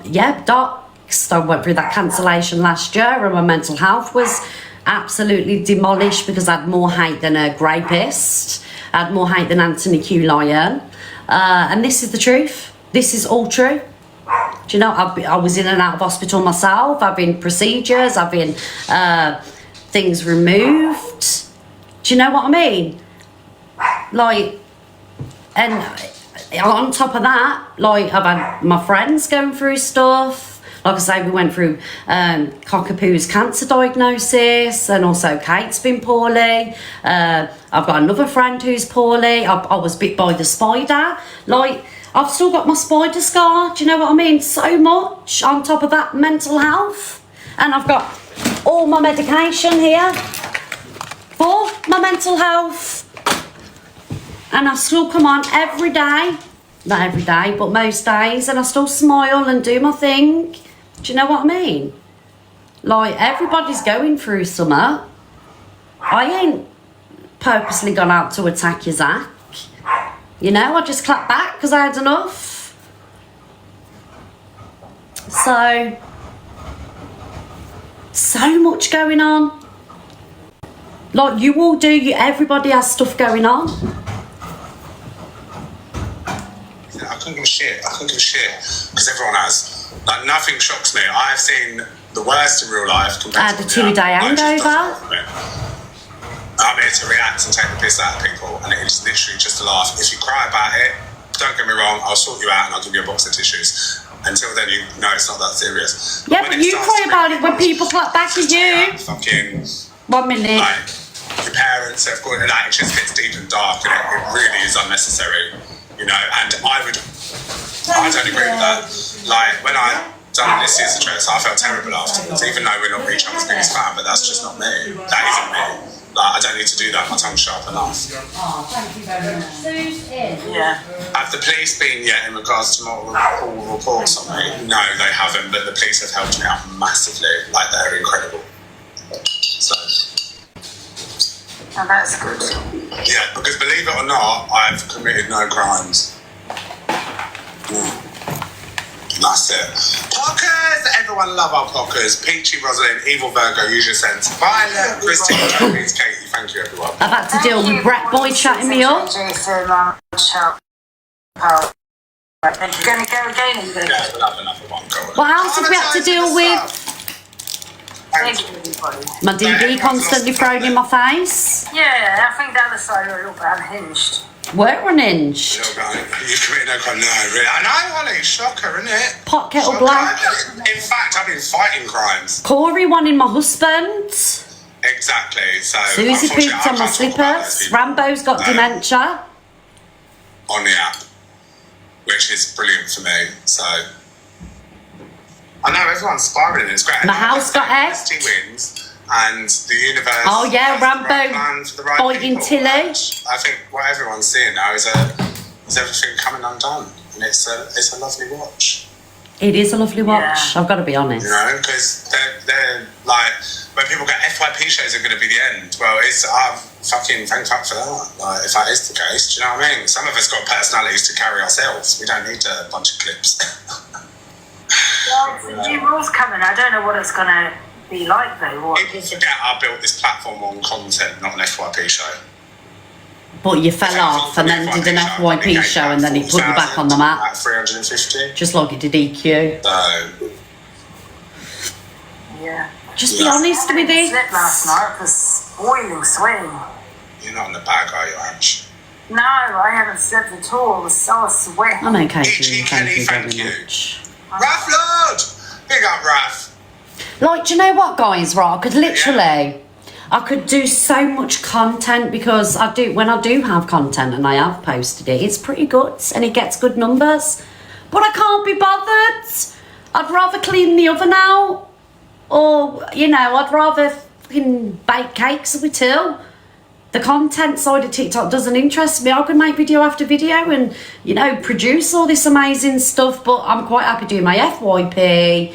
Yeah, docs. I went through that cancellation last year and my mental health was absolutely demolished because I had more hate than a rapist. I had more hate than Anthony Q. Lyon. And this is the truth. This is all true. Do you know, I was in and out of hospital myself. I've been procedures. I've been things removed. Do you know what I mean? Like, and on top of that, like, I've had my friends going through stuff. Like I say, we went through Cockapoo's cancer diagnosis, and also Kate's been poorly. I've got another friend who's poorly. I was bit by the spider. Like, I've still got my spider scar. Do you know what I mean? So much on top of that mental health. And I've got all my medication here for my mental health. And I still come on every day. Not every day, but most days. And I still smile and do my thing. Do you know what I mean? Like, everybody's going through something. I ain't purposely gone out to attack you, Zach. You know, I just clapped back because I had enough. So much going on. Like, you all do, everybody has stuff going on. I couldn't give a shit. Because everyone has. Like, nothing shocks me. I've seen the worst in real life compared I had a 2-day hangover. I'm here to react and take the piss out of people, and it is literally just a laugh. If you cry about it, don't get me wrong, I'll sort you out and I'll give you a box of tissues. Until then, you know it's not that serious. Yeah, but you cry about it when people clap back at you. Fucking 1 minute. Like, your parents have got, like, it just gets deep and dark, and it really is unnecessary, you know. And I don't agree with that. Like, when I done this year's address, I felt terrible afterwards, even though we're not each other's biggest fan, but that's just not me. That isn't me. Like, I don't need to do that. My tongue's sharp enough. Oh, thank you very much. Sue's in. Yeah. Have the police been yet in regards to multiple reports on me? No, they haven't, but the police have helped me out massively. Like, they're incredible. So. And that's good. Yeah, because believe it or not, I've committed no crimes. That's it. Pockers! Everyone love our pockers. Peachy, Rosalind, Evil Virgo, Usual Sense, Violet, Christine, Japanese, Katie. Thank you, everyone. I've had to deal with Brett Boy chatting me up. Jason, Are you going to go again? Or are you going to Yeah, we'll have another one. Go on. What else have we had to deal with? Thank you, everybody. My DD constantly thrown in my face. Yeah, I think the other side are a little bit unhinged. We're unhinged. You've committed no crime. No, really. I know, Holly. Shocker, isn't it? Pot kettle Shocker. black. In fact, I've been fighting crimes. Corey wanting my husband. Exactly. So Susie unfortunately, pooped on my I can't talk about those slippers. people. Rambo's got dementia. On the app, which is brilliant for me. So I know everyone's spiraling. It's great. My house got egged. Wins. And the universe. Oh yeah, has Rambo the right plan for the right biting people. Tilly. I think what everyone's seeing now is everything coming undone, and it's a lovely watch. It is a lovely watch. I've got to be honest. You know, because they're like when people go FYP shows are going to be the end. Well, fucking thank fuck for that. Like if that is the case, do you know what I mean? Some of us got personalities to carry ourselves. We don't need a bunch of clips. Well, the new rules coming. I don't know what it's gonna be like though. People forget I built this platform on content, not an FYP show. But you fell off and then did an FYP show and then he put you back on the map. At 350. Just like it did EQ. Yeah. Just be honest with I it. slept last night. It was boiling, sweating. You're not in the bag, are you, Ange? No, I haven't slept at all. I was so sweating. I'm okay, Julie. Thank you very much. Raph Lord! Big up, Raph. Like, do you know what, guys? Right, I could do so much content because when I do have content and I have posted it, it's pretty good and it gets good numbers. But I can't be bothered. I'd rather clean the oven out, or I'd rather fucking bake cakes with Till. The content side of TikTok doesn't interest me. I could make video after video and, produce all this amazing stuff, but I'm quite happy doing my FYP,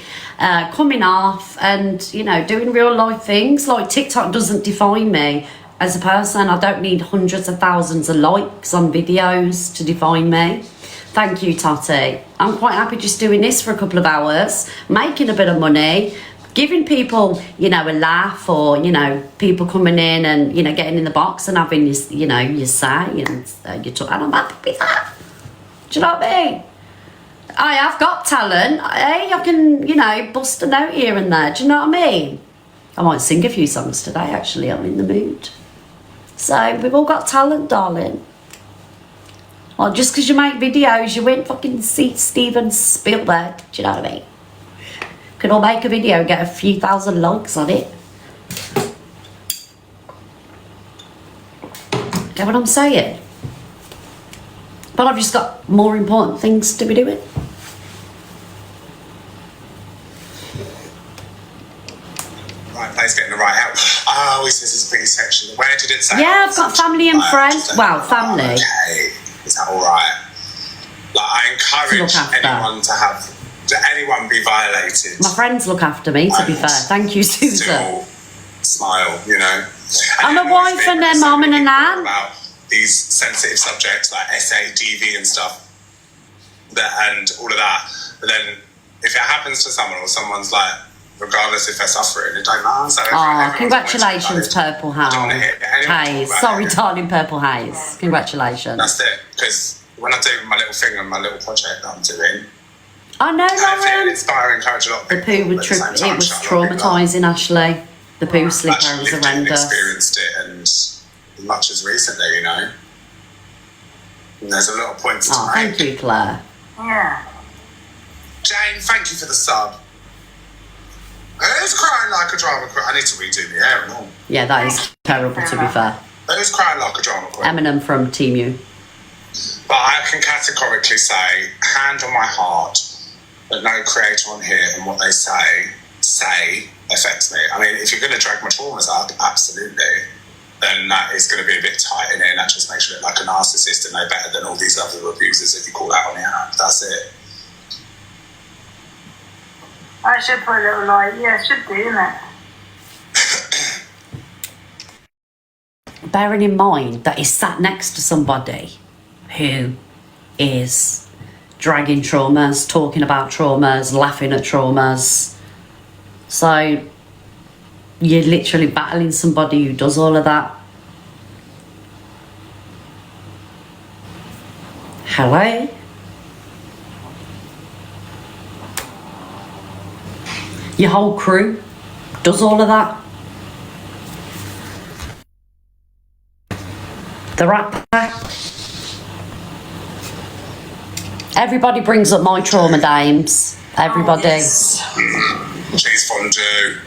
coming off and, doing real life things. Like TikTok doesn't define me as a person. I don't need hundreds of thousands of likes on videos to define me. Thank you, Tati. I'm quite happy just doing this for a couple of hours, making a bit of money, giving people, a laugh, or, people coming in and, getting in the box and having your say and your talk. And I'm happy with that. Do you know what I mean? I have got talent. Hey, I can, bust a note here and there. Do you know what I mean? I might sing a few songs today, actually. I'm in the mood. So, we've all got talent, darling. Well, just because you make videos, you won't fucking see Steven Spielberg. Do you know what I mean? Could all make a video and get a few thousand likes on it. Get what I'm saying? But I've just got more important things to be doing. Right place, getting the right help. Oh, he says it's a big section. Where did it say? Yeah, I've got family and friends. Well, family. Okay. Is that alright? Like, I encourage anyone to anyone be violated. My friends look after me, to be fair. Thank you, Susan. Smile, I'm a wife and a mum and a nan. About these sensitive subjects like SA, DV and stuff, and all of that. But then, if it happens to someone or someone's like, regardless if they're suffering, it don't matter. So Congratulations, Purple Haze. Sorry, darling, Purple Haze. Congratulations. That's it. Because when I do my little thing and my little project that I'm doing, I know, Lauren. Inspire, encourage a lot of people. The poo it was traumatising, Ashley. The poo slipper was horrendous. Experienced it, and as much as recently, And there's a lot of points to make. Thank you, Claire. Yeah. Jane, thank you for the sub. Who's crying like a drama queen? I need to redo the hair and all. Yeah, that is terrible, to be fair. Who's crying like a drama queen? Eminem from Team U. But I can categorically say, hand on my heart, that no creator on here and what they say affects me. I mean, if you're going to drag my traumas up, absolutely, then that is going to be a bit tight in it, and that just makes you look like a narcissist and no better than all these other abusers if you call out on the app. That's it. I should put a little light. Yeah, it should do, isn't it? Bearing in mind that he's sat next to somebody who is dragging traumas, talking about traumas, laughing at traumas. So you're literally battling somebody who does all of that. Hello? Your whole crew does all of that. The Rat Pack, Everybody brings up my trauma, dames. Everybody. Cheese fondue.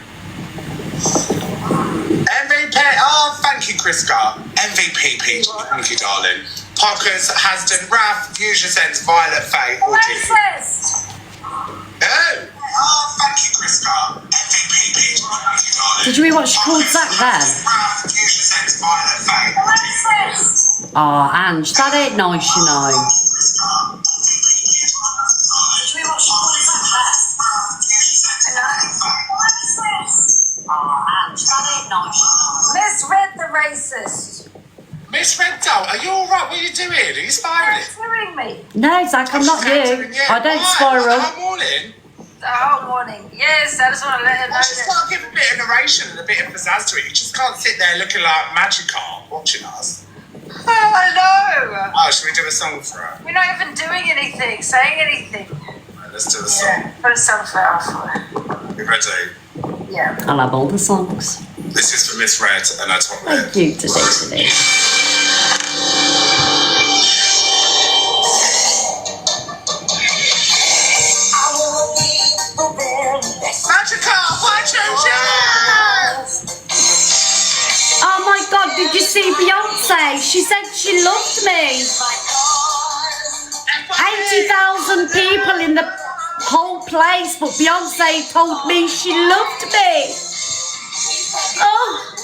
MVP. Oh, thank you, Kriska. MVP, Peach. Thank you, darling. Pockers, Hasden, Raph, Fuchsia Sense, Violet, Faye, or Racist! Oh, thank you, Kriska. MVP, Peach. Thank you, darling. Did you hear what she called Zach then? Raph, Fuchsia Sense, Violet, Faye, or Racist! Oh, Ange, that ain't nice, you know. Misread the racist. Miss Reddoll, are you alright? What are you doing? Are you spiraling? Screwing me. No, Zach, I'm not you. I don't spiral. How morning? The whole morning. Yes, I just want to let her know Just gotta give a bit of narration and a bit of pizzazz to it. You just can't sit there looking like Magikarp watching us. Oh, I know. Oh, should we do a song for her? We're not even doing anything, saying anything. Right, let's do a song. Put a song for her. You ready? Yeah. I love all the songs. This is for Miss Red and her top lip. Thank you to Destiny. Magikarp, why choose you? Oh my God, did you see Beyonce? She said she loved me. 80,000 people in the whole place, but Beyonce told me she loved me. Oh.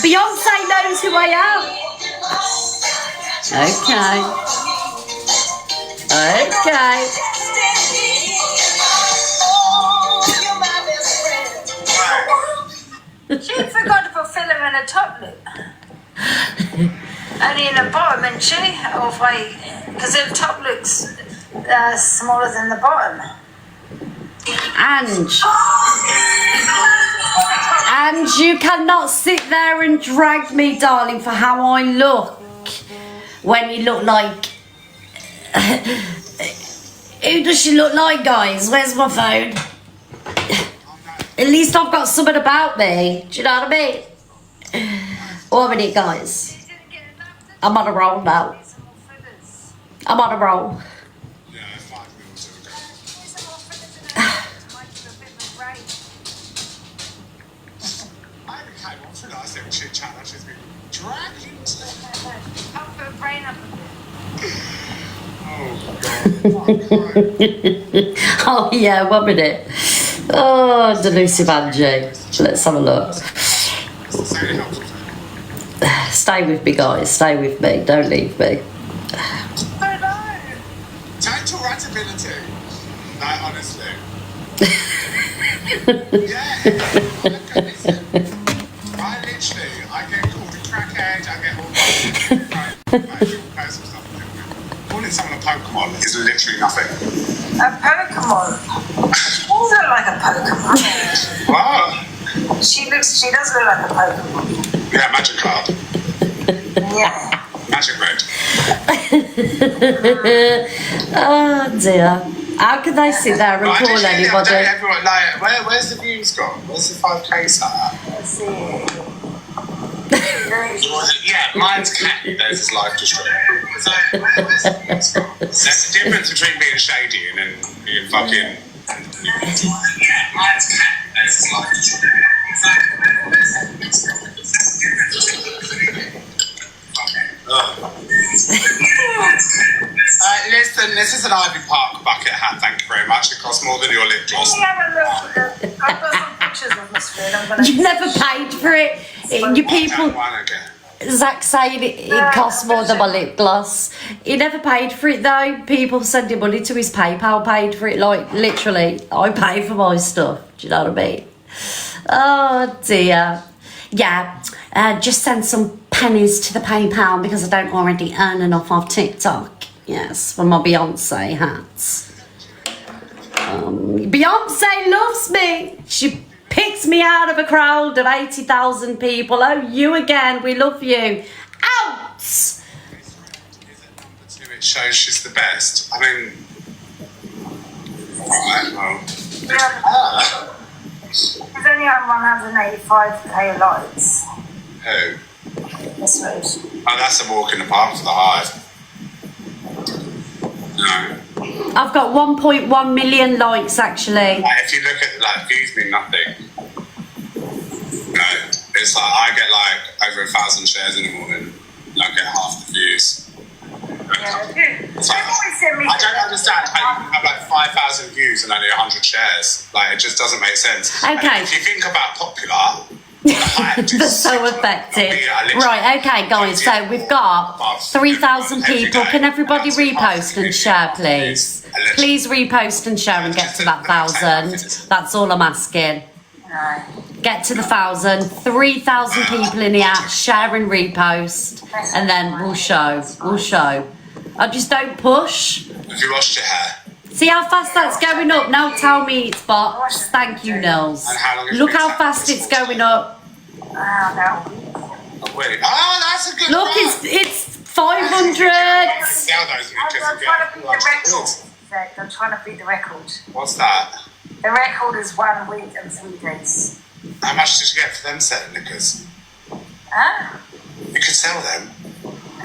Beyonce knows who I am. Okay. She forgot to put filler in her top lip. Only in the bottom, isn't she? Or if because the top looks smaller than the bottom. And you cannot sit there and drag me, darling, for how I look. When you look like... Who does she look like, guys? Where's my phone? At least I've got something about me. Do you know what I mean? One minute, guys. I'm on a roll now. I'm on a roll. Oh yeah, 1 minute. Oh, delusive Angie. Let's have a look. Stay with me, guys. Stay with me. Don't leave me. Total ratability. Like, honestly. I get called a crackhead. I get all kinds of stuff. Calling someone a Pokemon is literally nothing. A Pokemon? She doesn't look like a Pokemon. Wow. She does look like a Pokemon. Yeah, Magikarp. Yeah. Magic Red. Oh dear. How can they sit there and call anybody? Everyone, like, where's the views gone? Where's the 5K sat at? Let's see. Yeah, mine's cat. There's his live stream. There's a difference between being shady and then being fucking. Yeah, mine's cat. There's his live stream. Listen, this is an Ivy Park bucket hat, thank you very much. It costs more than your lip gloss. I've got some pictures of Miss Red. You never paid for it. You people. Zach saying it costs more than my lip gloss. He never paid for it though. People sending money to his PayPal paid for it. Like literally, I pay for my stuff. Do you know what I mean? Oh dear. Yeah, just send some pennies to the PayPal because I don't already earn enough off TikTok. Yes, for my Beyonce hats. Beyonce loves me. She picks me out of a crowd of 80,000 people. Oh, you again. We love you. Out! It shows she's the best. I mean, alright, well. She's only on 185k likes. Who? Miss Rose. Oh, that's a walk in the park for the hive. No. I've got 1.1 million likes actually. Like, if you look at like views mean nothing. No, it's like I get like over 1,000 shares in the morning, and I get half the views. It's like, I don't understand how you can have like 5,000 views and only 100 shares. Like, it just doesn't make sense. Okay. And if you think about popular, the hype They're so effective. Right, okay, guys, so we've got 3,000 people. Can everybody repost and share, please? Please repost and share and get to that 1,000. That's all I'm asking. Get to the 1,000. 3,000 people in here. Share and repost. And then we'll show. We'll show. I just don't push. Have you washed your hair? See how fast that's going up? Now tell me it's bots. Thank you, Nils. Look how fast it's going up. Wait. Oh, that's a good Look, it's 500. I'm trying to beat the record. What's that? The record is 1 week and 3 days. How much did you get for them selling knickers? Huh? You could sell them.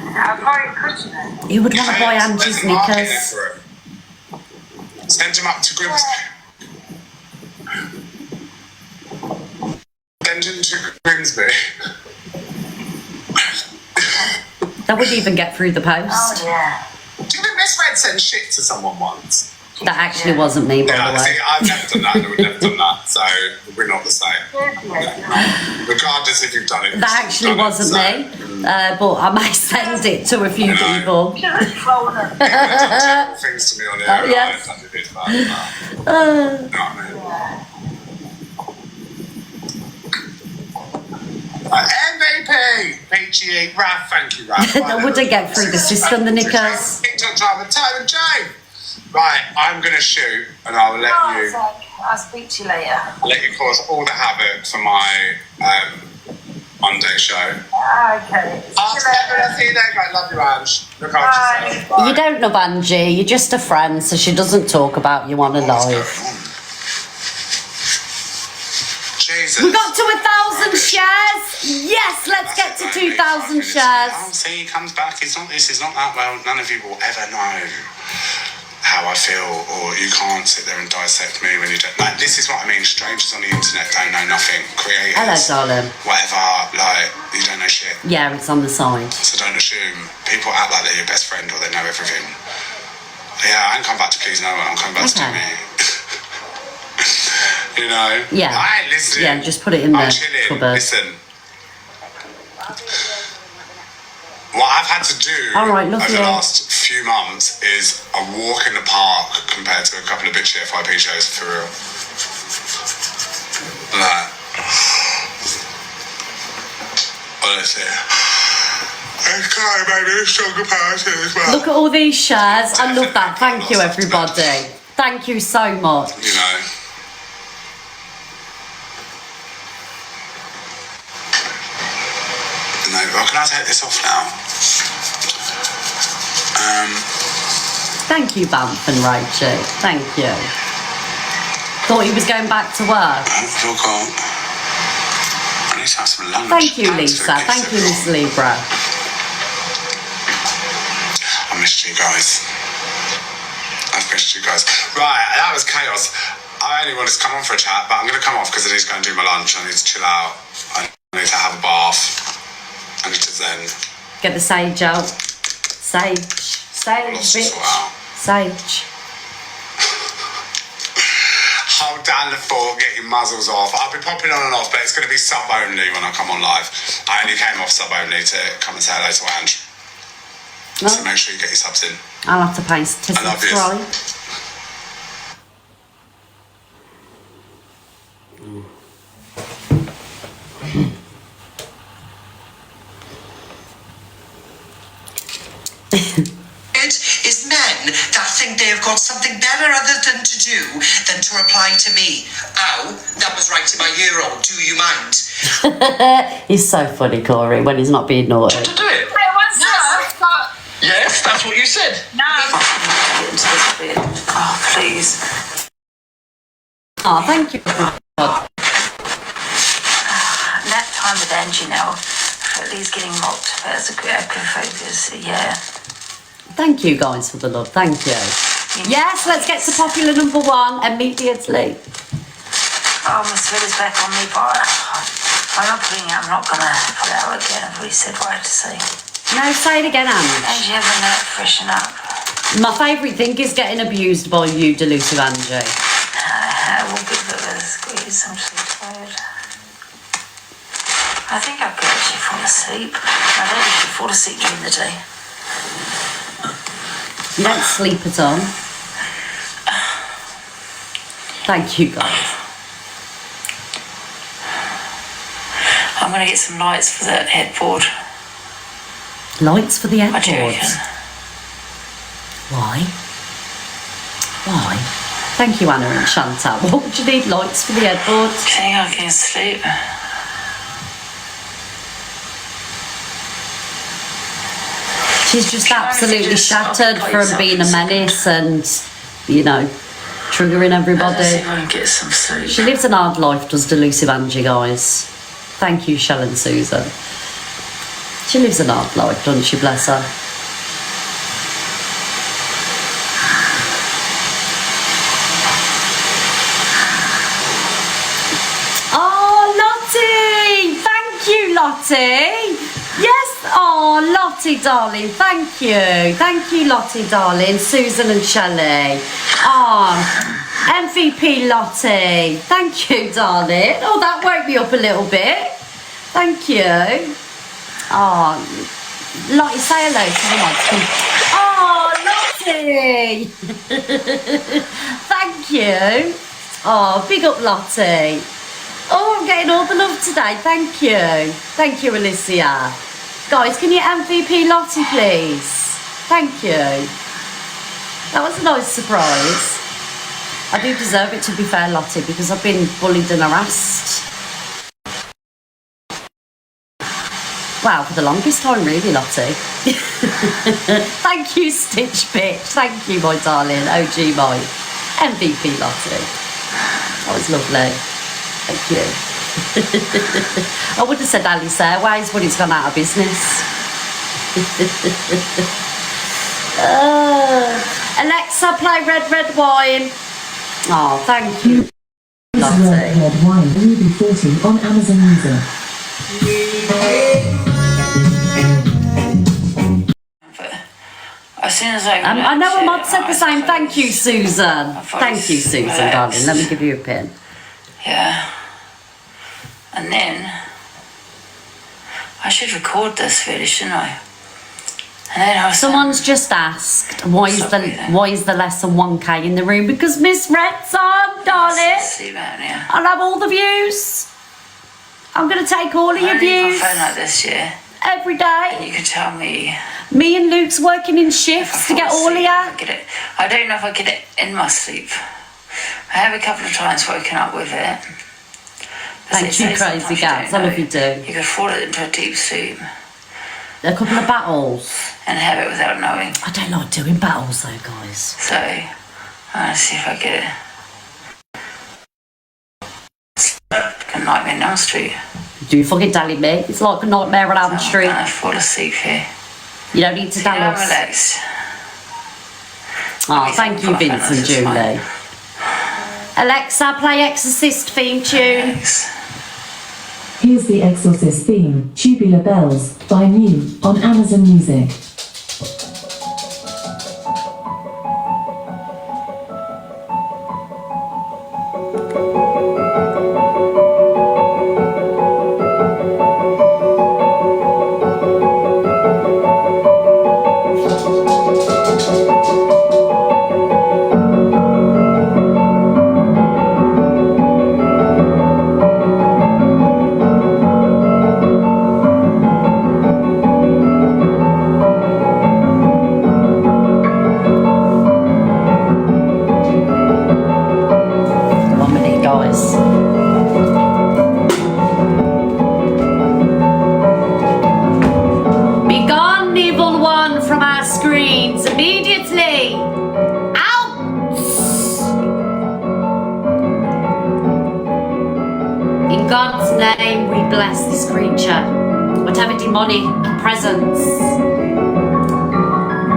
I probably could, you know. You would want to buy Angie's knickers. Send them up to Grimsby. Send them to Grimsby. That wouldn't even get through the post. Oh, yeah. Do you think Miss Red sent shit to someone once? That actually wasn't me, by the way. See, I've never done that, and I would never done that, so we're not the same. Regardless if you've done it. That actually wasn't me, but I may send it to a few people. People terrible things to me on here. Yes. I did it, but, you know what I mean? MVP! PGE, Raph, thank you, Raph. That wouldn't get through the system, the knickers. TikTok driver, Tyler Jane! Right, I'm going to shoot, and I'll let you... I'll speak to you later. Let you cause all the havoc for my Monday show. Okay. I'll see you there, guys. Love you, Ange. Look after yourself. Bye. You don't love Angie, you're just a friend, so she doesn't talk about you on a live. Jesus. We got to 1,000 shares! Yes, let's get to 2,000 shares. Oh, see, he comes back. This is not that well. None of you will ever know how I feel, or you can't sit there and dissect me when you don't. Like, this is what I mean. Strangers on the internet don't know nothing. Creators, Hello, darling. whatever, like, you don't know shit. Yeah, it's on the side. So don't assume. People act like they're your best friend or they know everything. Yeah, I ain't come back to please no one. I'm coming back to do me. You know? Yeah. I ain't listening. Yeah, just put it in I'm the chilling. cupboard. Listen. What I've had to do over the last few months is a walk in the park compared to a couple of bitchy FYP shows, for real. Like, honestly. Okay, maybe a stronger person as well. Look at all these shares. I love that. Thank you, everybody. Thank you so much. You know. No, well, can I take this off now? Thank you, Banff and Roachy. Thank you. Thought he was going back to work. I forgot. I need to have some lunch. Thank you, Lisa. Thank you, Miss Libra. I missed you guys. I've missed you guys. Right, that was chaos. I only wanted to come on for a chat, but I'm going to come off because I need to go and do my lunch. I need to chill out. I need to have a bath. I need to zen. Get the sage out. Sage. Sage, bitch. Sage. Hold down the fort, get your muzzles off. I'll be popping on and off, but it's going to be sub only when I come on live. I only came off sub only to come and say hello to Ange. No. So make sure you get your subs in. I'll have to pay to subscribe. Is men that think they have got something better other than to do than to reply to me. Ow, that was right in my ear hole, do you mind? He's so funny, Corey, when he's not being naughty. To do it? Yes, that's what you said. No. Oh, please. Oh, thank you. Nap time with Angie now. At least getting mocked as a focus, yeah. Thank you guys for the love. Thank you. Yes, let's get to popular number 1 immediately. Oh, Miss Red is back on me, but I'm not gonna put it out again. I've already said what I had to say. No, say it again, Ange. And you have a minute, freshen up. My favourite thing is getting abused by you, delusive Angie. I will give it a squeeze. I'm so tired. I think I could actually fall asleep. I don't usually fall asleep during the day. You don't sleep at all. Thank you, guys. I'm going to get some lights for the headboard. Lights for the I do headboard? reckon. Why? Why? Thank you, Anna and Chantal. What would you need lights for the headboard? Do you think I can sleep? She's just absolutely shattered from being a menace and, you know, triggering everybody. Let's see if I can get some sleep. She lives an hard life, does delusive Angie, guys. Thank you, Shell and Susan. She lives an hard life, doesn't she, bless her? Oh, Lottie! Thank you, Lottie! Yes, oh, Lottie, darling, thank you. Thank you, Lottie, darling. Susan and Shelley. Oh, MVP Lottie. Thank you, darling. Oh, that woke me up a little bit. Thank you. Oh, Lottie, say hello to the mic. Oh, Lottie. Thank you. Oh, big up, Lottie. Oh, I'm getting all the love today. Thank you. Thank you, Alicia. Guys, can you MVP Lottie, please? Thank you. That was a nice surprise. I do deserve it, to be fair, Lottie, because I've been bullied and harassed. Wow, for the longest time, really, Lottie. Thank you, Stitch Bitch. Thank you, my darling. OG, my MVP Lottie. That was lovely. Thank you. I would have said Alice Airways, but it's gone out of business. Alexa, play Red Red Wine. Oh, thank you, Lottie. Red Wine, Ruby 40 on Amazon Music. As soon as I know a mod said the same. Thank you, Susan. Thank you, Susan, darling. Let me give you a pin. Yeah. And then I should record this really, shouldn't I? And then I was Someone's just asked why is the lesson 1K in the room? Because Miss Red's on, darling. I'll have all the views. I'm gonna take all of your views. My phone like this, yeah. Every day. And you can tell me. Me and Luke's working in shifts to get all of you. I don't know if I get it in my sleep. I have a couple of times woken up with it. Thank you, crazy cats. I love you too. You could fall into a deep sleep. A couple of battles. And have it without knowing. I don't like doing battles though, guys. So, I'm gonna see if I get it. It's like a nightmare on Elm Street. Do you fucking tell me? It's like a nightmare on Elm Street. I fall asleep here. You don't need to tell us. Relax. Oh, thank you, Vince and Julie. Alexa, play Exorcist theme tune. Here's the Exorcist theme, Tubular Bells, by Mew, on Amazon Music.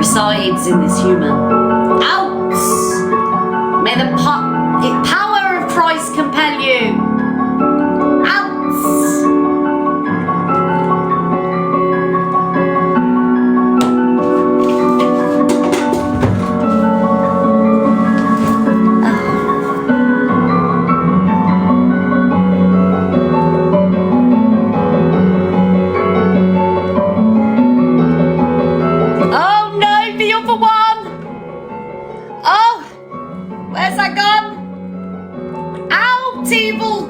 resides in this human. Out! May the power of Christ compel you. Out! Oh no, the other one! Oh, where's that gone? Out, evil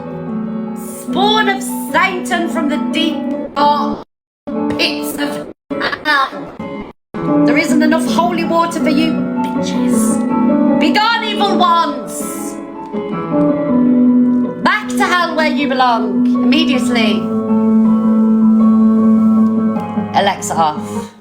spawn of Satan from the deep dark pits of hell. There isn't enough holy water for you, bitches. Be gone, evil ones! Back to hell where you belong, immediately. Alexa off.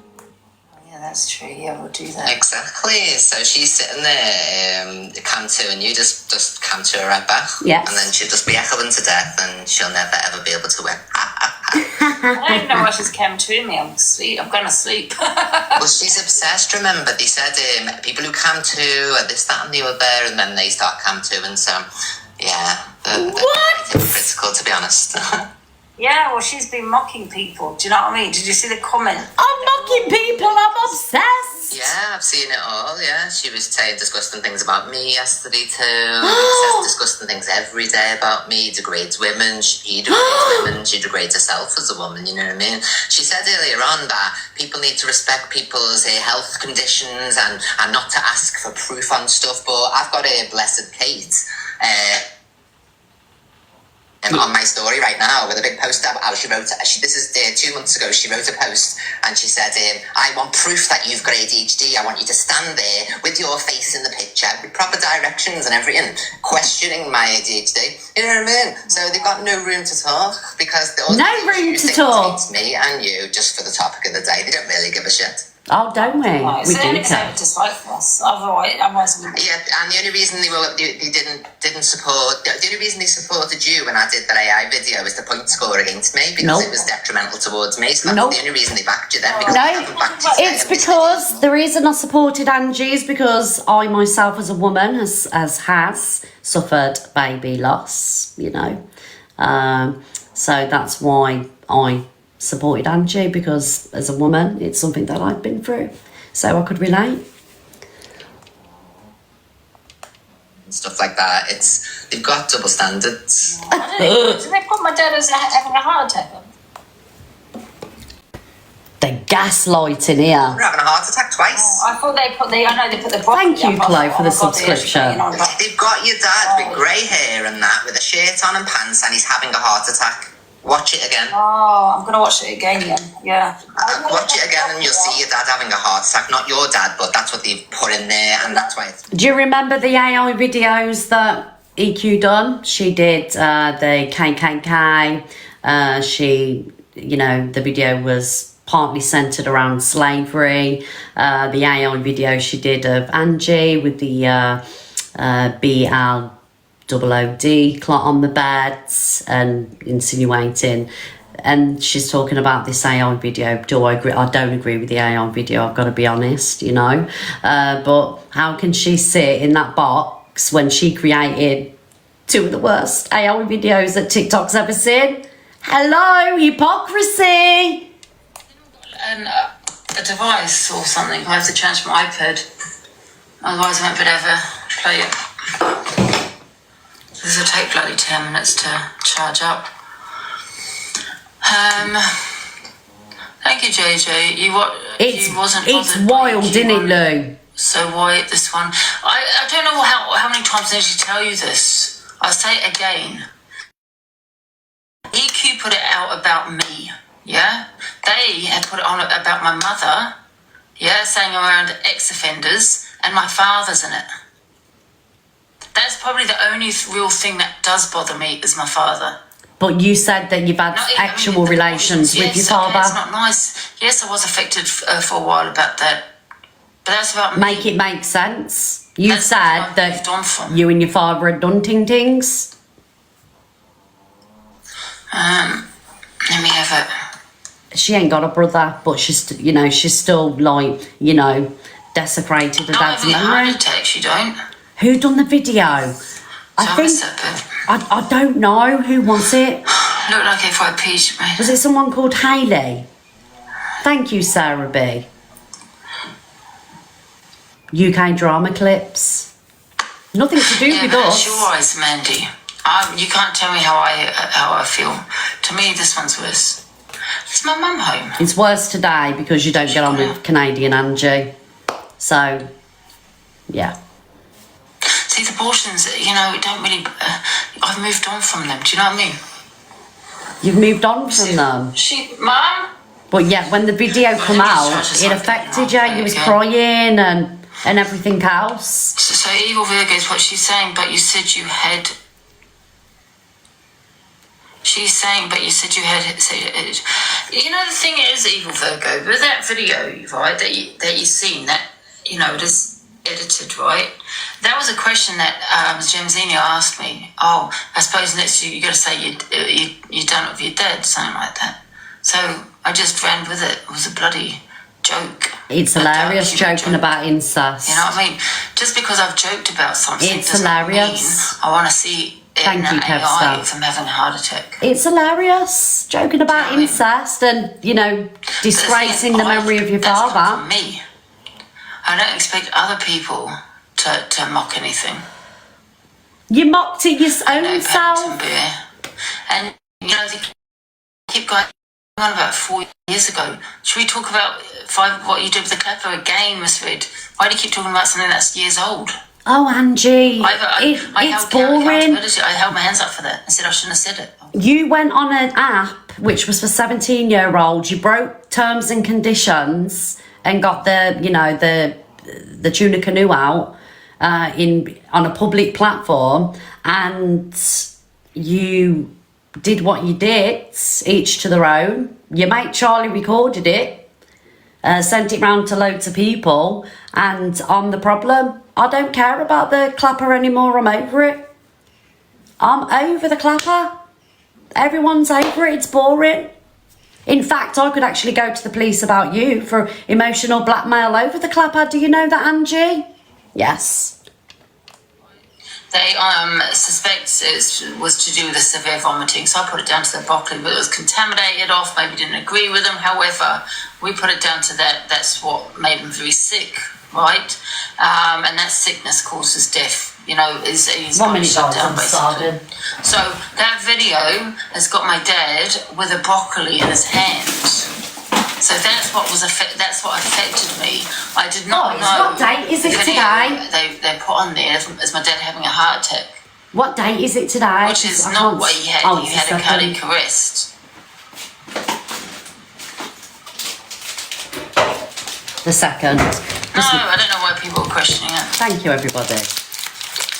Yeah, that's true. Yeah, we'll do that. Exactly. So she's sitting there, cam to, and you just cam to her right back. Yes. And then she'll just be echoing to death, and she'll never ever be able to win. I don't even know why she's came to me. I'm going to sleep. Well, she's obsessed. Remember, they said people who cam to are this, that, and the other, and then they start cam to, and so yeah, they're quite hypocritical, to be honest. Yeah, well, she's been mocking people. Do you know what I mean? Did you see the comment? I'm mocking people. I'm obsessed. Yeah, I've seen it all. Yeah, she was saying disgusting things about me yesterday too. Says disgusting things every day about me. Degrades women. She degrades women. She degrades herself as a woman. You know what I mean? She said earlier on that people need to respect people's health conditions and not to ask for proof on stuff. But I've got a blessed Kate. On my story right now with a big post up. She wrote, this is 2 months ago, she wrote a post and she said, I want proof that you've got ADHD. I want you to stand there with your face in the picture with proper directions and everything, questioning my ADHD. You know what I mean? So they've got no room to talk because they all hates me and you just for the topic of the day. They don't really give a shit. Oh, don't we? We do care. To spite us. Otherwise, yeah, and the only reason they didn't support, the only reason they supported you when I did that AI video was the point score against me because it was detrimental towards me. So that's the only reason they backed you then. Because they haven't backed you it's because the reason I supported Angie is because I myself as a woman has suffered baby loss, you know. So that's why I supported Angie, because as a woman it's something that I've been through, so I could relate. Stuff like that. They've got double standards. do they put my dad as having a heart attack? They're gaslighting here. You're having a heart attack twice. I thought they put the Thank you, Chloe, for the subscription. They've got your dad with grey hair and that, with a shirt on and pants, and he's having a heart attack. Watch it again. Oh, I'm going to watch it again, yeah. Watch it again and you'll see your dad having a heart attack. Not your dad, but that's what they've put in there, and that's why it's... Do you remember the AI videos that EQ done? She did the KKK. She, you know, the video was partly centred around slavery. The AI video she did of Angie with the BL OOD clot on the beds and insinuating, and she's talking about this AI video. Do I agree? I don't agree with the AI video, I've got to be honest, you know, but how can she sit in that box when she created 2 of the worst AI videos that TikTok's ever seen? Hello, hypocrisy. And a device or something, I have to change my iPad, otherwise I won't be able to ever play it. This will take bloody 10 minutes to charge up. Thank you, JJ. It's wild, isn't it, Lou? So why this one? I don't know how many times I need to tell you this. I'll say it again. EQ put it out about me, yeah? They had put it on about my mother, yeah, saying around ex-offenders, and my father's in it. That's probably the only real thing that does bother me is my father. But you said that you've had actual relations with your father. It's not nice. Yes, I was affected for a while about that. But that's about me. Make it make sense. You said that you and your father had done things. Let me have it. she ain't got a brother, but she's, you know, she's still like, you know, desecrated her dad's memory. Heart attacks, you don't. Who done the video? I don't know. Who was it? Looked like FYP, mate. Was it someone called Hayley? Thank you, Sarah B. UK drama clips. Nothing to do with but us. It's your eyes, Mandy. You can't tell me how I feel. To me, this one's worse. Is my mum home? It's worse today because you don't get on with Canadian Angie. So, yeah. See, the abortions, you know, don't really... I've moved on from them, do you know what I mean? You've moved on from them? Mum? But yeah, when the video come out, it affected you. You was crying and everything else. So Evil Virgo is what she's saying, but you said you had... She's saying, but you said you had... You know, the thing is, Evil Virgo, with that video, right, that you seen, that, you know, it is edited, right? That was a question that Jamesina asked me. Oh, I suppose next you got to say you done it with your dad, something like that. So I just ran with it. It was a bloody joke. It's hilarious joking about incest. You know what I mean? Just because I've joked about something, it's hilarious. I want to see it Thank in you, an Kev AI Star. if I'm having a heart attack. It's hilarious joking about incest and, you know, disgracing the memory of your father. That's not from me. I don't expect other people to mock anything. You mocked it your own self. And, you know, they keep going on about 4 years ago. Should we talk about what you did with the clapper again, Miss Red? Why do you keep talking about something that's years old? Oh, Angie, it's boring. I held my hands up for that and said I shouldn't have said it. You went on an app which was for 17-year-olds. You broke terms and conditions and got the, you know, the tuna canoe out on a public platform, and you did what you did, each to their own. Your mate Charlie recorded it, sent it round to loads of people, and on the problem. I don't care about the clapper anymore. I'm over it. I'm over the clapper. Everyone's over it. It's boring. In fact, I could actually go to the police about you for emotional blackmail over the clapper. Do you know that, Angie? Yes. They suspect it was to do with the severe vomiting, so I put it down to the broccoli, but it was contaminated off, maybe didn't agree with them. However, we put it down to that. That's what made them very sick, right? And that sickness causes death. You know, his body shut down, basically. So that video has got my dad with a broccoli in his hand. So that's what affected me. I did not know. What date is it today? They put on there as my dad having a heart attack. What date is it today? Which is not what he had. He had a cardiac arrest. The second. No, I don't know why people are questioning it. Thank you, everybody.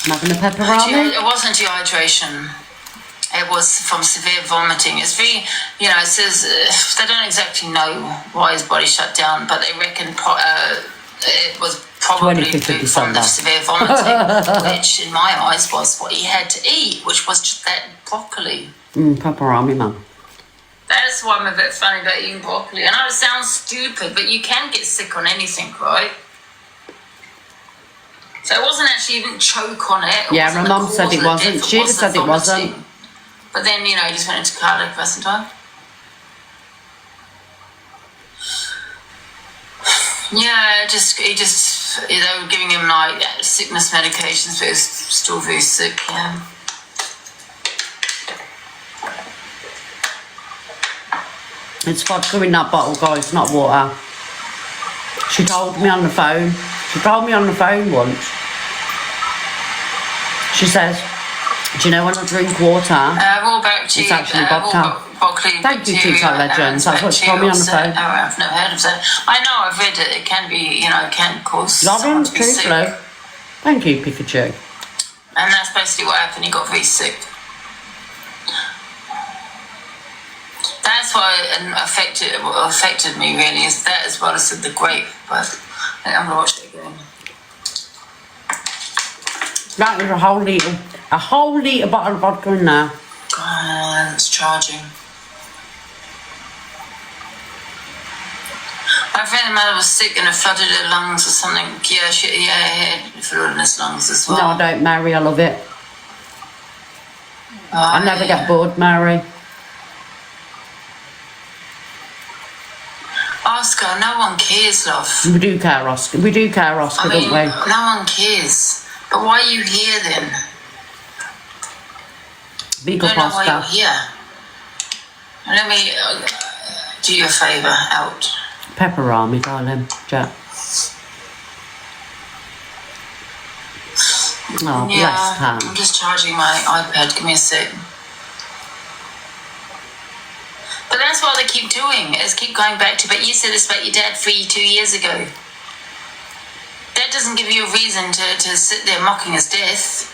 I'm having a pepperoni. It wasn't dehydration. It was from severe vomiting. It's very, you know, it says they don't exactly know why his body shut down, but they reckon it was probably due from the severe vomiting, which in my eyes was what he had to eat, which was just that broccoli. Pepperoni, mum. That's why I'm a bit funny about eating broccoli. I know it sounds stupid, but you can get sick on anything, right? So it wasn't actually even choke on it. Yeah, my mum said it wasn't. She just said it wasn't. But then, you know, he just went into cardiac arrest in time. Yeah, they were giving him like sickness medications, but he was still very sick, yeah. It's vodka in that bottle, guys, not water. She told me on the phone. She told me on the phone once. She says, do you know when I drink water, it's actually vodka. Thank you, TikTok Legends. That's what she told me on the phone. I've never heard of that. I know, I've read it. It can be, you know, it can cause someone to be sick. Thank you, Pikachu. And that's basically what happened. He got very sick. That's why it affected me, really, is that as well as the grape. But I'm going to watch it again. That is a whole litre bottle of vodka in there. It's charging. I think the mother was sick and it flooded her lungs or something. Yeah, it flooded his lungs as well. No, I don't, Mary. I love it. Oh, I never get bored, Mary. Oscar, no one cares, love. We do care, Oscar. We do care, Oscar, I mean, don't we? no one cares. But why are you here then? Big up, I don't know why Oscar. you're here. Let me do you a favour, out. Pepperami, darling. Jack. Oh, bless Yeah, Pam. I'm just charging my iPad. Give me a sec. But that's what they keep doing, is keep going back to, but you said this about your dad 2 years ago. That doesn't give you a reason to sit there mocking his death.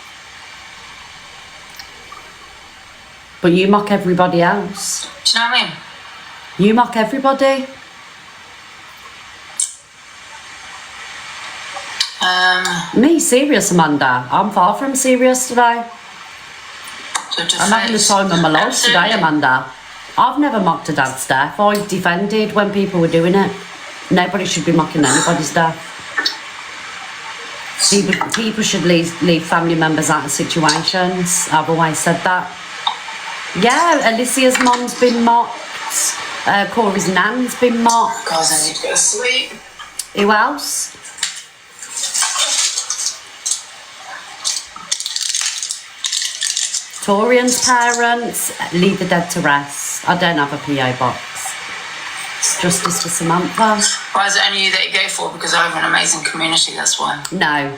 But you mock everybody else. Do you know what I mean? You mock everybody. Me, serious, Amanda. I'm far from serious today. I'm having the time of my life today, Amanda. I've never mocked a dad's death. I defended when people were doing it. Nobody should be mocking anybody's death. People should leave family members out of situations. I've always said that. Yeah, Alicia's mum's been mocked. Corey's nan's been mocked. Guys, I need to go to sleep. Who else? Torian's parents, leave the dead to rest. I don't have a PO box. Justice for Samantha. Why is it only you that you go for? Because I have an amazing community, that's why. No.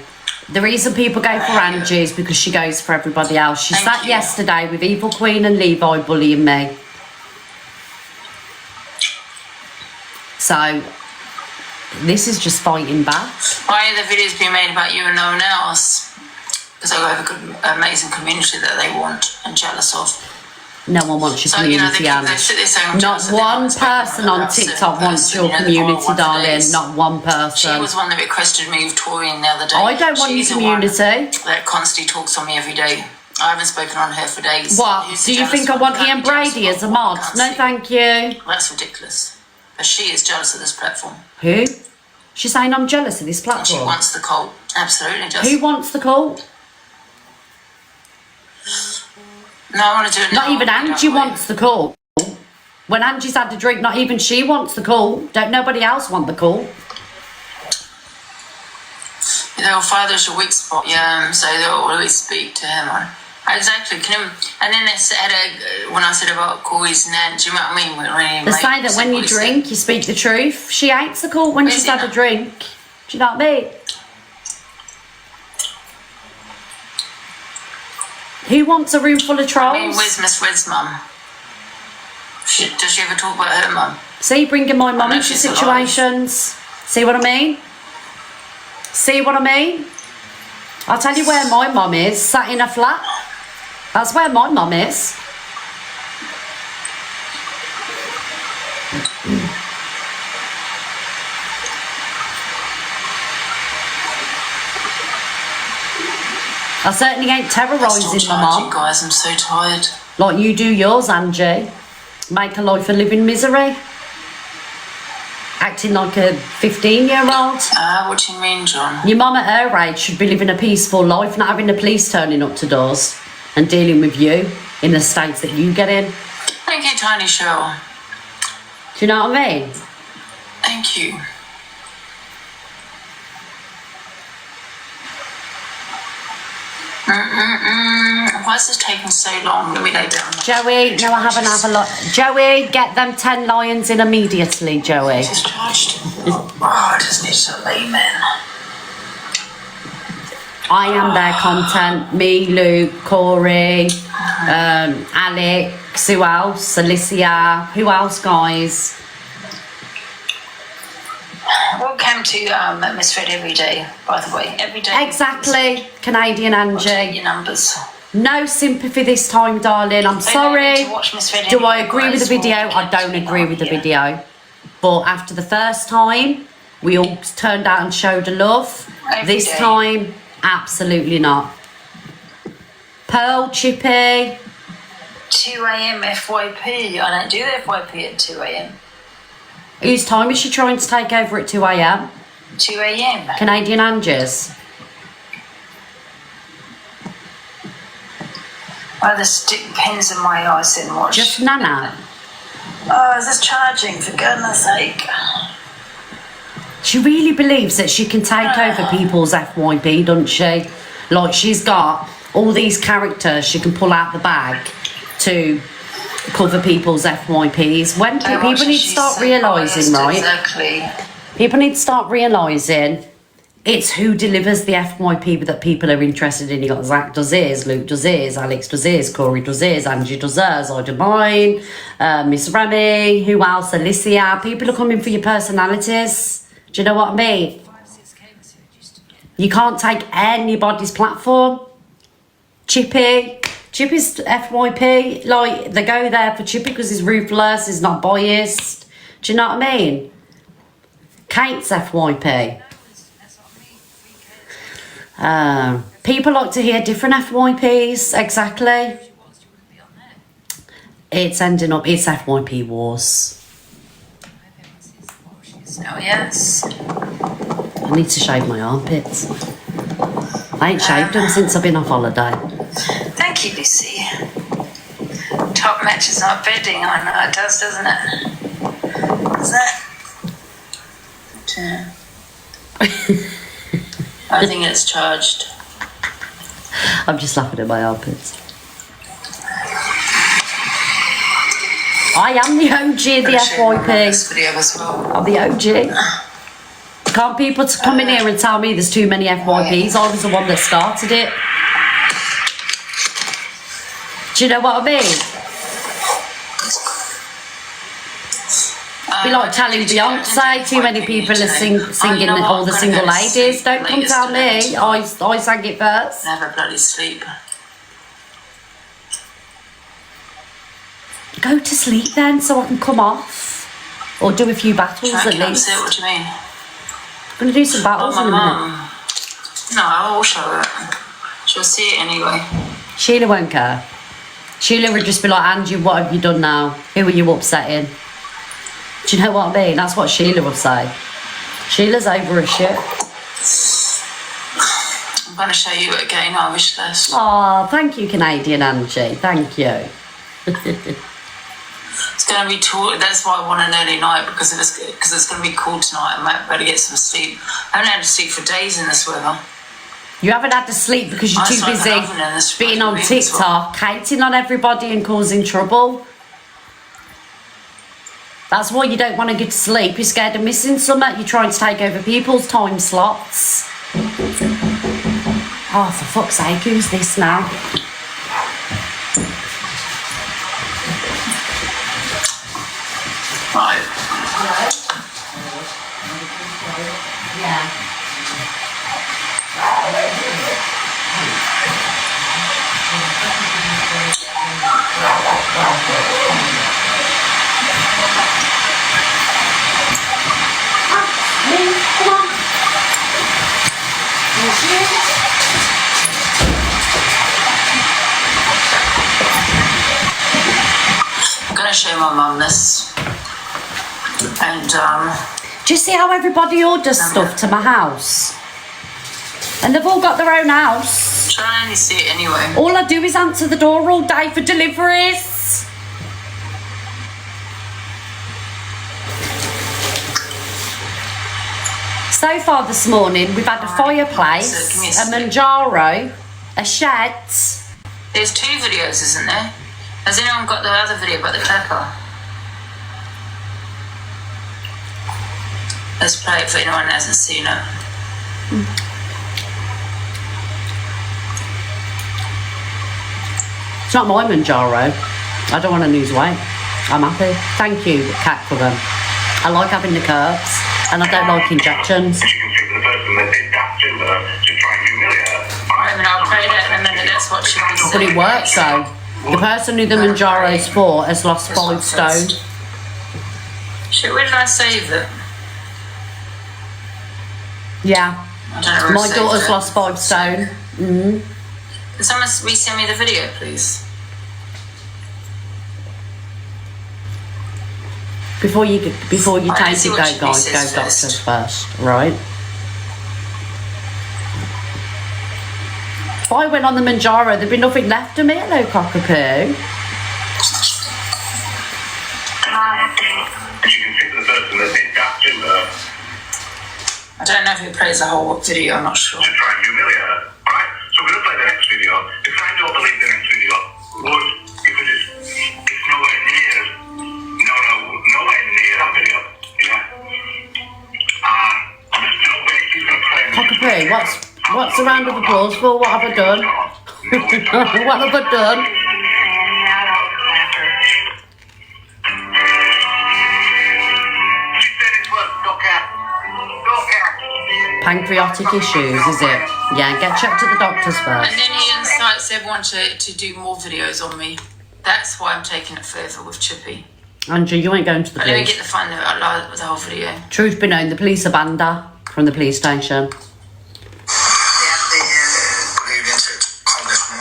The reason people go for Angie is because she goes for everybody else. She sat yesterday with Evil Queen and Levi bullying me. So, this is just fighting back. Why are the videos being made about you and no one else? Because I have a good, amazing community that they want and jealous of. No one wants your community, Anne. Not one person on TikTok wants your community, darling. Not one person. She was one that requested me with Torian the other day. I don't want your community. That constantly talks on me every day. I haven't spoken on her for days. What? Do you think I want Ian Brady as a mod? No, thank you. That's ridiculous. But she is jealous of this platform. Who? She's saying I'm jealous of this And platform. she wants the cult. Absolutely jealous. Who wants the cult? No, I want to do it now. Not even Angie wants the cult. When Angie's had a drink, not even she wants the cult. Don't nobody else want the cult? Their father's a weak spot, yeah, so they'll always speak to him on. Exactly, and then they said, when I said about Corey's nan, do you know what I mean? They say that when you drink, you speak the truth. She hates the cult when she's had a drink. Do you know what I mean? Who wants a room full of trolls? I mean, where's Miss Red's mum? Does she ever talk about her mum? See, bringing my mum into situations. See what I mean? See what I mean? I'll tell you where my mum is, sat in a flat. That's where my mum is. I certainly ain't terrorising my mum. Guys, I'm so tired. Like you do yours, Angie. Make a life a living misery. Acting like a 15-year-old. What do you mean, John? Your mum at her age should be living a peaceful life, not having the police turning up to doors and dealing with you in the states that you get in. Thank you, Tiny Show. Do you know what I mean? Thank you. Why is this taking so long? Let me lay down. Joey, no, I haven't had a lot. Joey, get them 10 lions in immediately, Joey. Just charged. I just need to lay in. I am their content. Me, Luke, Corey, Alex, who else? Alicia, who else, guys? Welcome to Miss Fred every day, by the way. Every day. Exactly. Canadian Angie. Your numbers. No sympathy this time, darling. I'm sorry. Do I agree with the video? I don't agree with the video. But after the first time, we all turned out and showed a love. This time, absolutely not. Pearl, Chippy. 2 a.m. FYP. I don't do the FYP at 2 a.m. Whose time is she trying to take over at 2 a.m? 2 a.m. Canadian Angers. Why the stick pins in my eyes and watch? Just Nana. Oh, is this charging? For goodness sake. She really believes that she can take over people's FYP, doesn't she? Like, she's got all these characters she can pull out the bag to cover people's FYPs. When people need to start realising, right? Exactly. People need to start realising it's who delivers the FYP that people are interested in. You got Zach does his, Luke does his, Alex does his, Corey does his, Angie does hers, I do mine, Miss Remy, who else? Alicia. People are coming for your personalities. Do you know what I mean? You can't take anybody's platform. Chippy's FYP, like, they go there for Chippy because he's ruthless, he's not biased. Do you know what I mean? Kate's FYP. People like to hear different FYPs, exactly. It's ending up, it's FYP wars. Oh, yes. I need to shave my armpits. I ain't shaved them since I've been off holiday. Thank you, Lucy. Top match is not bidding. I know it does, doesn't it? Is that? I think it's charged. I'm just laughing at my armpits. I am the OG of the FYP. I'm the OG. Can't people come in here and tell me there's too many FYPs? I was the one that started it. Do you know what I mean? Be like telling Beyonce too many people are singing all the single ladies. Don't come tell me. I sang it first. Never bloody sleep. Go to sleep then so I can come off. Or do a few battles at least. What do you mean? I'm going to do some battles in a minute. No, I will show her. She'll see it anyway. Sheila won't care. Sheila would just be like, Angie, what have you done now? Who are you upsetting? Do you know what I mean? That's what Sheila would say. Sheila's over her shit. I'm going to show you it again, our wish list. Oh, thank you, Canadian Angie. Thank you. It's going to be that's why I want an early night, because it's going to be cool tonight. I might better get some sleep. I haven't had to sleep for days in this weather. You haven't had to sleep because you're too busy being on TikTok, hating on everybody and causing trouble. That's why you don't want to get to sleep. You're scared of missing something. You're trying to take over people's time slots. Oh, for fuck's sake, who's this now? Right. Yeah. Come on. I'm going to show my mum this. And, do you see how everybody orders stuff to my house? And they've all got their own house. I'm trying to only see it anyway. All I do is answer the door all day for deliveries. So far this morning, we've had a fireplace, a Manjaro, a shed. There's 2 videos, isn't there? Has anyone got the other video about the clapper? Let's play it for anyone who hasn't seen it. It's not my Manjaro. I don't want to lose weight. I'm happy. Thank you, Kat, for them. I like having the curves, and I don't like injections. I'll play that in a minute. That's what she wants. But it works though. The person who the Manjaro's for has lost 5 stone. Shit, where did I save it? Yeah. I don't know where My I saved daughter's it. lost 5 stone. Can someone resend me the video, please? Before you take it, go let's see what guys, Chippy go says doctors first, right? If I went on the Manjaro, there'd be nothing left of me. Hello, cockapoo. I don't know if he plays the whole video, I'm not sure. To try and humiliate her. Alright? So we're going to play the next video. If I don't believe the next video, would, because it's nowhere near, nowhere near that video. Yeah? On a still base, he's going to play Cockapoo, what's a round of applause for? What have I done? What have I done? Pancreatic issues, is it? Yeah, get checked at the doctor's first. And then he incites everyone to do more videos on me. That's why I'm taking it further with Chippy. Andrew, you ain't going to the I don't police. get the fun of the whole video. Truth be known, the police are banned her from the police station.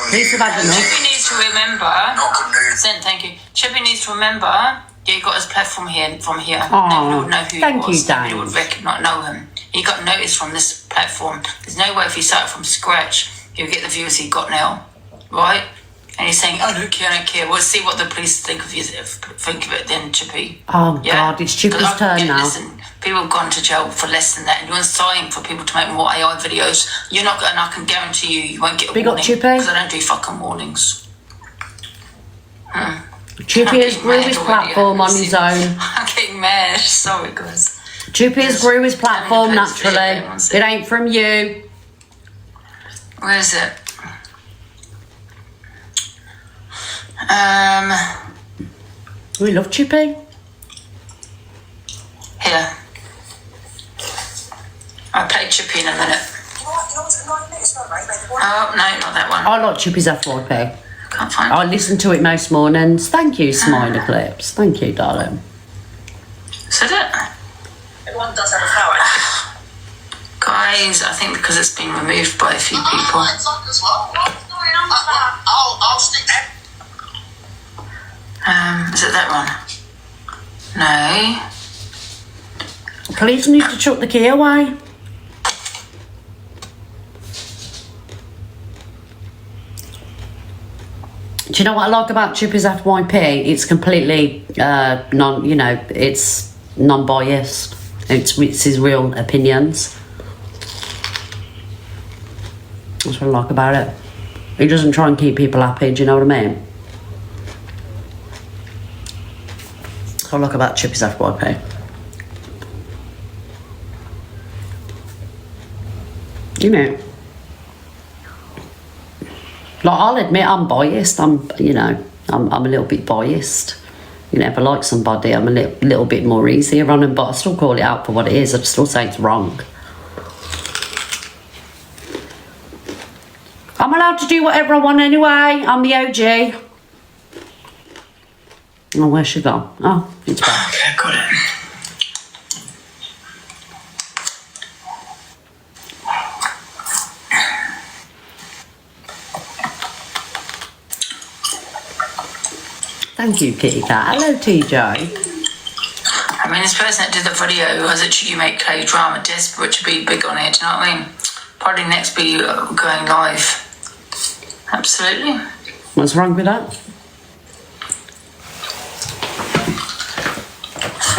Police have had enough. Chippy needs to remember. Thank you. Chippy needs to remember. Yeah, he got his platform here from here. Nobody would know who he was. Nobody would know him. He got noticed from this platform. There's no way if he started from scratch, he'll get the views he got now, right? And he's saying, I don't care. We'll see what the police think of it then, Chippy. Oh, yeah? God, it's Chippy's turn now. Listen, people have gone to jail for less than that, and you're inciting for people to make more AI videos. You're not going, I can guarantee you won't get a warning. Because I don't do fucking warnings. Chippy has grew his platform on his own. I'm getting mad. Sorry, guys. Chippy has grew his platform naturally. It ain't from you. Where is it? We love Chippy. Here. I'll play Chippy in a minute. Oh, no, not that one. I like Chippy's FYP. Can't find I listen to it most mornings. Thank you, Smiler Clips. Thank you, darling. Is that it? Everyone does have a power. Guys, I think because it's been removed by a few people. I'll stick that. Is it that one? No. Police need to chuck the key away. Do you know what I like about Chippy's FYP? It's completely it's non-biased. It's his real opinions. That's what I like about it. He doesn't try and keep people happy, do you know what I mean? That's what I like about Chippy's FYP. You know. Like, I'll admit I'm biased. I'm a little bit biased. You know, if I like somebody, I'm a little bit more easier on them, but I still call it out for what it is. I still say it's wrong. I'm allowed to do whatever I want anyway. I'm the OG. Oh, where's she gone? Oh, it's back. Okay, got it. Thank you, Kitty Cat. Hello, TJ. I mean, this person that did the video was literally make K drama desperate to be big on it, do you know what I mean? Probably next be going live. Absolutely. What's wrong with that?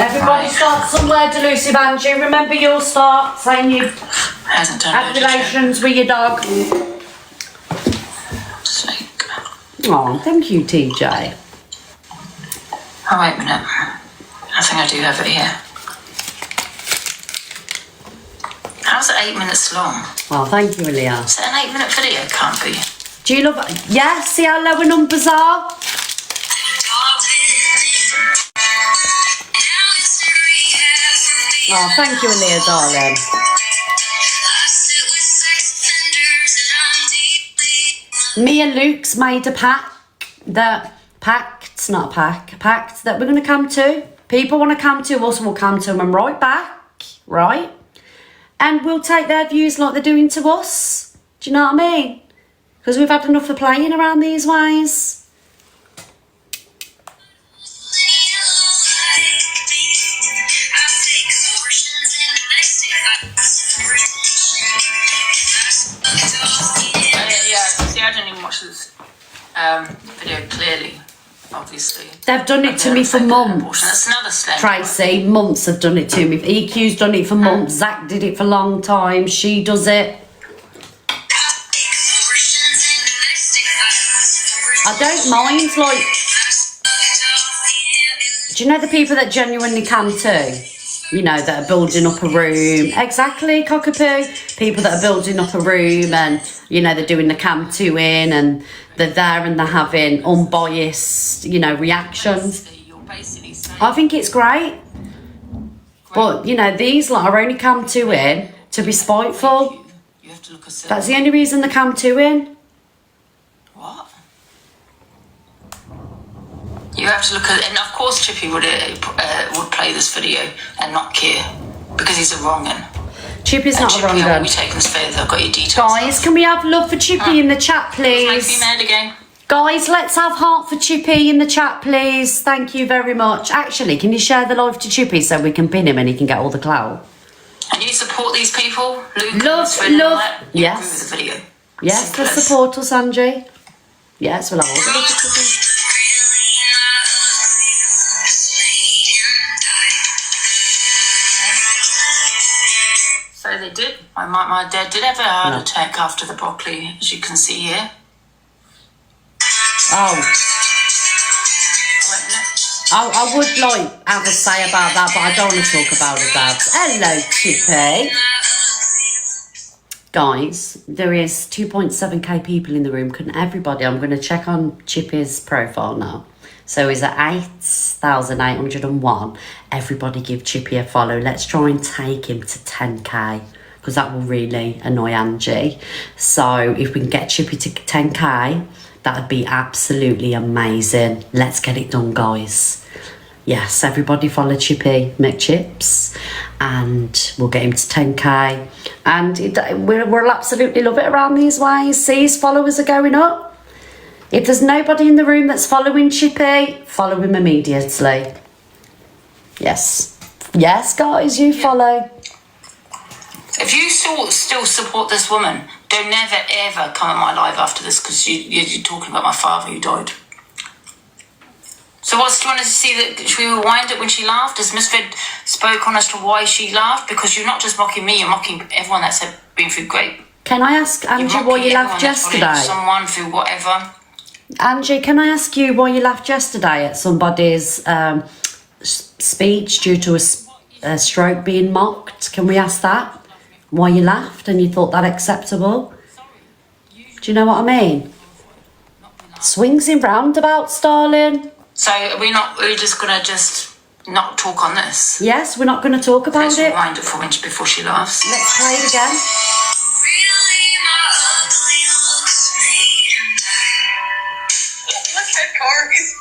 Everybody start somewhere, Delusive Angie. Remember, you'll start saying your activations with your dog. Oh, thank you, TJ. Oh, wait a minute. I think I do have it here. How's it 8 minutes long? Oh, thank you, Leah. Is it an 8 minute video? Can't be. Do you love it? Yeah, see how low our numbers are? Oh, thank you, Leah, darling. Me and Luke's made a pact that we're going to come to. People want to come to us, we'll come to them right back, right? And we'll take their views like they're doing to us. Do you know what I mean? Because we've had enough of playing around these ways. See, I didn't even watch this video clearly, obviously. They've done it to me for months. That's another slave. Tracy, months have done it to me. EQ's done it for months. Zach did it for a long time. She does it. I don't mind, like... Do you know the people that genuinely can too? You know, that are building up a room. Exactly, cockapoo. People that are building up a room and, you know, they're doing the cam 2-in and they're there and they're having unbiased, you know, reactions. I think it's great. But, you know, these lot are only cam 2-in to be spiteful. That's the only reason they're cam 2-in. What? You have to look at, and of course Chippy would play this video and not care because he's a wrong un. Chippy's not a wrong un. un. We taken this further. I've got your details. Guys, can we have love for Chippy in the chat, please? Make me mad again. Guys, let's have heart for Chippy in the chat, please. Thank you very much. Actually, can you share the live to Chippy so we can pin him and he can get all the clout? And you support these people, Luke. Love. Yes. The video. Yes, let's support us, Angie. Yes, we'll have all the love for Chippy. So they did. My dad did have a heart attack after the broccoli, as you can see here. Oh. I would like have a say about that, but I don't want to talk about it, Dad. Hello, Chippy. Guys, there is 2.7k people in the room. Couldn't everybody? I'm going to check on Chippy's profile now. So he's at 8,801. Everybody give Chippy a follow. Let's try and take him to 10k because that will really annoy Angie. So if we can get Chippy to 10k, that would be absolutely amazing. Let's get it done, guys. Yes, everybody follow Chippy McChips and we'll get him to 10k. And we'll absolutely love it around these ways. See, his followers are going up. If there's nobody in the room that's following Chippy, follow him immediately. Yes. Yes, guys, you follow. If you still support this woman, don't never ever come on my live after this because you're talking about my father who died. So do you want us to see that? Should we rewind it when she laughed? Has Miss Fred spoke on as to why she laughed? Because you're not just mocking me, you're mocking everyone that's been through great. Can I ask Angie why you laughed yesterday? Someone through whatever. Angie, can I ask you why you laughed yesterday at somebody's speech due to a stroke being mocked? Can we ask that? Why you laughed and you thought that acceptable? Do you know what I mean? Swings in roundabouts, darling. So we're just gonna not talk on this? Yes, we're not going to talk about Let's it. rewind it for inch before she laughs. Let's play it again. Look at Corey's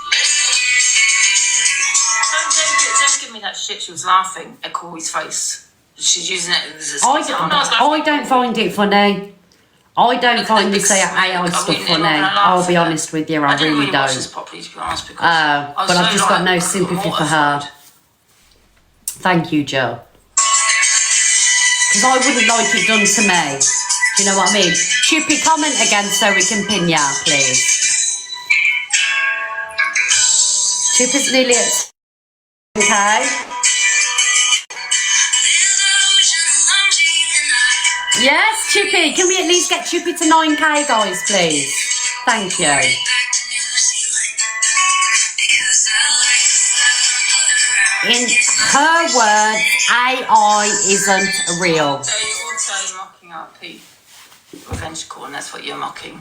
Don't give me that shit. She was laughing at Corey's face. She's using it as a... I don't find it funny. I don't find this AI stuff funny. I'll be honest with you, I really don't. Properly, to be honest, because but I've just got no sympathy for her. Thank you, Joe. Because I wouldn't like it done to me. Do you know what I mean? Chippy, comment again so we can pin ya, please. Chippy's nearly at... Okay. Yes, Chippy. Can we at least get Chippy to 9k, guys, please? Thank you. In her words, AI isn't real. So you're also mocking our Pete. Revenge corn, that's what you're mocking.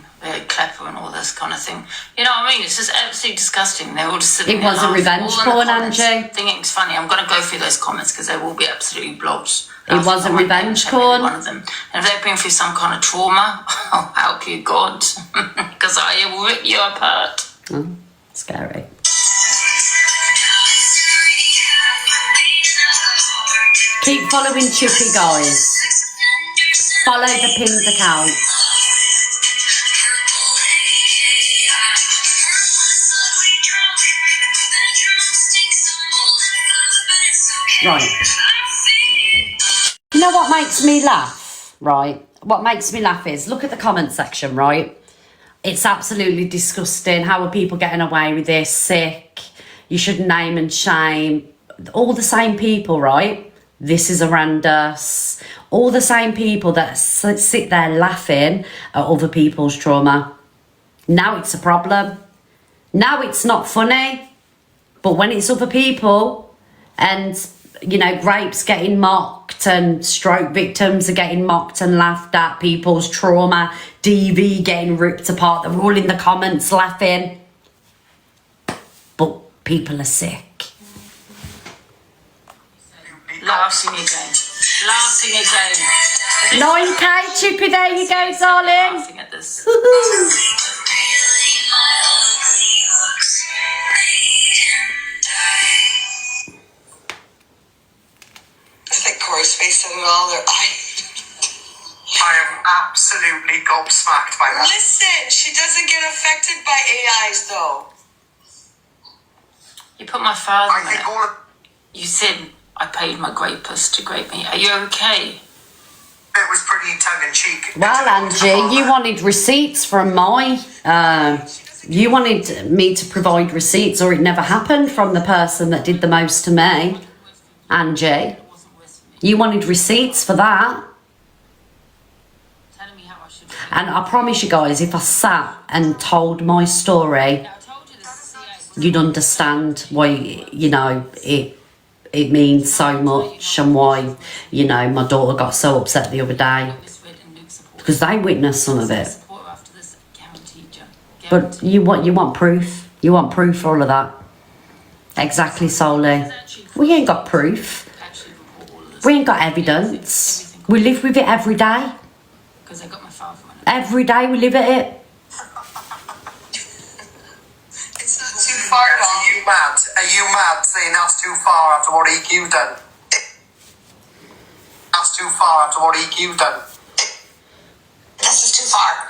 Klepper and all this kind of thing. You know what I mean? It's just absolutely disgusting. They're all just sitting It wasn't revenge porn, Angie. Thinking it's funny. I'm going to go through those comments because they will be absolutely blogs. It wasn't revenge porn. One of them. And if they've been through some kind of trauma, I'll help you, God. Because I will rip you apart. Oh, scary. Keep following Chippy, guys. Follow the pinned account. Right. You know what, what makes me laugh, right? What makes me laugh is, look at the comment section, right? It's absolutely disgusting. How are people getting away with this? Sick. You should name and shame. All the same people, right? This is horrendous. All the same people that sit there laughing at other people's trauma. Now it's a problem. Now it's not funny. But when it's other people and, you know, rapes getting mocked and stroke victims are getting mocked and laughed at, people's trauma, DV getting ripped apart, they're all in the comments laughing. But people are sick. Laughing again. Laughing again. 9K, Chippy, there you go, darling. Laughing at this. Thick gross face and all their I am absolutely gobsmacked by that. Listen, she doesn't get affected by AIs though. You put my father in it. You said I paid my rapist to grape me. Are you okay? It was pretty tongue-in-cheek. Well, Angie, you wanted receipts from my... you wanted me to provide receipts, or it never happened, from the person that did the most to me. Angie. You wanted receipts for that. And I promise you guys, if I sat and told my story, you'd understand why, you know, it means so much, and why, you know, my daughter got so upset the other day. Because they witnessed some of it. But you want proof. You want proof for all of that. Exactly, Solly. We ain't got proof. We ain't got evidence. We live with it every day. Every day we live at it. It's not too far. Are you mad? Are you mad saying that's too far after what EQ done? That's too far after what EQ done. That's just too far.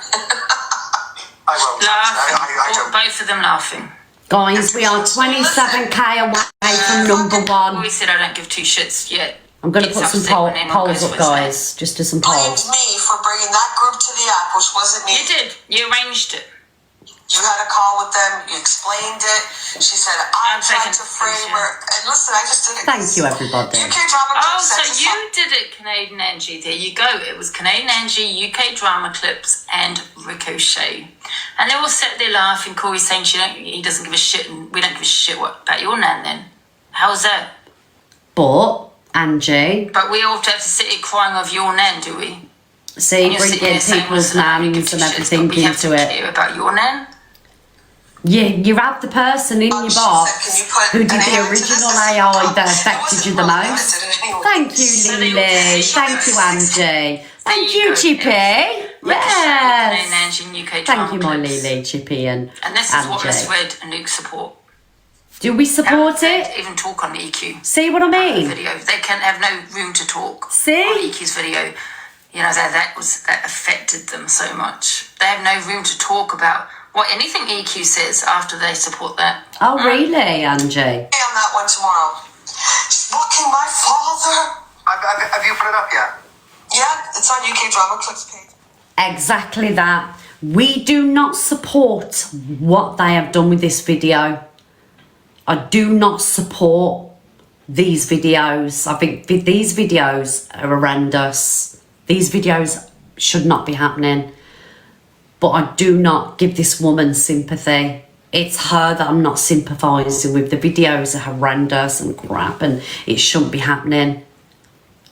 I won't. I don't. Both of them laughing. Guys, we are 27k away from number one. We said I don't give two shits yet. I'm going to put some polls up, guys. Just do some polls. Blamed me for bringing that group to the app, which wasn't me. You did. You arranged it. You had a call with them. You explained it. She said, I'm trying to frame her. And listen, I just did it. Thank you, everybody. UK Drama Clips. Oh, so you did it, Canadian Angie. There you go. It was Canadian Angie, UK Drama Clips, and Ricochet. And they all sat there laughing. Corey saying he doesn't give a shit, and we don't give a shit about your nan then. How's that? But, Angie. But we all have to sit here crying over your nan, do we? See, bringing people's nans and everything into it. Care about your nan? Yeah, you have the person in your box who did the original AI that affected you the most. Thank you, Lily. Thank you, Angie. Thank you, Chippy. Yes. Thank you, my Lily, Chippy, and this is what Miss Red and Luke support. Do we support they it? Even talk on the EQ. See what I mean? Video. They can have no room to talk. See? On EQ's video. You know, that affected them so much. They have no room to talk about anything EQ says after they support that. Oh, really, Angie? On that one tomorrow. She's mocking my father. Have you put it up yet? Yeah, it's on UK Drama Clips page. Exactly that. We do not support what they have done with this video. I do not support these videos. I think these videos are horrendous. These videos should not be happening. But I do not give this woman sympathy. It's her that I'm not sympathising with. The videos are horrendous and crap, and it shouldn't be happening,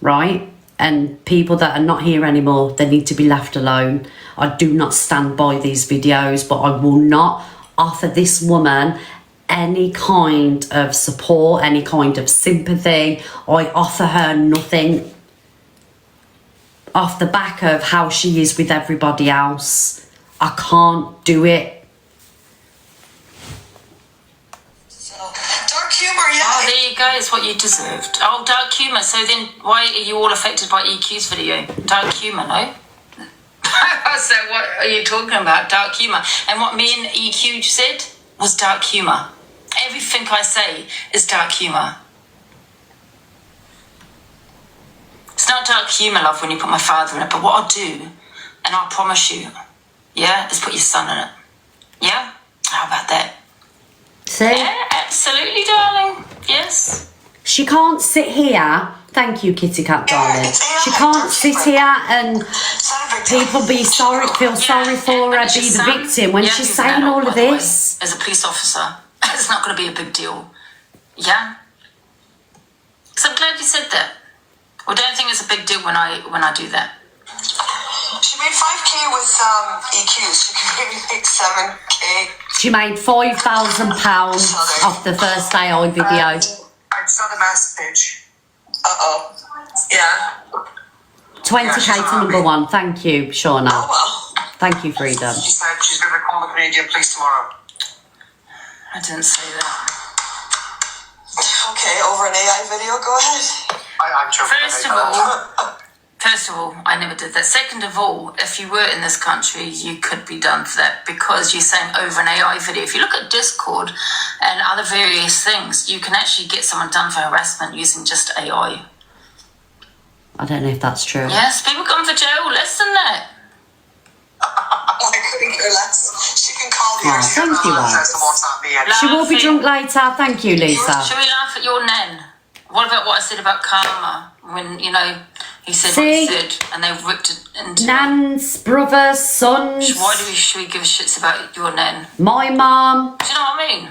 right? And people that are not here anymore, they need to be left alone. I do not stand by these videos, but I will not offer this woman any kind of support, any kind of sympathy. I offer her nothing off the back of how she is with everybody else. I can't do it. Dark humour, yeah. Oh, there you go. It's what you deserved. Oh, dark humour. So then why are you all affected by EQ's video? Dark humour, no? So what are you talking about? Dark humour. And what me and EQ said was dark humour. Everything I say is dark humour. It's not dark humour, love, when you put my father in it, but what I'll do, and I'll promise you, yeah, is put your son in it. Yeah? How about that? See? Yeah, absolutely, darling. Yes. She can't sit here. Thank you, Kitty Cat, darling. She can't sit here and people feel sorry for her, be the victim when she's saying all of this. As a police officer, it's not going to be a big deal. Yeah? So I'm glad you said that. Well, don't think it's a big deal when I do that. She made 5K with EQs. She can maybe make 7K. She made £5,000 off the first AI video. I saw the message. Uh-oh. Yeah. 20k to number one. Thank you, Shauna. Oh, well. Thank you, Freedom. She said she's going to call the Canadian police tomorrow. I didn't say that. Okay, over an AI video, go ahead. I'm joking. First of all, I never did that. Second of all, if you were in this country, you could be done for that because you're saying over an AI video. If you look at Discord and other various things, you can actually get someone done for harassment using just AI. I don't know if that's true. Yes, people come for jail less than that. I couldn't care less. She can call me. Oh, thank you, Alex. She will be drunk later. Thank you, Lisa. Should we laugh at your nan? What about what I said about karma? When, you know, he said what See? he said and they ripped it into... Nans, brothers, sons. Why should we give a shits about your nan? My mum. Do you know what I mean?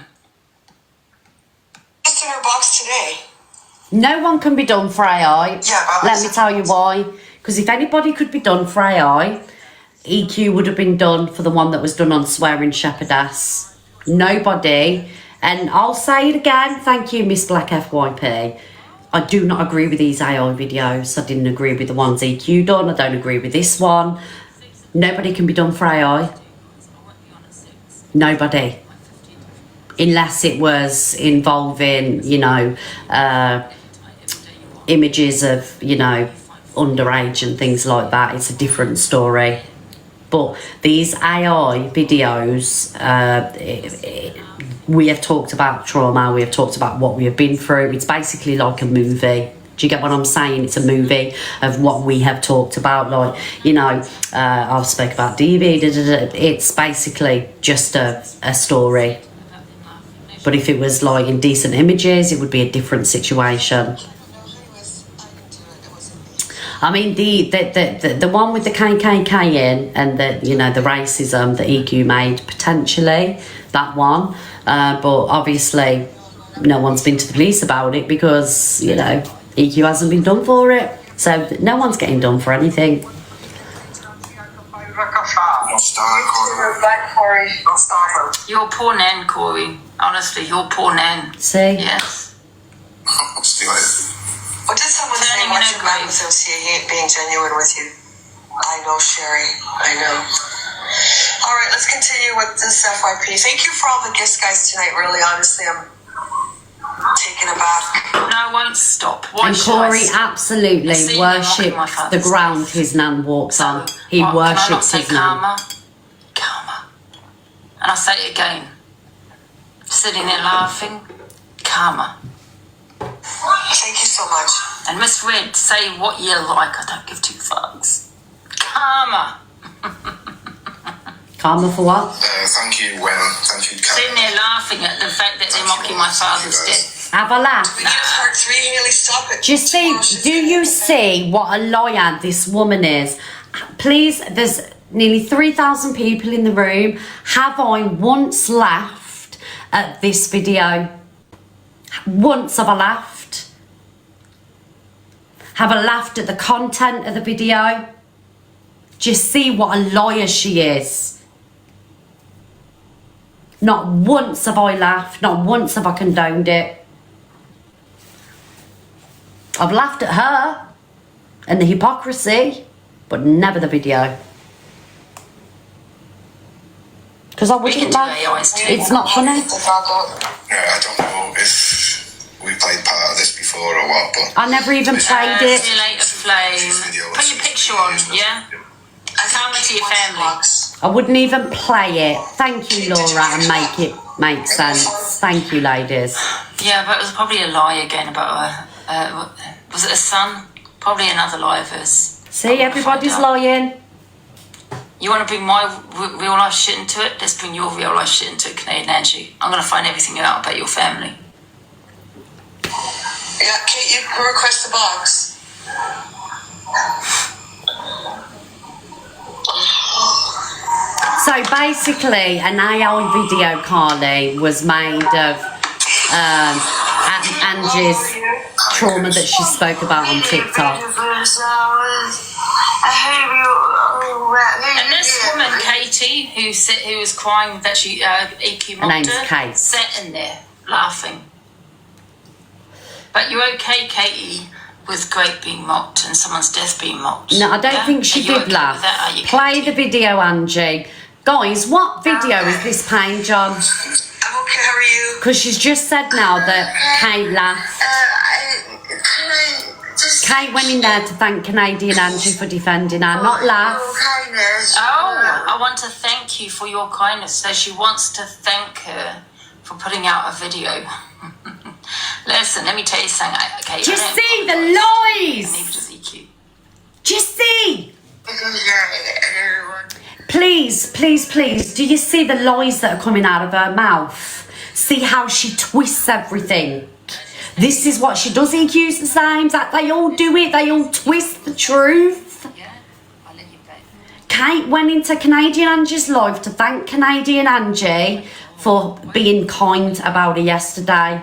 It's in her box today. No one can be done for AI. Yeah, Let me tell you why. Because if anybody could be done for AI, EQ would have been done for the one that was done on Swearing Shepherdess. Nobody. And I'll say it again. Thank you, Miss Black FYP. I do not agree with these AI videos. I didn't agree with the ones EQ done. I don't agree with this one. Nobody can be done for AI. Nobody. Unless it was involving, you know, images of, you know, underage and things like that. It's a different story. But these AI videos, we have talked about trauma, we have talked about what we have been through. It's basically like a movie. Do you get what I'm saying? It's a movie of what we have talked about. Like, you know, I've spoke about DV, it's basically just a story. But if it was like indecent images, it would be a different situation. I mean, the one with the KKK in and the, you know, the racism that EQ made, potentially, that one. But obviously, no one's been to the police about it because, you know, EQ hasn't been done for it. So no one's getting done for anything. Your poor nan, Corey. Honestly, your poor nan. See? Yes. What did someone say? Watch your mouth with him, see, he ain't being genuine with you. I know, Sherry. I know. All right, let's continue with this FYP. Thank you for all the gifts, guys, tonight. Really, honestly, I'm taken aback. No, I won't stop. Why And should Corey I absolutely See him mocking my worshipped father's the ground his nan walks on. He Can I not worshipped say his nan. karma? Karma. And I'll say it again. Sitting there laughing. Karma. Thank you so much. And Miss Red, say what you like. I don't give two fucks. Karma. Karma for what? Thank you, Gwen. Thank you, Sitting there laughing at the fact that they're mocking my father's death. Have a laugh. We just heard 3, Haley, stop it. Do you see what a liar this woman is? Please, there's nearly 3,000 people in the room. Have I once laughed at this video? Once have I laughed? Have I laughed at the content of the video? Do you see what a liar she is? Not once have I laughed. Not once have I condoned it. I've laughed at her and the hypocrisy, but never the video. Because I wouldn't laugh. It's not funny. Yeah, I don't know if we played part of this before or what, but... I never even played it. See you later, Flame. Put your picture on, yeah? Karma to your family. I wouldn't even play it. Thank you, Laura, and make it make sense. Thank you, ladies. Yeah, but it was probably a lie again about was it a son? Probably another livers. See, everybody's lying. You want to bring my real life shit into it? Let's bring your real life shit into it, Canadian Angie. I'm going to find everything out about your family. Yeah, Kate, you can request a box. So basically, an AI video, Carly, was made of Angie's trauma that she spoke about on TikTok. And this woman, Katie, who was crying that she EQ Her name's mocked her, Kate. sat in there laughing. But you're okay, Katie, with Grape being mocked and someone's death being mocked. No, I don't think she did laugh. Play the video, Angie. Guys, what video is this page on? I'm okay, how are you? Because she's just said now that Kate laughed. Kate went in there to thank Canadian Angie for defending her, not laugh. Oh, I want to thank you for your kindness. So she wants to thank her for putting out a video. Listen, let me tell you something, okay? Do you see the lies? Neither does EQ. Do you see? Please, please, please, do you see the lies that are coming out of her mouth? See how she twists everything. This is what she does. EQ's the same. They all do it. They all twist the truth. Kate went into Canadian Angie's live to thank Canadian Angie for being kind about her yesterday.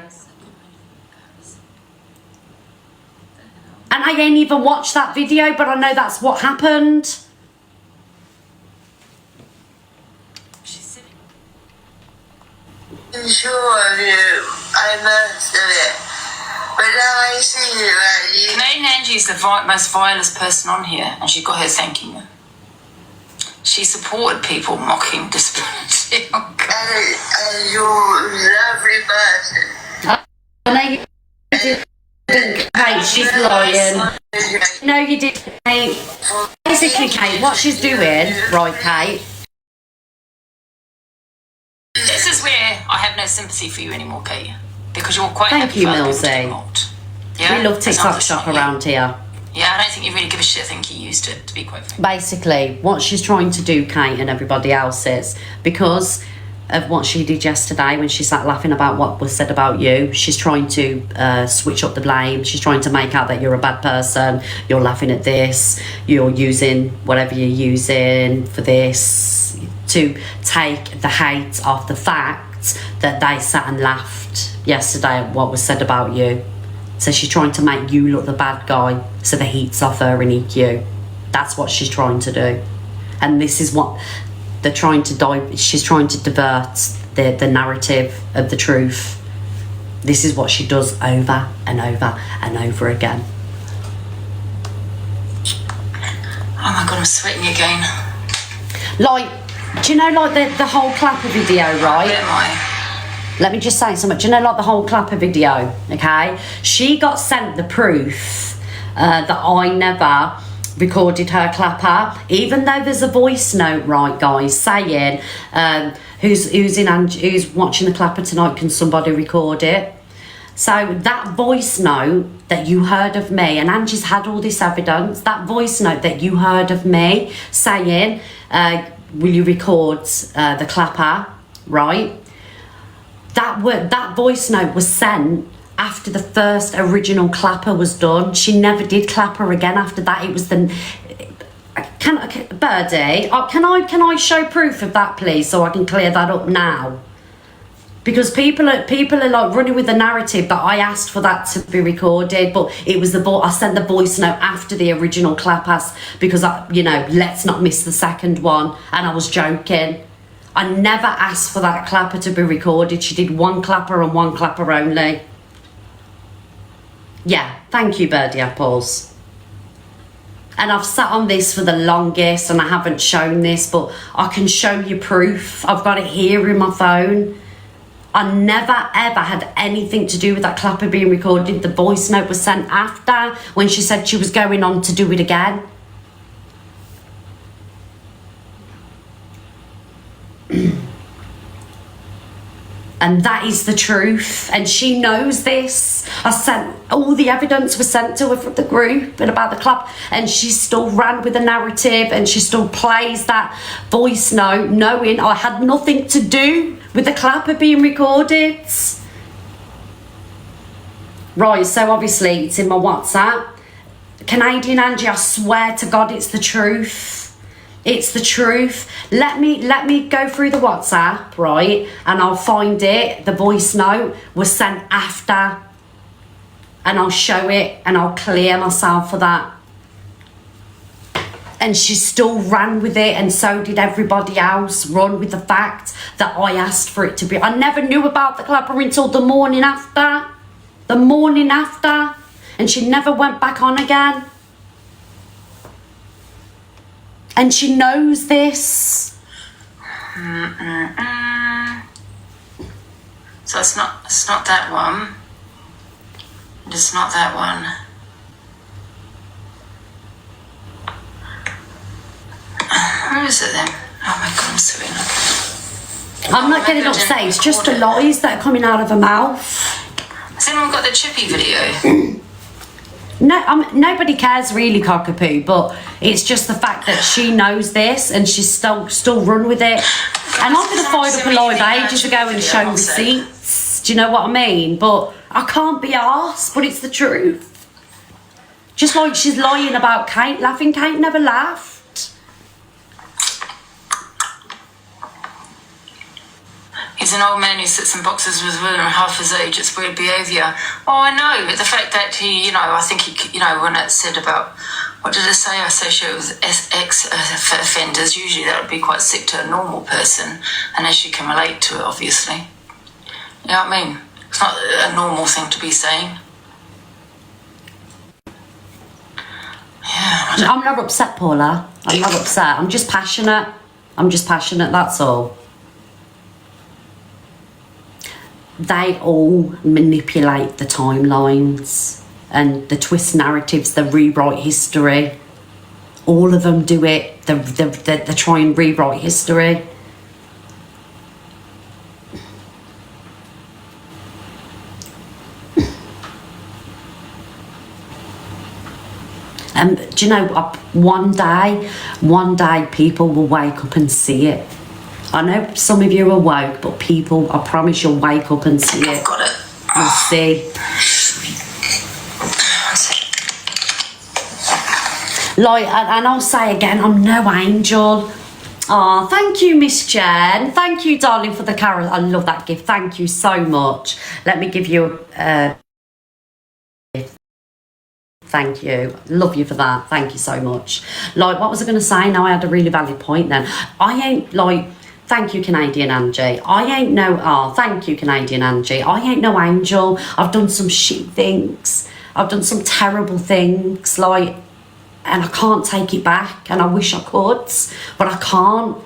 And I ain't even watched that video, but I know that's what happened. I'm sure of you. I must of it. But now I see you, Canadian Angie is the most vilest person on here, and she got her thanking you. She supported people mocking disability. Oh, and you're a lovely person. I know you didn't, Kate, she's lying. No, you didn't, Kate. Basically, Kate, what she's doing, right, Kate? This is where I have no sympathy for you anymore, Kate, because you're quite Thank happy you, for other people to Millsy. be mocked. Yeah? We love That's TikTok not shop you. around here. Yeah, I don't think you really give a shit. I think you used it, to be quite frank. Basically, what she's trying to do, Kate, and everybody else is, because of what she did yesterday when she sat laughing about what was said about you, she's trying to switch up the blame. She's trying to make out that you're a bad person, you're laughing at this, you're using whatever you're using for this, to take the hate off the fact that they sat and laughed yesterday at what was said about you. So she's trying to make you look the bad guy, so the heat's off her and EQ. That's what she's trying to do. And this is what they're trying to do. She's trying to divert the narrative of the truth. This is what she does over and over and over again. Oh my god, I'm sweating again. Like, do you know, like the whole clapper video, right? Where am I? Let me just say something. Do you know, like the whole clapper video, okay? She got sent the proof that I never recorded her clapper, even though there's a voice note, right, guys, saying who's watching the clapper tonight, can somebody record it? So that voice note that you heard of me, and Angie's had all this evidence, that voice note that you heard of me saying, will you record the clapper, right? That voice note was sent after the first original clapper was done. She never did clapper again after that. It was the... Birdie, can I show proof of that, please, so I can clear that up now? Because people are like running with the narrative that I asked for that to be recorded, but it was I sent the voice note after the original clappers because let's not miss the second one, and I was joking. I never asked for that clapper to be recorded. She did one clapper and one clapper only. Yeah, thank you, Birdie Apples. And I've sat on this for the longest and I haven't shown this, but I can show you proof. I've got it here in my phone. I never ever had anything to do with that clapper being recorded. The voice note was sent after, when she said she was going on to do it again. And that is the truth. And she knows this. I sent, all the evidence was sent to her from the group and about the club, and she still ran with the narrative, and she still plays that voice note, knowing I had nothing to do with the clapper being recorded. Right, so obviously it's in my WhatsApp. Canadian Angie, I swear to God, it's the truth. It's the truth. Let me go through the WhatsApp, right? And I'll find it. The voice note was sent after. And I'll show it and I'll clear myself for that. And she still ran with it, and so did everybody else run with the fact that I asked for it to be. I never knew about the clapper until the morning after. The morning after. And she never went back on again. And she knows this. So it's not that one. It's not that one. Where is it then? Oh my God, I'm so in. I'm not getting upset. It's just the lies that are coming out of her mouth. Has anyone got the Chippy video? No, nobody cares really, Cockapoo, but it's just the fact that she knows this and she's still run with it. And I could have fired up a live ages ago and shown receipts. Do you know what I mean? But I can't be arsed, but it's the truth. Just like she's lying about Kate laughing. Kate never laughed. He's an old man who sits in boxes with women half his age. It's weird behaviour. Oh, I know. But the fact that he, I think he, when it said about, what did it say? Associated with ex-offenders. Usually that would be quite sick to a normal person. And as she can relate to it, obviously. You know what I mean? It's not a normal thing to be saying. Yeah. I'm not upset, Paula. I'm not upset. I'm just passionate. That's all. They all manipulate the timelines and the twist narratives, they rewrite history. All of them do it. They try and rewrite history. Do you know, one day people will wake up and see it. I know some of you are woke, but people, I promise you'll wake up and see it. I've got it. You'll see. Like, and I'll say again, I'm no angel. Oh, thank you, Miss Jen. Thank you, darling, for the carol. I love that gift. Thank you so much. Let me give you a gift. Thank you. Love you for that. Thank you so much. Like, what was I going to say? Now I had a really valid point then. I ain't like... Thank you, Canadian Angie. Thank you, Canadian Angie. I ain't no angel. I've done some shit things. I've done some terrible things, like, and I can't take it back. And I wish I could, but I can't.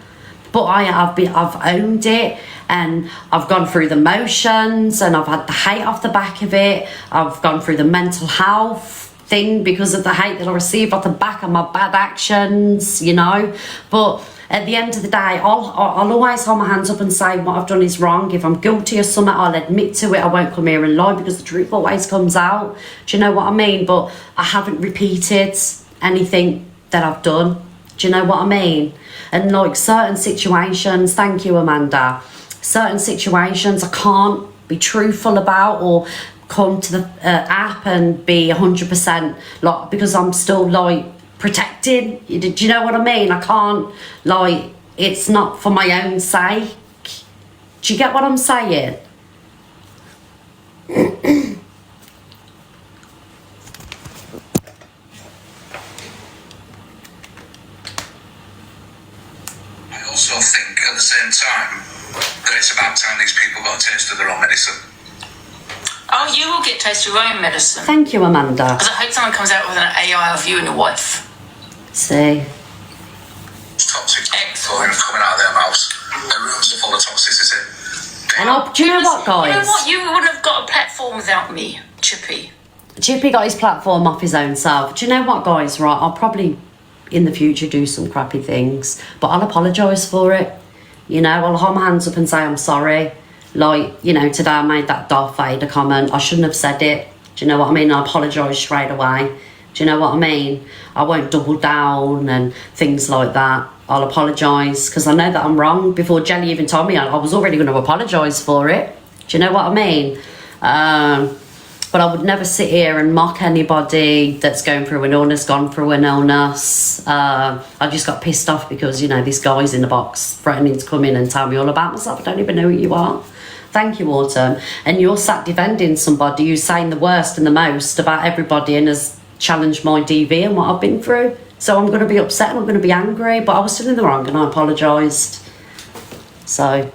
But I've owned it, and I've gone through the motions, and I've had the hate off the back of it. I've gone through the mental health thing because of the hate that I received off the back of my bad actions, But at the end of the day, I'll always hold my hands up and say what I've done is wrong. If I'm guilty of something, I'll admit to it. I won't come here and lie because the truth always comes out. Do you know what I mean? But I haven't repeated anything that I've done. Do you know what I mean? And like certain situations, thank you, Amanda, certain situations I can't be truthful about or come to the app and be 100% like, because I'm still like protected. Do you know what I mean? I can't, like, it's not for my own sake. Do you get what I'm saying? I also think at the same time that it's about time these people got a taste of their own medicine. Oh, you will get taste of your own medicine. Thank you, Amanda. Because I hope someone comes out with an AI of you and your wife. See. Toxic coming out of their mouths. Their rooms are full of toxicity. And do you know what, guys? You know what? You wouldn't have got a platform without me, Chippy. Chippy got his platform off his own self. Do you know what, guys? Right, I'll probably in the future do some crappy things, but I'll apologise for it. I'll hold my hands up and say I'm sorry. Like, you know, today I made that Darth Vader comment. I shouldn't have said it. Do you know what I mean? I apologise straight away. Do you know what I mean? I won't double down and things like that. I'll apologise because I know that I'm wrong. Before Jenny even told me, I was already going to apologise for it. Do you know what I mean? But I would never sit here and mock anybody that's going through an illness, gone through an illness. I just got pissed off because, you know, this guy's in the box threatening to come in and tell me all about myself. I don't even know who you are. Thank you, Autumn. And you're sat defending somebody who's saying the worst and the most about everybody and has challenged my DV and what I've been through. So I'm going to be upset and I'm going to be angry, but I was still in the wrong and I apologised. So,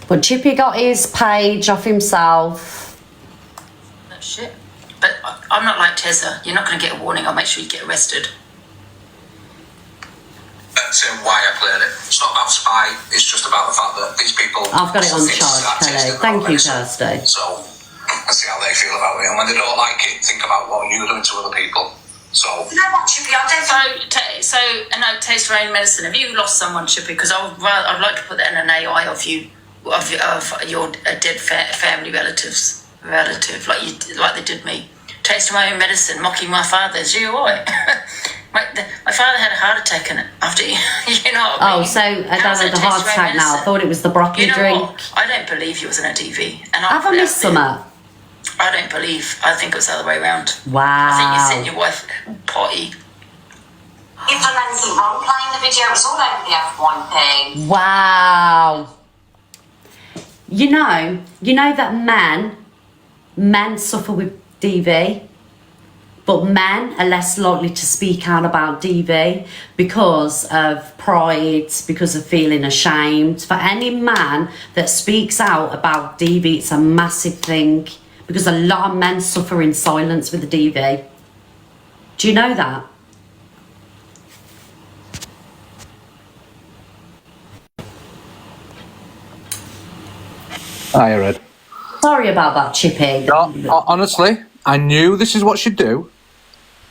but Chippy got his page off himself. Shit. But I'm not like Tessa. You're not going to get a warning. I'll make sure you get arrested. That's why I played it. It's not about spy. It's just about the fact that these people. I've got it on charge, Kelly. Thank you, Kirsty. So, let's see how they feel about it. And when they don't like it, think about what you're doing to other people. So. You know what, Chippy? I don't. So, I know, taste your own medicine. Have you lost someone, Chippy? Because I'd like to put that in an AI of you, of your dead family relatives. Like they did me. Tasting my own medicine, mocking my father's. You alright? my father had a heart attack after you know what I mean? Oh, so I don't have the heart attack now. I thought it was the broccoli drink. What? I don't believe he was in a DV. And have I missed some up? I don't believe. I think it was the other way around. Wow. I think you sent your wife potty. You've done anything wrong playing the video. It was all over the F1 thing. Wow. You know that men suffer with DV, but men are less likely to speak out about DV because of pride, because of feeling ashamed. For any man that speaks out about DV, it's a massive thing because a lot of men suffer in silence with the DV. Do you know that? I read. Sorry about that, Chippy. No, honestly, I knew this is what she'd do,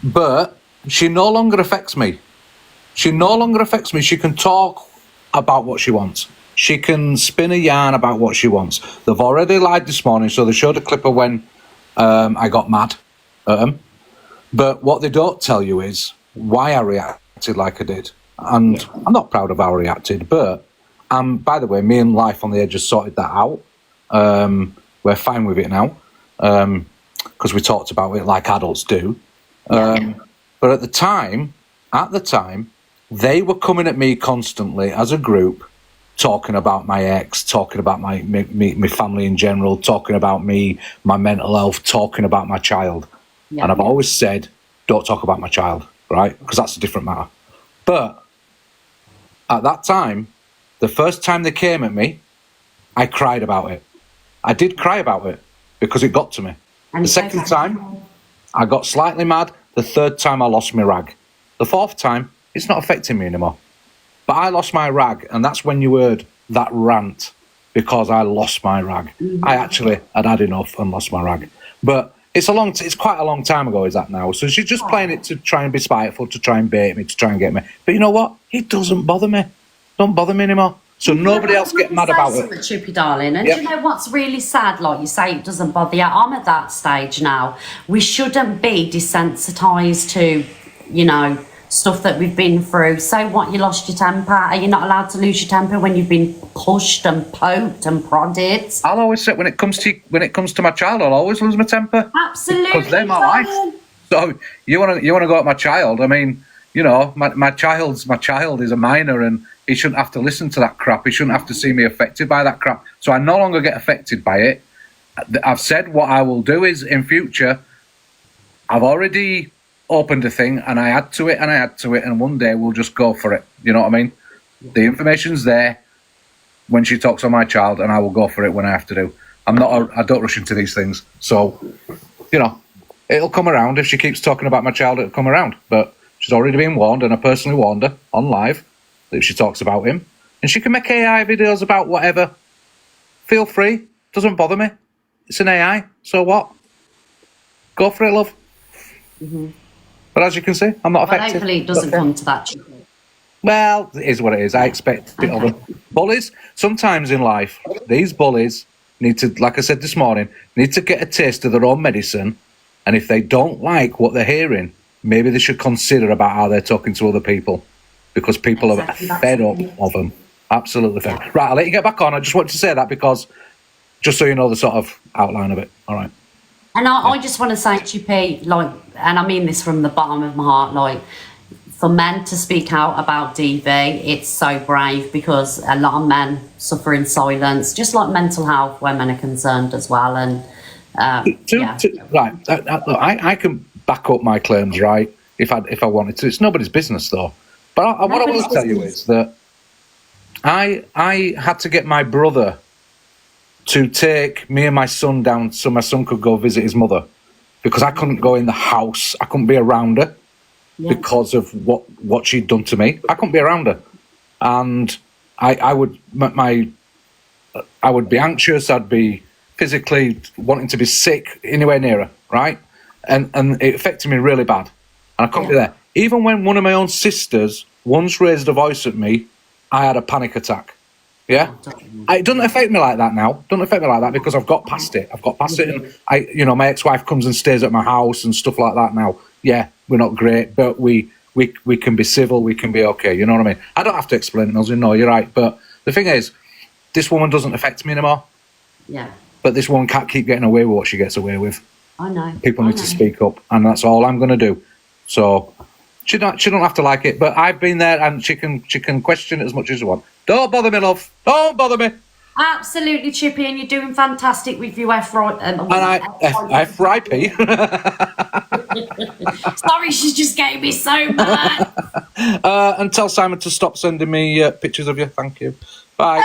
but she no longer affects me. She no longer affects me. She can talk about what she wants. She can spin a yarn about what she wants. They've already lied this morning, so they showed a clip of when I got mad at them. But what they don't tell you is why I reacted like I did. And I'm not proud of how I reacted, but by the way, me and Life on the Edge has sorted that out. We're fine with it now because we talked about it like adults do. But at the time, they were coming at me constantly as a group, talking about my ex, talking about my family in general, talking about me, my mental health, talking about my child. Yeah, and I've always said, don't talk about my child, right? Because that's a different matter. But at that time, the first time they came at me, I cried about it. I did cry about it because it got to me. And the second time, I got slightly mad. The third time, I lost my rag. The fourth time, it's not affecting me anymore. But I lost my rag, and that's when you heard that rant, because I lost my rag. Mm-hmm. I actually had enough and lost my rag. But it's quite a long time ago, is that now? So she's just playing it to try and be spiteful, to try and bait me, to try and get me. But you know what? It doesn't bother me. Don't bother me anymore. So nobody else get mad about it. Chippy, darling. And you know what's really sad? Like you say, it doesn't bother you. I'm at that stage now. We shouldn't be desensitised to, you know, stuff that we've been through. So what, you lost your temper? Are you not allowed to lose your temper when you've been pushed and poked and prodded? I'll always say when it comes to my child, I'll always lose my temper. Absolutely. Because they're my life. So you wanna go at my child? I mean, you know, my child is a minor and he shouldn't have to listen to that crap. He shouldn't have to see me affected by that crap. So I no longer get affected by it. I've said what I will do is in future, I've already opened a thing and I add to it and one day we'll just go for it. You know what I mean? The information's there when she talks on my child and I will go for it when I have to do. I don't rush into these things. So, you know, it'll come around. If she keeps talking about my child, it'll come around. But she's already been warned and I personally warned her on live that she talks about him. And she can make AI videos about whatever. Feel free. Doesn't bother me. It's an AI. So what? Go for it, love. Mm-hmm. But as you can see, I'm not affected. Hopefully it doesn't come to that. Well, it is what it is. I expect it of them. Bullies, sometimes in life, these bullies need to, like I said this morning, need to get a taste of their own medicine. And if they don't like what they're hearing, maybe they should consider about how they're talking to other people, because people are fed up of them. Absolutely fed. Right, I'll let you get back on. I just wanted to say that because, just so you know the sort of outline of it. All right. And I just want to say, Chippy, like, and I mean this from the bottom of my heart, like, for men to speak out about DV, it's so brave, because a lot of men suffer in silence, just like mental health, where men are concerned as well. And right, I can back up my claims, right? If I wanted to, it's nobody's business though. But what I will tell you is that I had to get my brother to take me and my son down so my son could go visit his mother, because I couldn't go in the house. I couldn't be around her because of what she'd done to me. I couldn't be around her, and I would be anxious. I'd be physically wanting to be sick anywhere near her, right? And it affected me really bad, and I couldn't be there. Even when one of my own sisters once raised a voice at me, I had a panic attack. Yeah, it doesn't affect me like that now. Doesn't affect me like that because I've got past it. And my ex-wife comes and stays at my house and stuff like that now. Yeah, we're not great, but we can be civil. We can be okay. You know what I mean? I don't have to explain it, Milsey. No, you're right. But the thing is, this woman doesn't affect me anymore. Yeah. But this woman can't keep getting away with what she gets away with. I know. People need to speak up, and that's all I'm going to do. So she don't have to like it, but I've been there, and she can question it as much as you want. Don't bother me, love. Don't bother me. Absolutely, Chippy, and you're doing fantastic with your F-right. F-R-I-P. Sorry, she's just getting me so mad. And tell Simon to stop sending me pictures of you. Thank you. Bye.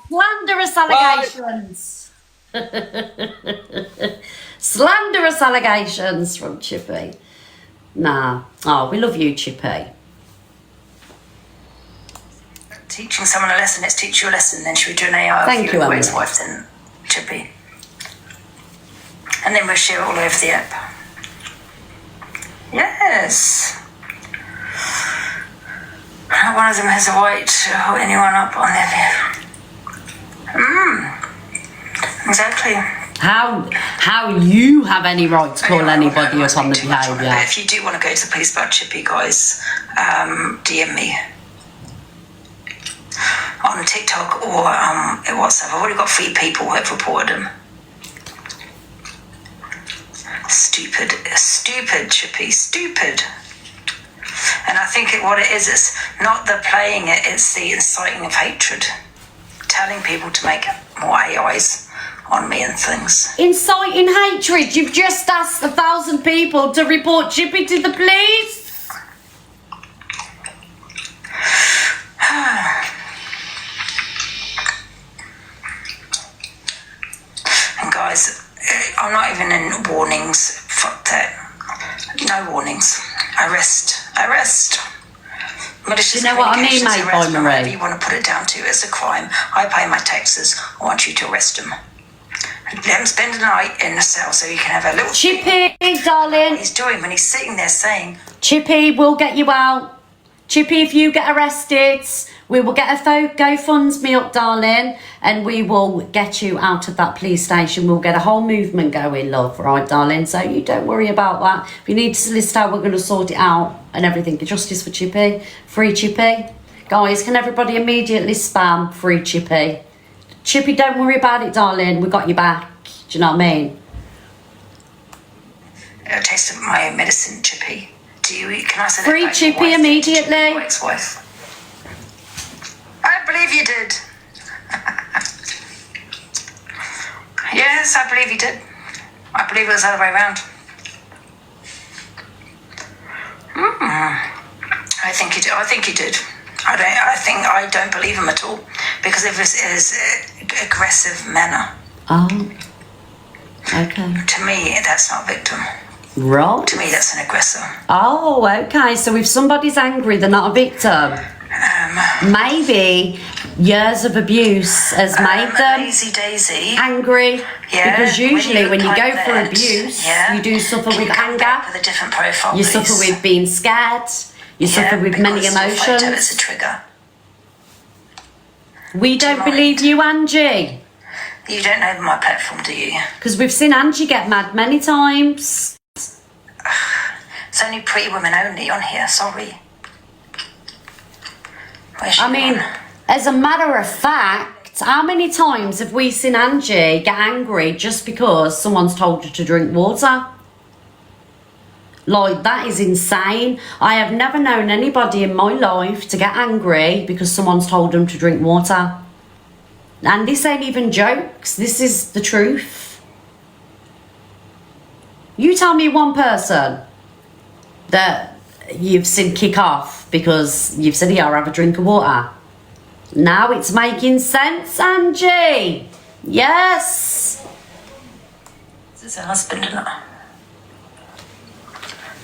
Slanderous allegations. Slanderous allegations from Chippy. Nah. Oh, we love you, Chippy. Teaching someone a lesson, let's teach you a lesson, then should we do an AI Thank you, Emily. ex-wife then, Chippy? And then we'll share it all over the app. Yes. One of them has a right to hold anyone up on their Exactly. How you have any right to call anybody up on the behaviour? If you do want to go to the police about Chippy, guys, DM me on TikTok or WhatsApp. I've already got 3 people who have reported him. Stupid Chippy, stupid. And I think what it is not the playing it, it's the inciting of hatred. Telling people to make more AIs on me and things. Inciting hatred? You've just asked 1,000 people to report Chippy to the police? And guys, I'm not even in warnings. Fuck that. No warnings. Arrest. Malicious you know what I mean, communications, mate, arrest, by Marie? whatever you want to put it down to, it's a crime. I pay my taxes. I want you to arrest him. Let him spend the night in the cell so he can have a little... Chippy, darling. What he's doing when he's sitting there saying... Chippy, we'll get you out. Chippy, if you get arrested, we will get a GoFundMe up, darling, and we will get you out of that police station. We'll get a whole movement going, love, right, darling? So you don't worry about that. If you need to list out, we're going to sort it out and everything. Justice for Chippy. Free Chippy. Guys, can everybody immediately spam free Chippy? Chippy, don't worry about it, darling. We got you back. Do you know what I mean? A taste of my own medicine, Chippy. Can I say that? Free Chippy immediately. Ex-wife. I believe you did. Yes, I believe you did. I believe it was the other way around. I think you did. I don't believe him at all because of his aggressive manner. Oh. Okay. To me, that's not a victim. Right. To me, that's an aggressor. Oh, okay. So if somebody's angry, they're not a victim. Maybe years of abuse has made them lazy daisy angry. Yeah, because usually when you go for that, abuse, yeah, you do suffer with anger. With a different profile, you please. suffer with being scared. You suffer with many emotions. It's a trigger. We don't believe you, Angie. You don't know my platform, do you? Because we've seen Angie get mad many times. It's only pretty women only on here, sorry. I mean, as a matter of fact, how many times have we seen Angie get angry just because someone's told her to drink water? Like, that is insane. I have never known anybody in my life to get angry because someone's told them to drink water. And this ain't even jokes. This is the truth. You tell me one person that you've seen kick off because you've said, yeah, I'll have a drink of water. Now it's making sense, Angie. Yes. Is this her husband or not?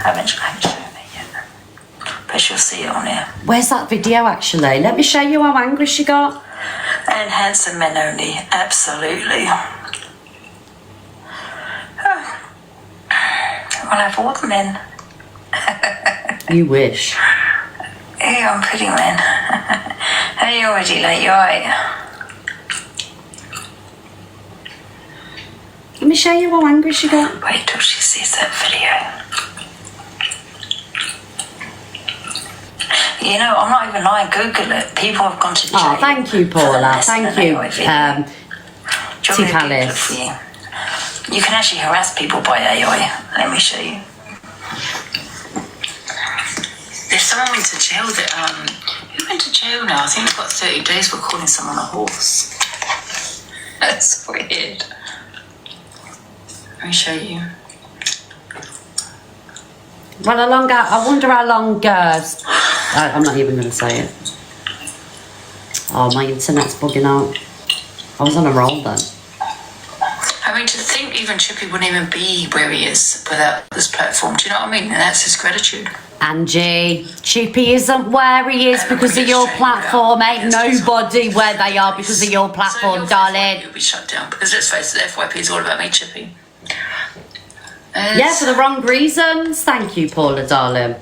I haven't shown it yet. But she'll see it on here. Where's that video, actually? Let me show you how angry she got. And handsome men only, absolutely. I'll have all the men. You wish. Hey, I'm pretty man. Hey, you're already late, you're right. Let me show you how angry she got. Wait till she sees that video. You know, I'm not even lying, Google it. People have gone to jail. Oh, thank you, Paula. Thank you, Tick Alice. You can actually harass people by AI. Let me show you. There's someone went to jail that, who went to jail now? I think they've got 30 days for calling someone a horse. That's weird. Let me show you. Well, I wonder how long, I'm not even going to say it. Oh, my internet's bugging out. I was on a roll then. I mean, to think even Chippy wouldn't even be where he is without this platform. Do you know what I mean? And that's his gratitude. Angie, Chippy isn't where he is because of your platform. Ain't nobody where they are because of your platform, darling. You'll be shut down because let's face it, FYP is all about me, Chippy. Yeah, for the wrong reasons. Thank you, Paula, darling.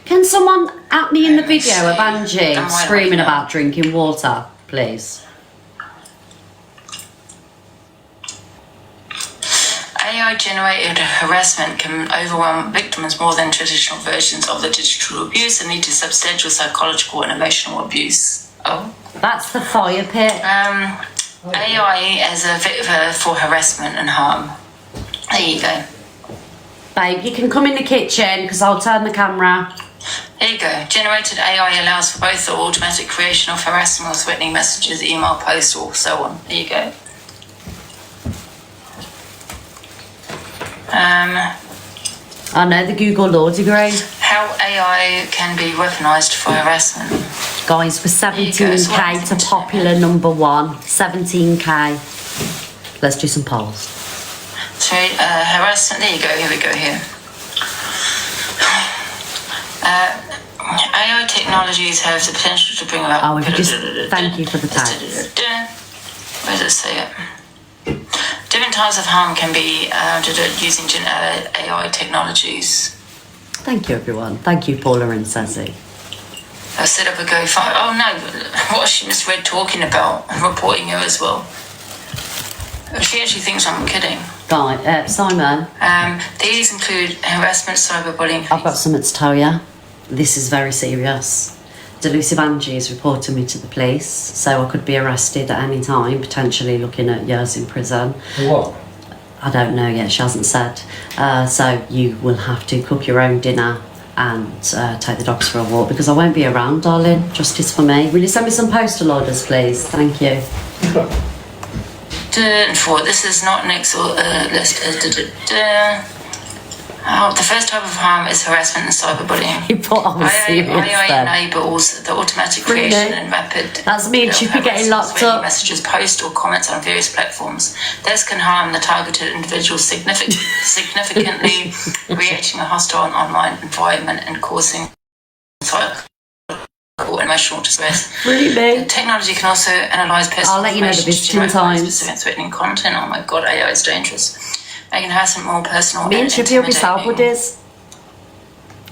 Can someone at me in the video of Angie screaming about drinking water, please? AI-generated harassment can overwhelm victims more than traditional versions of the digital abuse and lead to substantial psychological and emotional abuse. Oh. That's the fire pit. AI as a vector for harassment and harm. There you go. Babe, you can come in the kitchen because I'll turn the camera. There you go. Generated AI allows for both the automatic creation of harassment or threatening messages, email, posts, or so on. There you go. I know the Google Law degree. How AI can be weaponized for harassment. Guys, we're 17k to popular #1. 17k. Let's do some polls. So, harassment, there you go, here we go here. AI technologies have the potential to bring about... Oh, if you just... Thank you for the tag. Where does it say it? Different types of harm can be using AI technologies. Thank you, everyone. Thank you, Paula and Sassy. I set up a GoFundMe. Oh no, what she misread talking about and reporting her as well. She actually thinks I'm kidding. Simon. These include harassment, cyberbullying. I've got something to tell you. This is very serious. Delusive Angie is reporting me to the police, so I could be arrested at any time, potentially looking at years in prison. What? I don't know yet, she hasn't said. So you will have to cook your own dinner and take the dogs for a walk because I won't be around, darling. Justice for me. Will you send me some postal orders, please? Thank you. This is not an Excel list. The first type of harm is harassment and cyberbullying. You thought I was serious then. AI enables the automatic creation and rapid... That's me and Chippy getting locked up. ...messages, posts or comments on various platforms. This can harm the targeted individual significantly creating a hostile online environment and causing emotional distress. Really? Technology can also analyse personal I'll let you know the visiting times. Specific threatening content. Oh my god, AI is dangerous. Making harassment more personal. Me and Chippy will be side buddies.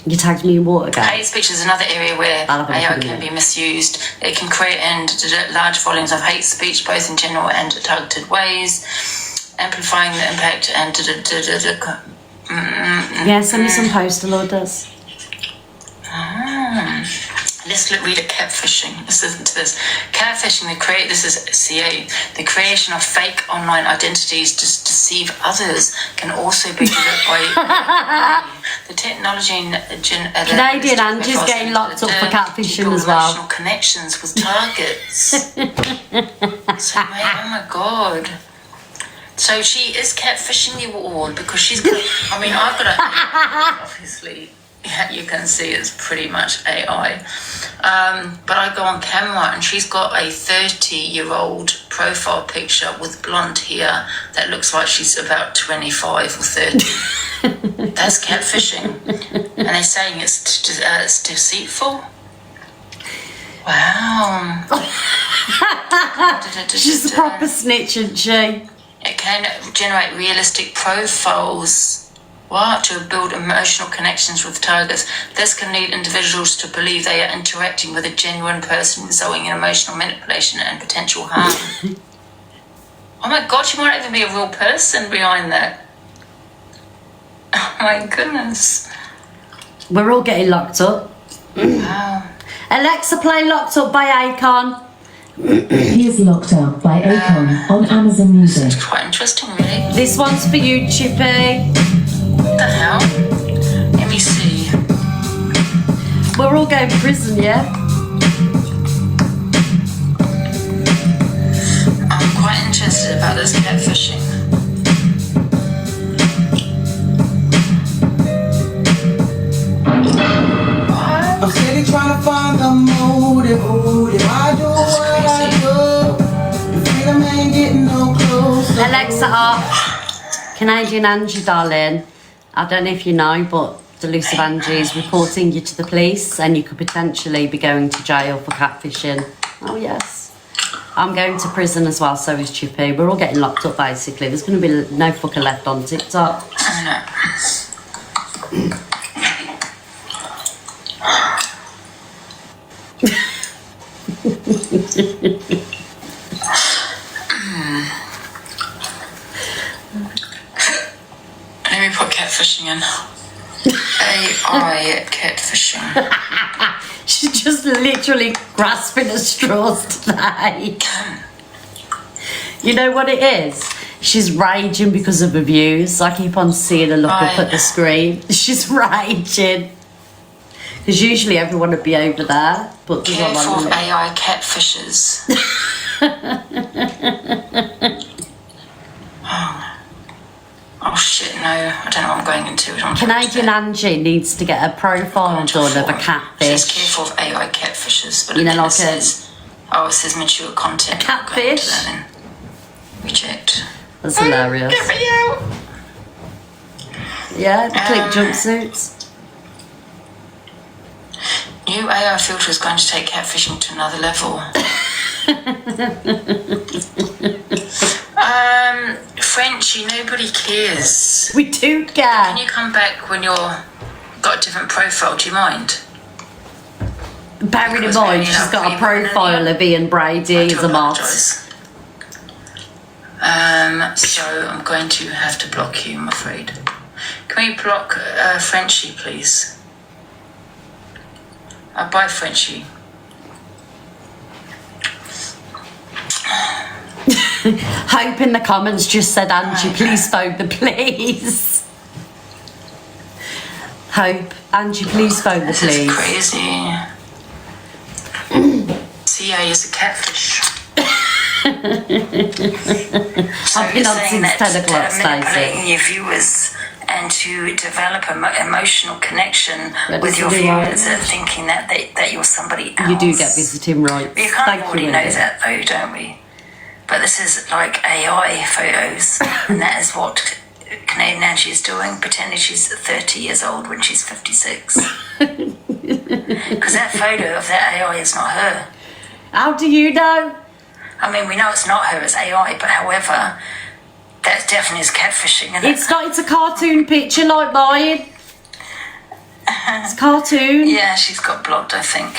You tagged me in Watergate. Hate speech is another area where AI can be misused. It can create large volumes of hate speech, both in general and targeted ways, amplifying the impact and Yeah, send me some postal orders. Let's read a catfishing. Let's listen to this. Catfishing, this is CA. The creation of fake online identities to deceive others can also be done by the technology and Canadian Angie's getting locked up for catfishing as well. Emotional connections with targets. So, mate, oh my god. So she is catfishing you all because she's got, I mean, I've got a, obviously, yeah, you can see it's pretty much AI. But I go on camera and she's got a 30-year-old profile picture with blonde hair that looks like she's about 25 or 30. That's catfishing. And they're saying it's deceitful. Wow. She's a proper snitch, isn't she? It can generate realistic profiles. What? To build emotional connections with targets. This can lead individuals to believe they are interacting with a genuine person, resulting in emotional manipulation and potential harm. Oh my god, she might even be a real person behind that. Oh my goodness. We're all getting locked up. Wow. Alexa, play Locked Up by Akon. Here's Locked Up by Akon on Amazon Music. It's quite interesting, really. This one's for you, Chippy. What the hell? Let me see. We're all going to prison, yeah? I'm quite interested about this catfishing. I'm steady trying to find the motive. I do what I do. The freedom ain't getting no closer. Alexa off. Canadian Angie, darling. I don't know if you know, but the Elusive Angie is reporting you to the police and you could potentially be going to jail for catfishing. Oh, yes. I'm going to prison as well, so is Chippy. We're all getting locked up, basically. There's going to be no fucker left on TikTok. I know. Let me put catfishing in. AI catfishing. She's just literally grasping at straws today. You know what it is? She's raging because of abuse. I keep on seeing her look up at the screen. She's raging. Because usually everyone would be over there. But there's Careful of AI catfishers. Oh shit, no. I don't know what I'm going into. Canadian Angie needs to get a profile done of a catfish. She's careful of AI catfishers. But you know, it like says, it says mature content. A catfish? Reject. That's hilarious. Get me out! Yeah, click jumpsuits. New AI filter is going to take catfishing to another level. Frenchie, nobody cares. We do care. Can you come back when you're got a different profile? Do you mind? Bearing in mind, she's got a profile of Ian Brady as a mod. So I'm going to have to block you, I'm afraid. Can we block Frenchie, please? Bye, Frenchie. Hope in the comments just said, Angie, please phone the police. Hope, Angie, please phone the police. This is crazy. CA is a catfish. I've been on since 10 o'clock, manipulating your viewers and to develop an emotional connection with your viewers, thinking that you're somebody else. You do get visiting rights. We kind of already know that though, don't we? But this is like AI photos, and that is what Canadian Angie is doing, pretending she's 30 years old when she's 56. Because that photo of that AI is not her. How do you know? I mean, we know it's not her, it's AI, but however, that definitely is catfishing, isn't it? It's not, it's a cartoon picture like mine. It's cartoon. Yeah, she's got blocked, I think.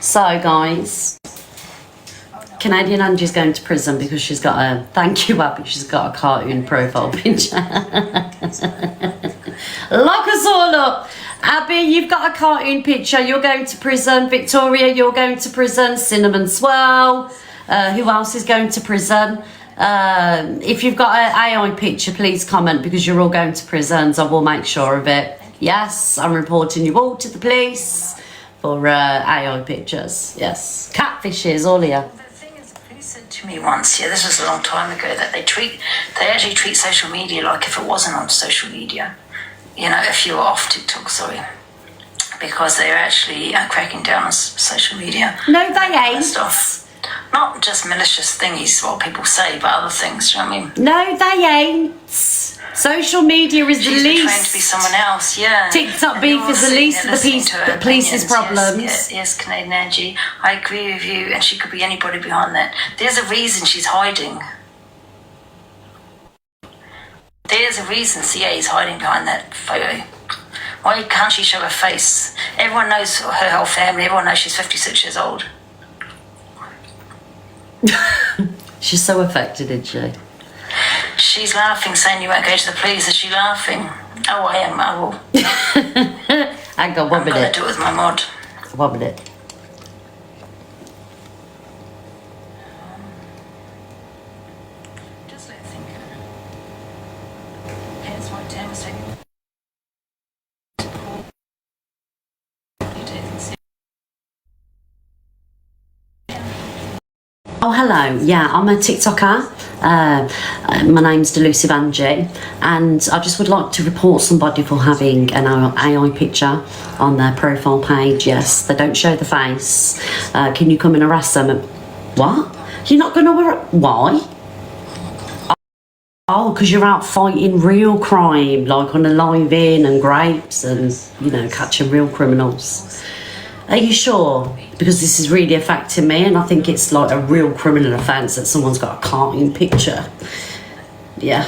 So, guys, Canadian Angie's going to prison because she's got a, thank you, Abby, she's got a cartoon profile picture. Lock us all up. Abby, you've got a cartoon picture, you're going to prison. Victoria, you're going to prison. Cinnamon Swirl, who else is going to prison? If you've got an AI picture, please comment because you're all going to prisons. I will make sure of it. Yes, I'm reporting you all to the police for AI pictures. Yes, catfishes, all here. He said to me once, yeah, this was a long time ago, that they actually treat social media like if it wasn't on social media. You know, if you were off TikTok, sorry. Because they're actually cracking down on social media. No, they ain't. Stuff. Not just malicious thingies, what people say, but other things, you know what I mean? No, they ain't. Social media is the She's least. trained to be someone else, yeah. TikTok beef is the least of the police's problems. Yes, Canadian Angie, I agree with you, and she could be anybody behind that. There's a reason she's hiding. There's a reason CA is hiding behind that photo. Why can't she show her face? Everyone knows her whole family, everyone knows she's 56 years old. She's so affected, isn't she? She's laughing, saying you won't go to the police. Is she laughing? Oh, I am. I will. Hang on, 1 minute. I'm going to do it with my mod. 1 minute. Just let her think. Hence why Tam was taking. Oh, hello. Yeah, I'm a TikToker. My name's Delusive Angie, and I just would like to report somebody for having an AI picture on their profile page. Yes, they don't show the face. Can you come and harass them? What? You're not going to... Why? Oh, because you're out fighting real crime, like on a live-in and grapes and, you know, catching real criminals. Are you sure? Because this is really affecting me, and I think it's like a real criminal offence that someone's got a cartoon picture. Yeah,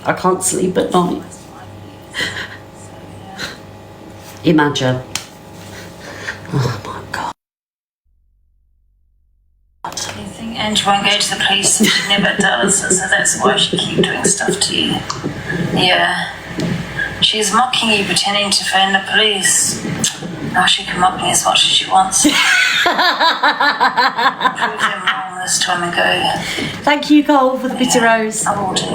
I can't sleep at night. Imagine. Oh my God. You think Angie won't go to the police, and she never does, so that's why she keeps doing stuff to you. Yeah. She's mocking you, pretending to phone the police. Now she can mock me as much as she wants. Prove him wrong this time and go. Thank you, Cole, for the bitter rose. I will do.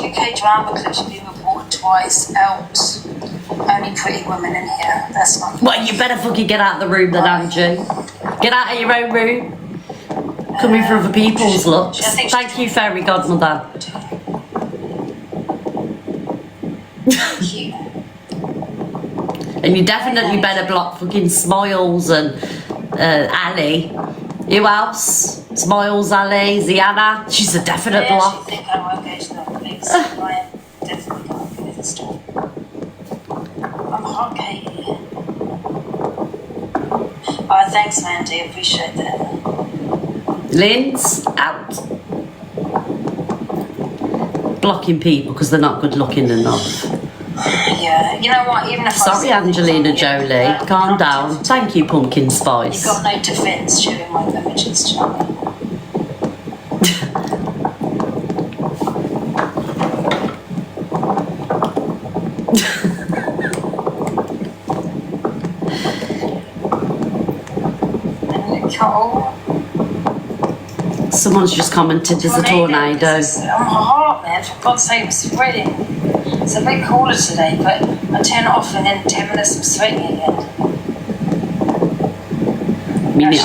UK drama clips have been reported twice out. Only pretty women in here. That's not. Well, you better fucking get out of the room then, Angie. Get out of your own room. Coming for other people's looks. Thank you, fairy godmother. Thank you. And you definitely better block fucking Smiles and Ali. Who else? Smiles, Ali, Ziana. She's a definite block. I think I won't go to the police. I am definitely going to go this time. I'm hot, Katie. Oh, thanks, Mandy. I appreciate that. Lynn's out. Blocking people because they're not good looking enough. Yeah, you know what? Even if Sorry, Angelina Jolie. Calm down. Thank you, Pumpkin Spice. You've got no defence showing my images, do you know what I mean? Someone's just commented there's a tornado. I'm hot, man. For God's sake, it's spreading. It's a bit cooler today, but I turn it off and in 10 minutes I'm sweating again.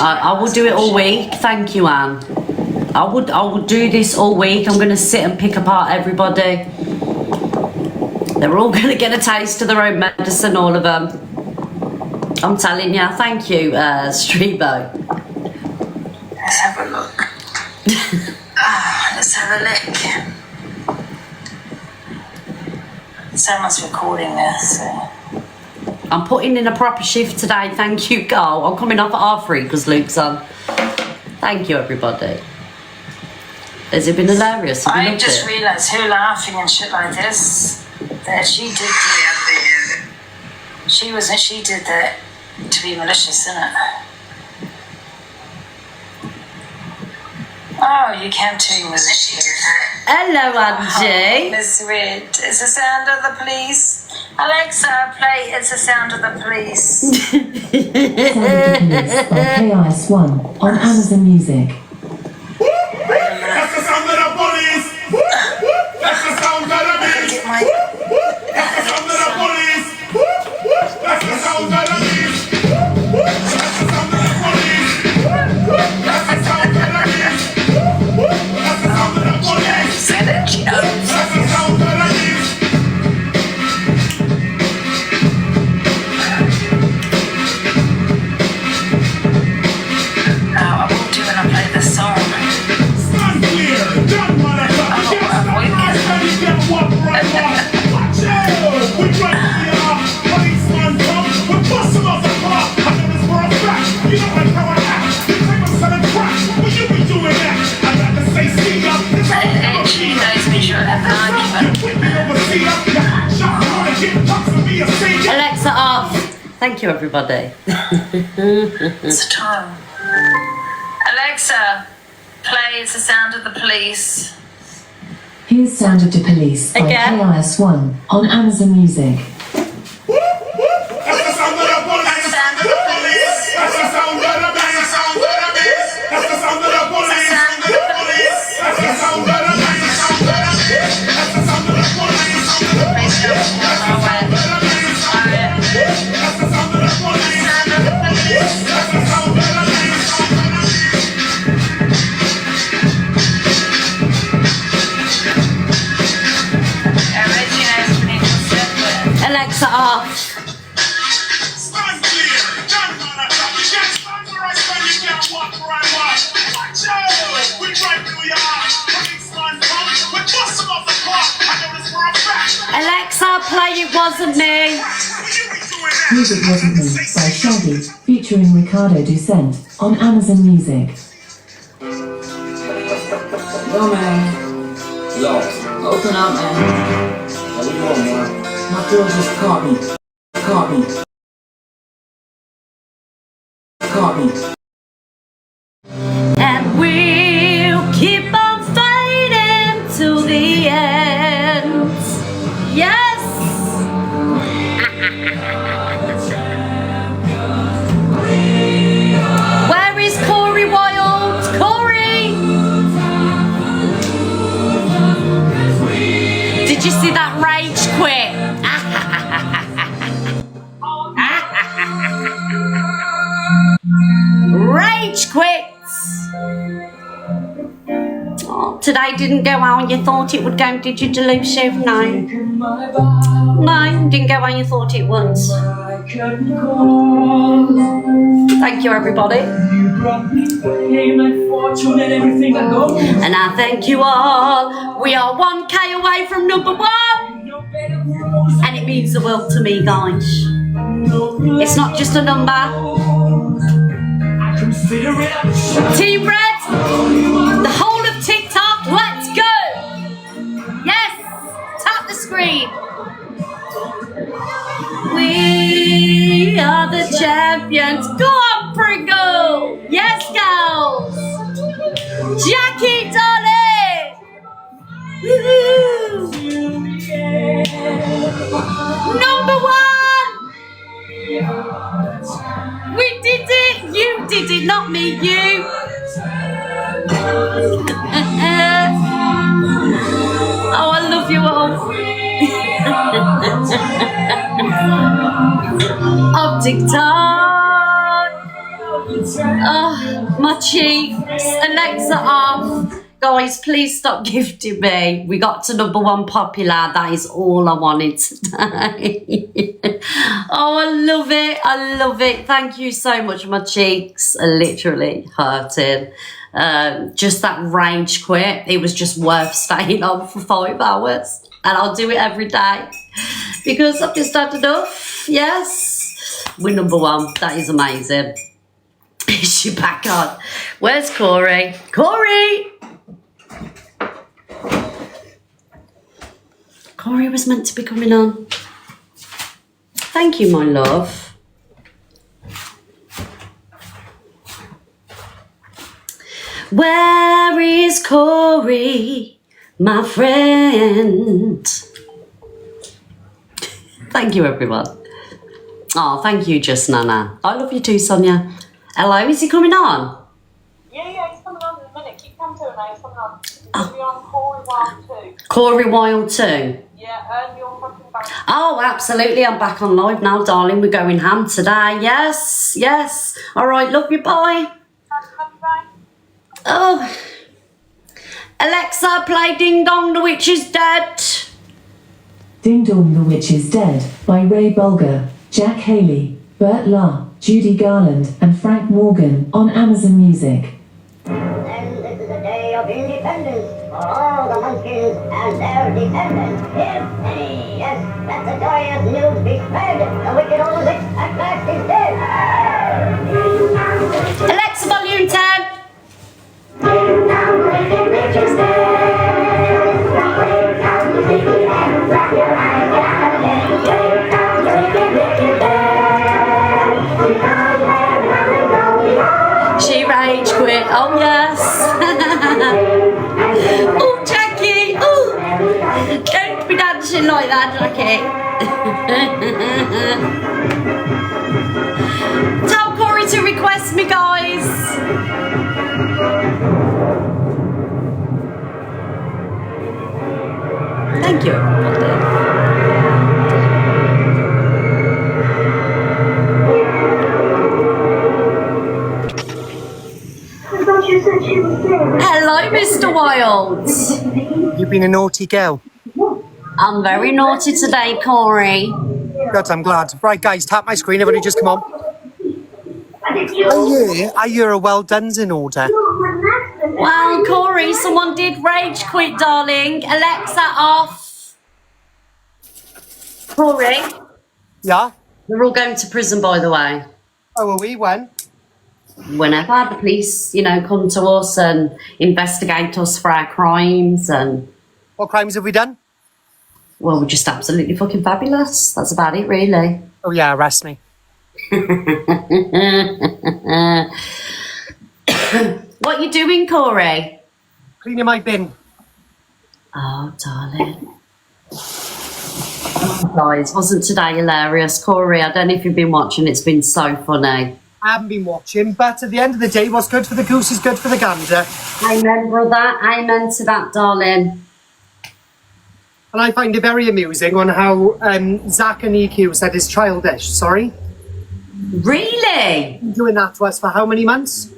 I will do it all week. Thank you, Anne. I would do this all week. I'm going to sit and pick apart everybody. They're all going to get a taste of their own medicine, all of them. I'm telling you. Thank you, Strebo. Let's have a look. Let's have a look. Someone's recording this. So. I'm putting in a proper shift today. Thank you, Carl. I'm coming off at R3 because Luke's on. Thank you, everybody. Has it been hilarious? Have you I loved just it? realised her laughing and shit like this, that she did she did that to be malicious, isn't it? Oh, you can too, malicious. Hello, Angie. Miss Red, it's the sound of the police. Alexa, play It's the Sound of the Police. Sound of the Police by KIS1 on Amazon Music. That's the sound of the police. That's the sound of the police. That's the sound of the police. That's the sound of the police. That's the sound of the police. That's the sound of the police. That's the sound of the police. Said it, she knows. That's the sound of the police. Now, I won't do when I play this song. Stand clear. Don't wanna talk. You can't stop the ride and you can't walk right off. Watch out. We right where we are. Policeman come. We're busting off the car. I know this for a fact. You don't like how I act. You think I'm selling crack. Well, you be doing that. I got to say, see ya. This all never She be. knows me, she'll have an argument. You with me over see ya. You hot shot. You wanna get pucks and be a savior. Alexa off. Thank you, everybody. It's time. Alexa, play It's the Sound of the Police. Here's Sound of the Police by Again. KIS1 on Amazon Music. That's the sound of the police. That's the sound of the police. That's the sound of the police. That's the sound of the police. That's the sound of the police. That's the sound of the police. That's the sound of the police. That's the sound of the police. That's the sound of the police. That's the sound of the police. Alexa off. Stand clear. Don't wanna talk. You can't stand where I stand. You can't walk where I walk. Watch out. We right where we are. Policeman come. We're busting off the clock. I know this for a fact. Alexa, play It Wasn't Me. Music Wasn't Me by Shaggy, featuring Ricardo Ducent on Amazon Music. Yo, man. Yo, open up, man. What do you want, man? My girl just caught me. Caught me. Caught me. And we'll keep on fighting till the end. Yes! Where is Corey Wild? Corey! Did you see that rage quit? Rage quits! Oh, today didn't go how you thought it would go, did you, Delusive? No. No, didn't go how you thought it would. Thank you, everybody. And I thank you all. We are 1K away from #1. And it means the world to me, guys. It's not just a number. Team Red, the whole of TikTok, let's go! Yes, tap the screen. We are the champions. Go on, Pringle. Yes, girls. Jackie, darling. Woo-hoo. #1. We did it. You did it, not me, you. Oh, I love you all. Of TikTok. Oh, my cheeks. Alexa off. Guys, please stop gifting me. We got to #1 popular. That is all I wanted today. Oh, I love it. I love it. Thank you so much. My cheeks are literally hurting. Just that rage quit. It was just worth staying on for 5 hours. And I'll do it every day. Because I've just had enough. Yes. We're #1. That is amazing. Is she back on? Where's Corey? Corey! Corey was meant to be coming on. Thank you, my love. Where is Corey, my friend? Thank you, everyone. Oh, thank you, Just Nana. I love you too, Sonia. Hello, is he coming on? Yeah, he's coming on in a minute. Keep coming to him now, he's coming on. He'll be on Corey Wild 2. Corey Wild 2? Yeah, earn your fucking bank. Oh, absolutely. I'm back on live now, darling. We're going ham today. Yes, yes. All right, love you, bye. Bye. Oh. Alexa, play Ding Dong, the Witch is Dead. Ding Dong, the Witch is Dead by Ray Bulger, Jack Haley, Bert Lahr, Judy Garland, and Frank Morgan on Amazon Music. And this is a day of independence for all the Munchkins and their descendants, if any. Yes, let the joyous news be spread. The wicked old witch at last is dead. Alexa, volume 10. She rage quit. Oh, yes. Oh, Jackie. Oh, don't be dancing like that, Jackie. Tell Corey to request me, guys. Thank you, everybody. Hello, Mr. Wild. You've been a naughty girl. I'm very naughty today, Corey. Good, I'm glad. Right, guys, tap my screen. Everybody just come on. Are you a well done's in order? Well, Corey, someone did rage quit, darling. Alexa, off. Corey? Yeah? We're all going to prison, by the way. Oh, are we? When? Whenever the police, come to us and investigate us for our crimes and... What crimes have we done? Well, we're just absolutely fucking fabulous. That's about it, really. Oh, yeah, arrest me. What you doing, Corey? Cleaning my bin. Oh, darling. Oh, guys, wasn't today hilarious? Corey, I don't know if you've been watching. It's been so funny. I haven't been watching, but at the end of the day, what's good for the goose is good for the gander. Amen, brother. Amen to that, darling. And I find it very amusing on how Zach and EQ said it's childish. Sorry? Really? Doing that to us for how many months?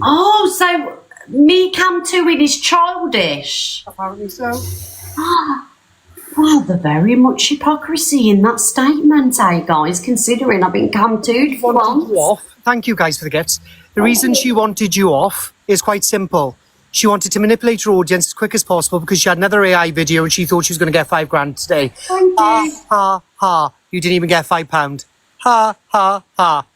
Oh, so me come to it is childish. Apparently so. Well, there's very much hypocrisy in that statement, guys, considering I've been come to for once. Thank you, guys, for the gifts. The reason she wanted you off is quite simple. She wanted to manipulate her audience as quick as possible because she had another AI video and she thought she was going to get £5 today. Thank you. Ha, ha, ha. You didn't even get £5. Ha, ha, ha.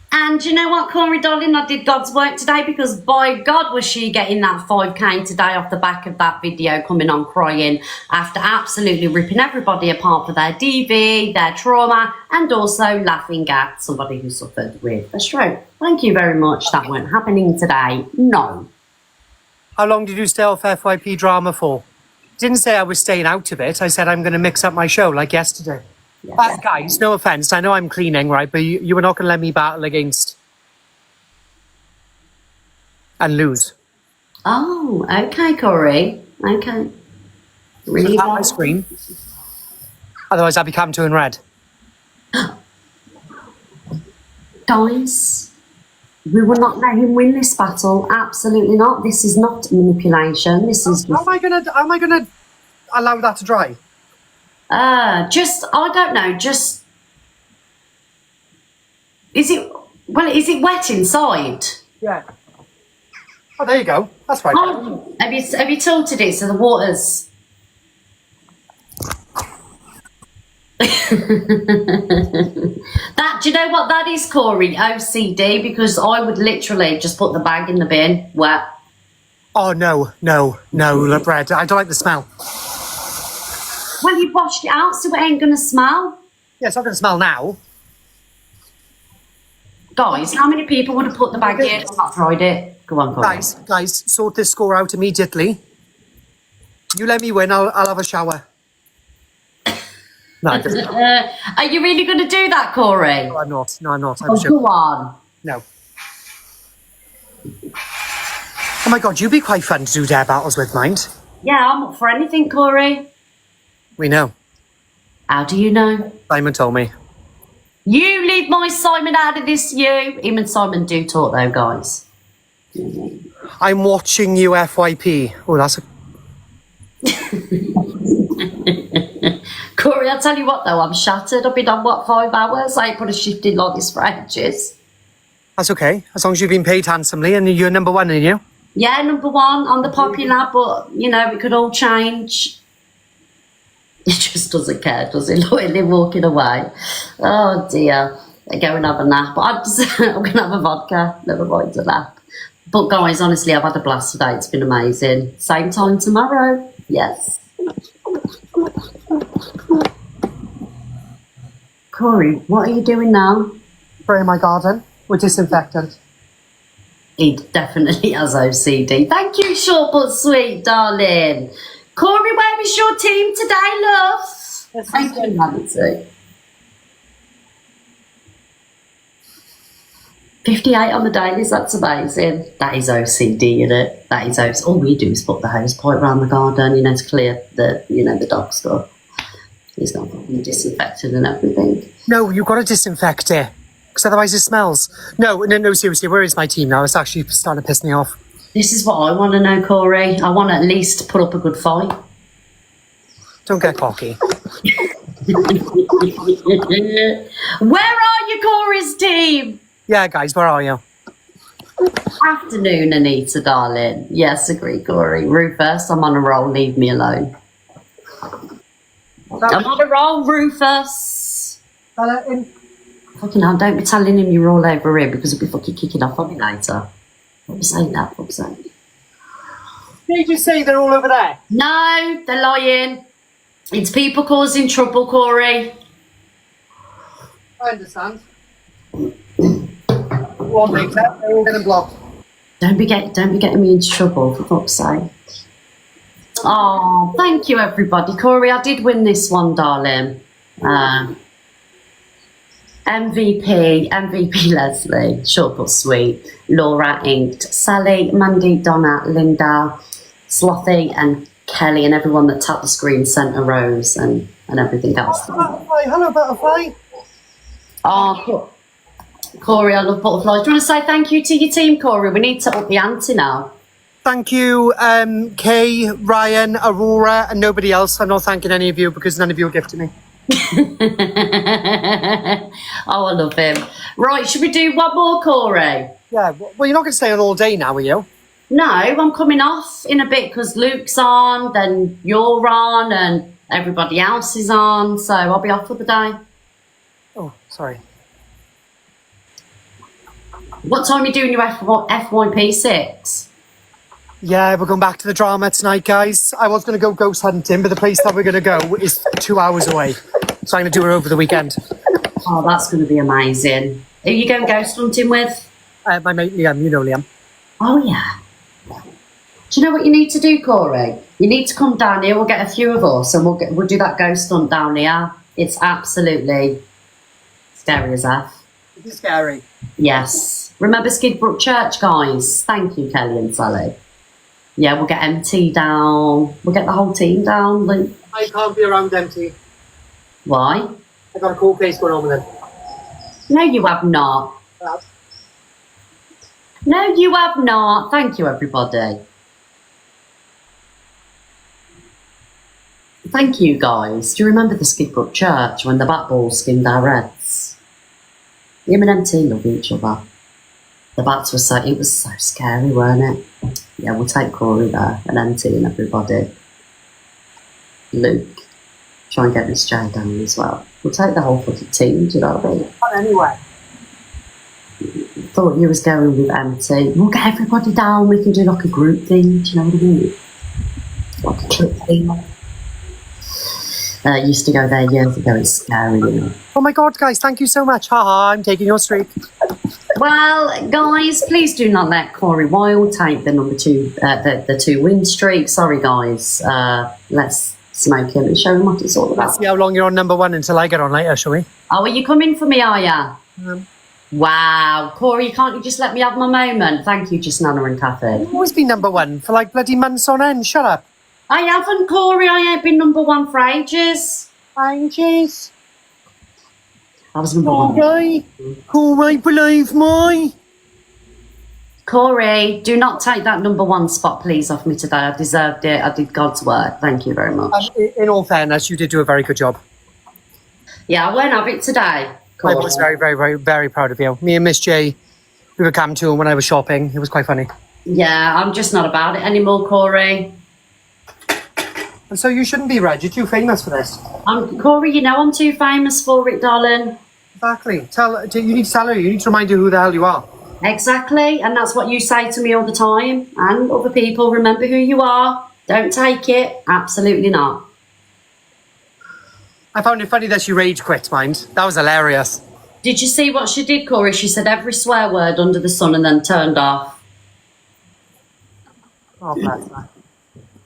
And you know what, Corey, darling? I did God's work today because, by God, was she getting that 5K today off the back of that video coming on crying after absolutely ripping everybody apart for their DV, their trauma, and also laughing at somebody who suffered with a stroke. Thank you very much. That weren't happening today. No. How long did you stay off FYP drama for? Didn't say I was staying out of it. I said I'm going to mix up my show like yesterday. But guys, no offence, I know I'm cleaning, right? But you were not going to let me battle against and lose. Oh, okay, Corey. Okay. Really? On my screen. Otherwise, I'll be cam 2 in red. Guys, we will not let him win this battle. Absolutely not. This is not manipulation. This is. How am I gonna allow that to dry? I don't know, is it wet inside? Yeah. Oh, there you go. That's right. Oh, have you tilted it so the water's... Do you know what that is, Corey? OCD, because I would literally just put the bag in the bin wet. Oh, no, bread. I don't like the smell. Well, you've washed it out, so it ain't going to smell. Yeah, it's not going to smell now. Guys, how many people would have put the bag in and not tried it? Go on, Guys, sort this score out immediately. You let me win, I'll have a shower. No, I'm just... Are you really going to do that, Corey? No, I'm not. Oh, go on. No. Oh my God, you'd be quite fun to do dare battles with, mind. Yeah, I'm up for anything, Corey. We know. How do you know? Simon told me. You leave my Simon out of this, you. Him and Simon do talk, though, guys. I'm watching you, FYP. Oh, that's a... Corey, I'll tell you what, though, I'm shattered. I've been on, 5 hours? I ain't put a shift in like this for ages. That's okay, as long as you've been paid handsomely and you're number one, aren't you? Yeah, number one on the popular, but, you know, it could all change. He just doesn't care, does he? Look at him walking away. Oh, dear. I go and have a nap. I'm going to have a vodka. Never mind a nap. But, guys, honestly, I've had a blast today. It's been amazing. Same time tomorrow. Yes. Corey, what are you doing now? Spraying my garden with disinfectant. He definitely has OCD. Thank you, short but sweet, darling. Corey, where is your team today, love? Thank you, Nancy. 58 on the dailies, that's amazing. That is OCD, isn't it? That is OCD. All we do is put the hose pipe around the garden, you know, to clear the, you know, the dog stuff. He's not fucking disinfected and everything. No, you've got to disinfect it, because otherwise it smells. No, seriously, where is my team now? It's actually starting to piss me off. This is what I want to know, Corey. I want to at least put up a good fight. Don't get cocky. Where are you, Corey's team? Yeah, guys, where are you? Afternoon, Anita, darling. Yes, agree, Corey. Rufus, I'm on a roll. Leave me alone. I'm on a roll, Rufus. Fucking hell, don't be telling him you're all over him because he'll be fucking kicking off on me later. What are you saying that, fuck's sake? Did you just say they're all over there? No, they're lying. It's people causing trouble, Corey. I understand. One later, they're all getting blocked. Don't be getting me into trouble, for fuck's sake. Oh, thank you, everybody. Corey, I did win this one, darling. MVP Leslie, short but sweet. Laura Inked, Sally, Mandy, Donna, Linda, Slothy, and Kelly, and everyone that tapped the screen sent a rose and everything else. Hello, butterfly. Oh, cool. Corey, I love butterflies. Do you want to say thank you to your team, Corey? We need to up the ante now. Thank you, Kay, Ryan, Aurora, and nobody else. I'm not thanking any of you because none of you are gifting me. Oh, I love him. Right, should we do one more, Corey? Yeah, well, you're not going to stay on all day now, are you? No, I'm coming off in a bit because Luke's on, then you're on, and everybody else is on, so I'll be off for the day. Oh, sorry. What time are you doing your FYP6? Yeah, we're going back to the drama tonight, guys. I was going to go ghost hunting, but the place that we're going to go is 2 hours away. So I'm going to do it over the weekend. Oh, that's going to be amazing. Who are you going ghost hunting with? My mate Liam, you know Liam. Oh, yeah. Do you know what you need to do, Corey? You need to come down here. We'll get a few of us and we'll do that ghost hunt down here. It's absolutely scary as F. It is scary. Yes. Remember Skidbrook Church, guys? Thank you, Kelly and Sally. Yeah, we'll get MT down. We'll get the whole team down, Luke. I can't be around MT. Why? I've got a cool case going on with him. No, you have not. No, you have not. Thank you, everybody. Thank you, guys. Do you remember the Skidbrook Church when the bat balls skinned our heads? Him and MT love each other. The bats were so, it was so scary, weren't it? Yeah, we'll take Corey there and MT and everybody. Luke, try and get Miss J down as well. We'll take the whole fucking team, do you know what I mean? Anyway. Thought you was going with MT. We'll get everybody down, we can do like a group thing, do you know what I mean? Like a clip thing. Used to go there years ago. It's scary, you know. Oh my God, guys, thank you so much. Haha, I'm taking your streak. Well, guys, please do not let Corey Wilde take the number 2, the 2 win streak. Sorry, guys. Let's smoke him and show him what it's all about. Let's see how long you're on number 1 until I get on later, shall we? Oh, are you coming for me, are ya? Wow. Corey, can't you just let me have my moment? Thank you, just Nana and Kathy. You've always been number 1 for like bloody months on end. Shut up. I haven't, Corey. I ain't been number 1 for ages. Ages? I was number 1. Okay. Corey, believe me. Corey, do not take that number 1 spot, please, off me today. I deserved it. I did God's work. Thank you very much. In all fairness, you did do a very good job. Yeah, I won't have it today, Corey. I was very, very, very, very proud of you. Me and Miss J, we were come to when I was shopping. It was quite funny. Yeah, I'm just not about it anymore, Corey. And so you shouldn't be, Reg. You're too famous for this. Corey, you know I'm too famous for it, darling. Exactly. You need to tell her. You need to remind her who the hell you are. Exactly, and that's what you say to me all the time. And other people, remember who you are. Don't take it. Absolutely not. I found it funny that she rage quit, mind. That was hilarious. Did you see what she did, Corey? She said every swear word under the sun and then turned off. Oh, bless her.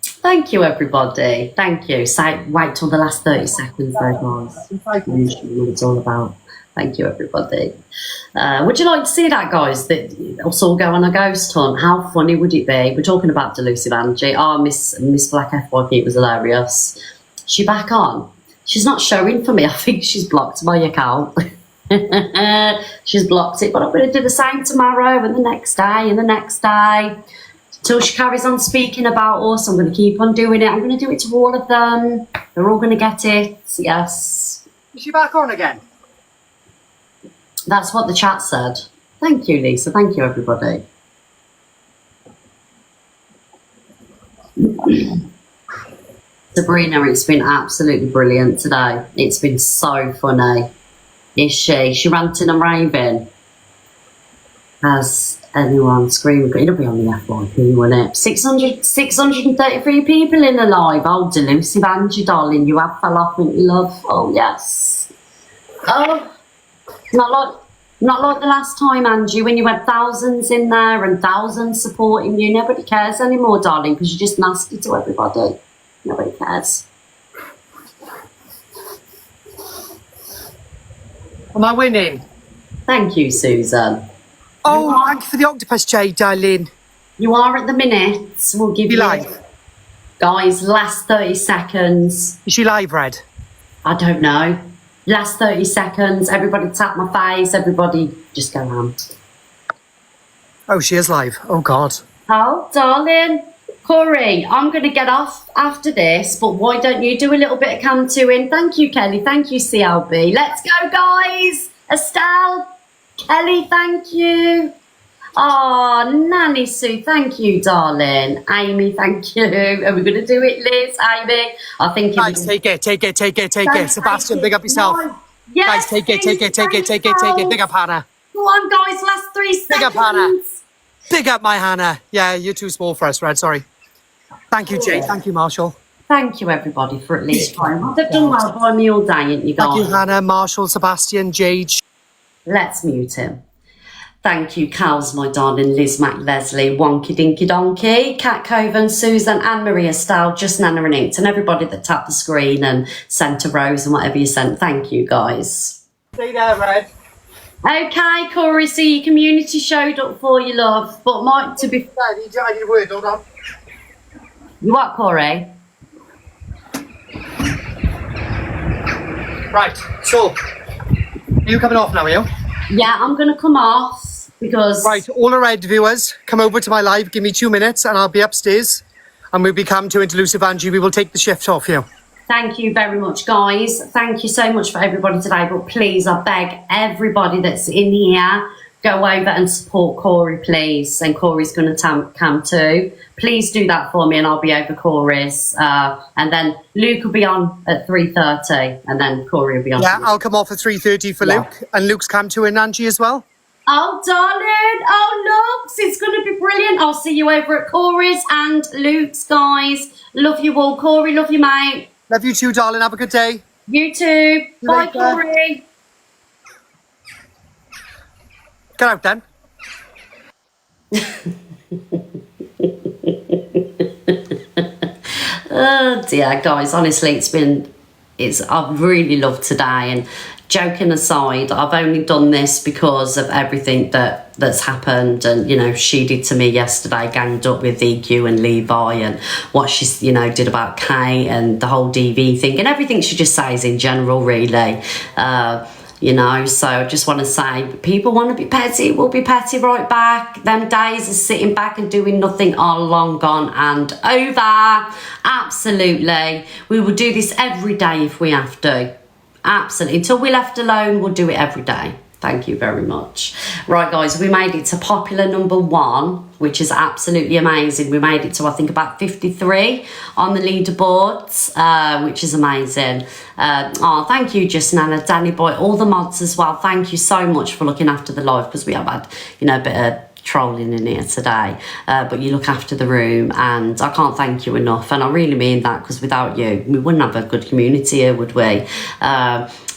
Thank you, everybody. Thank you. Wait till the last 30 seconds, though, guys. Usually what it's all about. Thank you, everybody. Would you like to see that, guys? That us all go on a ghost hunt? How funny would it be? We're talking about Delusive Angie. Oh, Miss Black FYP was hilarious. She back on? She's not showing for me. I think she's blocked my account. She's blocked it, but I'm going to do the same tomorrow and the next day and the next day. Till she carries on speaking about us, I'm going to keep on doing it. I'm going to do it to all of them. They're all going to get it. Yes. Is she back on again? That's what the chat said. Thank you, Lisa. Thank you, everybody. Sabrina, it's been absolutely brilliant today. It's been so funny. Is she? She ranting and raving. Has anyone screaming? It'll be on the FYP, won't it? 633 people in the live. Oh, Delusive Angie, darling, you have fell off, haven't you, love? Oh, yes. Oh, not like the last time, Angie, when you had thousands in there and thousands supporting you. Nobody cares anymore, darling, because you're just nasty to everybody. Nobody cares. Am I winning? Thank you, Susan. Oh, thank you for the octopus, Jay, darling. You are at the minute. We'll give you live. Guys, last 30 seconds. Is she live, Red? I don't know. Last 30 seconds. Everybody tap my face. Everybody just go on. Oh, she is live. Oh, God. Oh, darling. Corey, I'm going to get off after this, but why don't you do a little bit of cam-2-ing? Thank you, Kelly. Thank you, CLB. Let's go, guys. Estelle, Kelly, thank you. Oh, Nanny Sue, thank you, darling. Amy, thank you. Are we going to do it, Liz? Amy? I think Guys, take it. Sebastian, big up yourself. Yes, guys, take it. Big up Hannah. Go on, guys, last 3 seconds. Big up Hannah. Big up my Hannah. Yeah, you're too small for us, Red. Sorry. Thank you, Jay. Thank you, Marshall. Thank you, everybody, for at least trying. They've done well by me all day, ain't you, guys? Thank you, Hannah, Marshall, Sebastian, Jade. Let's mute him. Thank you, Cows, my darling, Liz Mac, Leslie, Wonky Dinky Donkey, Kat Coven, Susan, Anne Maria Style, Just Nana and Inked, and everybody that tapped the screen and sent a rose and whatever you sent. Thank you, guys. See there, Red. Okay, Corey, so your community showed up for you, love. But Mike, to be... I need a word, hold on. You what, Corey? Right, so, are you coming off now, are you? Yeah, I'm going to come off because... Right, all the Red viewers, come over to my live, give me 2 minutes and I'll be upstairs and we'll become to Delusive Angie. We will take the shift off you. Thank you very much, guys. Thank you so much for everybody today. But please, I beg everybody that's in here, go over and support Corey, please. And Corey's going to come too. Please do that for me and I'll be over Corey's. And then Luke will be on at 3:30 and then Corey will be on. Yeah, I'll come off at 3:30 for Luke. And Luke's come to and Angie as well. Oh, darling. Oh, Luke's. It's going to be brilliant. I'll see you over at Corey's and Luke's, guys. Love you all. Corey, love you, mate. Love you too, darling. Have a good day. You too. Bye, later. Corey. Get out then. Oh dear, guys, honestly, I've really loved today, and joking aside, I've only done this because of everything that's happened, and, you know, she did to me yesterday, ganged up with EQ and Levi, and what she's, you know, did about Kate and the whole DV thing, and everything she just says in general, really. You know, so I just want to say, people want to be petty, we'll be petty right back. Them days of sitting back and doing nothing are long gone and over. Absolutely. We will do this every day if we have to. Absolutely. Until we're left alone, we'll do it every day. Thank you very much. Right, guys, we made it to popular number 1, which is absolutely amazing. We made it to, I think, about 53 on the leaderboards, which is amazing. Thank you, Justin, Anna, Danny Boy, all the mods as well. Thank you so much for looking after the live, because we have had, you know, a bit of trolling in here today, but you look after the room, and I can't thank you enough, and I really mean that, because without you we wouldn't have a good community here, would we?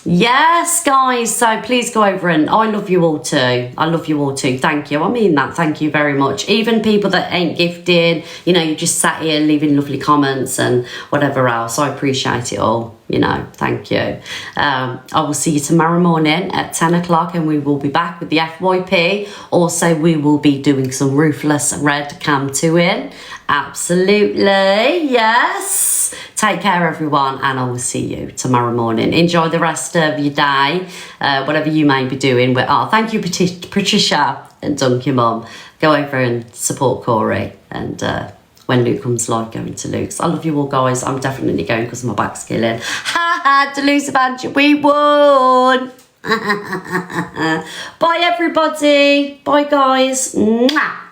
Yes, guys, so please go over, and I love you all too. I love you all too. Thank you. I mean that. Thank you very much. Even people that ain't gifted, you know, you just sat here leaving lovely comments and whatever else. I appreciate it all. You know, thank you. I will see you tomorrow morning at 10 o'clock, and we will be back with the FYP. Also, we will be doing some Ruthless Red Cam 2 in. Absolutely, yes. Take care, everyone, and I will see you tomorrow morning. Enjoy the rest of your day, whatever you may be doing. Thank you, Patricia and Dunky Mum. Go over and support Corey, and when Luke comes live, going to Luke's. I love you all, guys. I'm definitely going because my back's killing. Ha ha, Deleuze Banter, we won. Bye, everybody. Bye, guys. Mwah.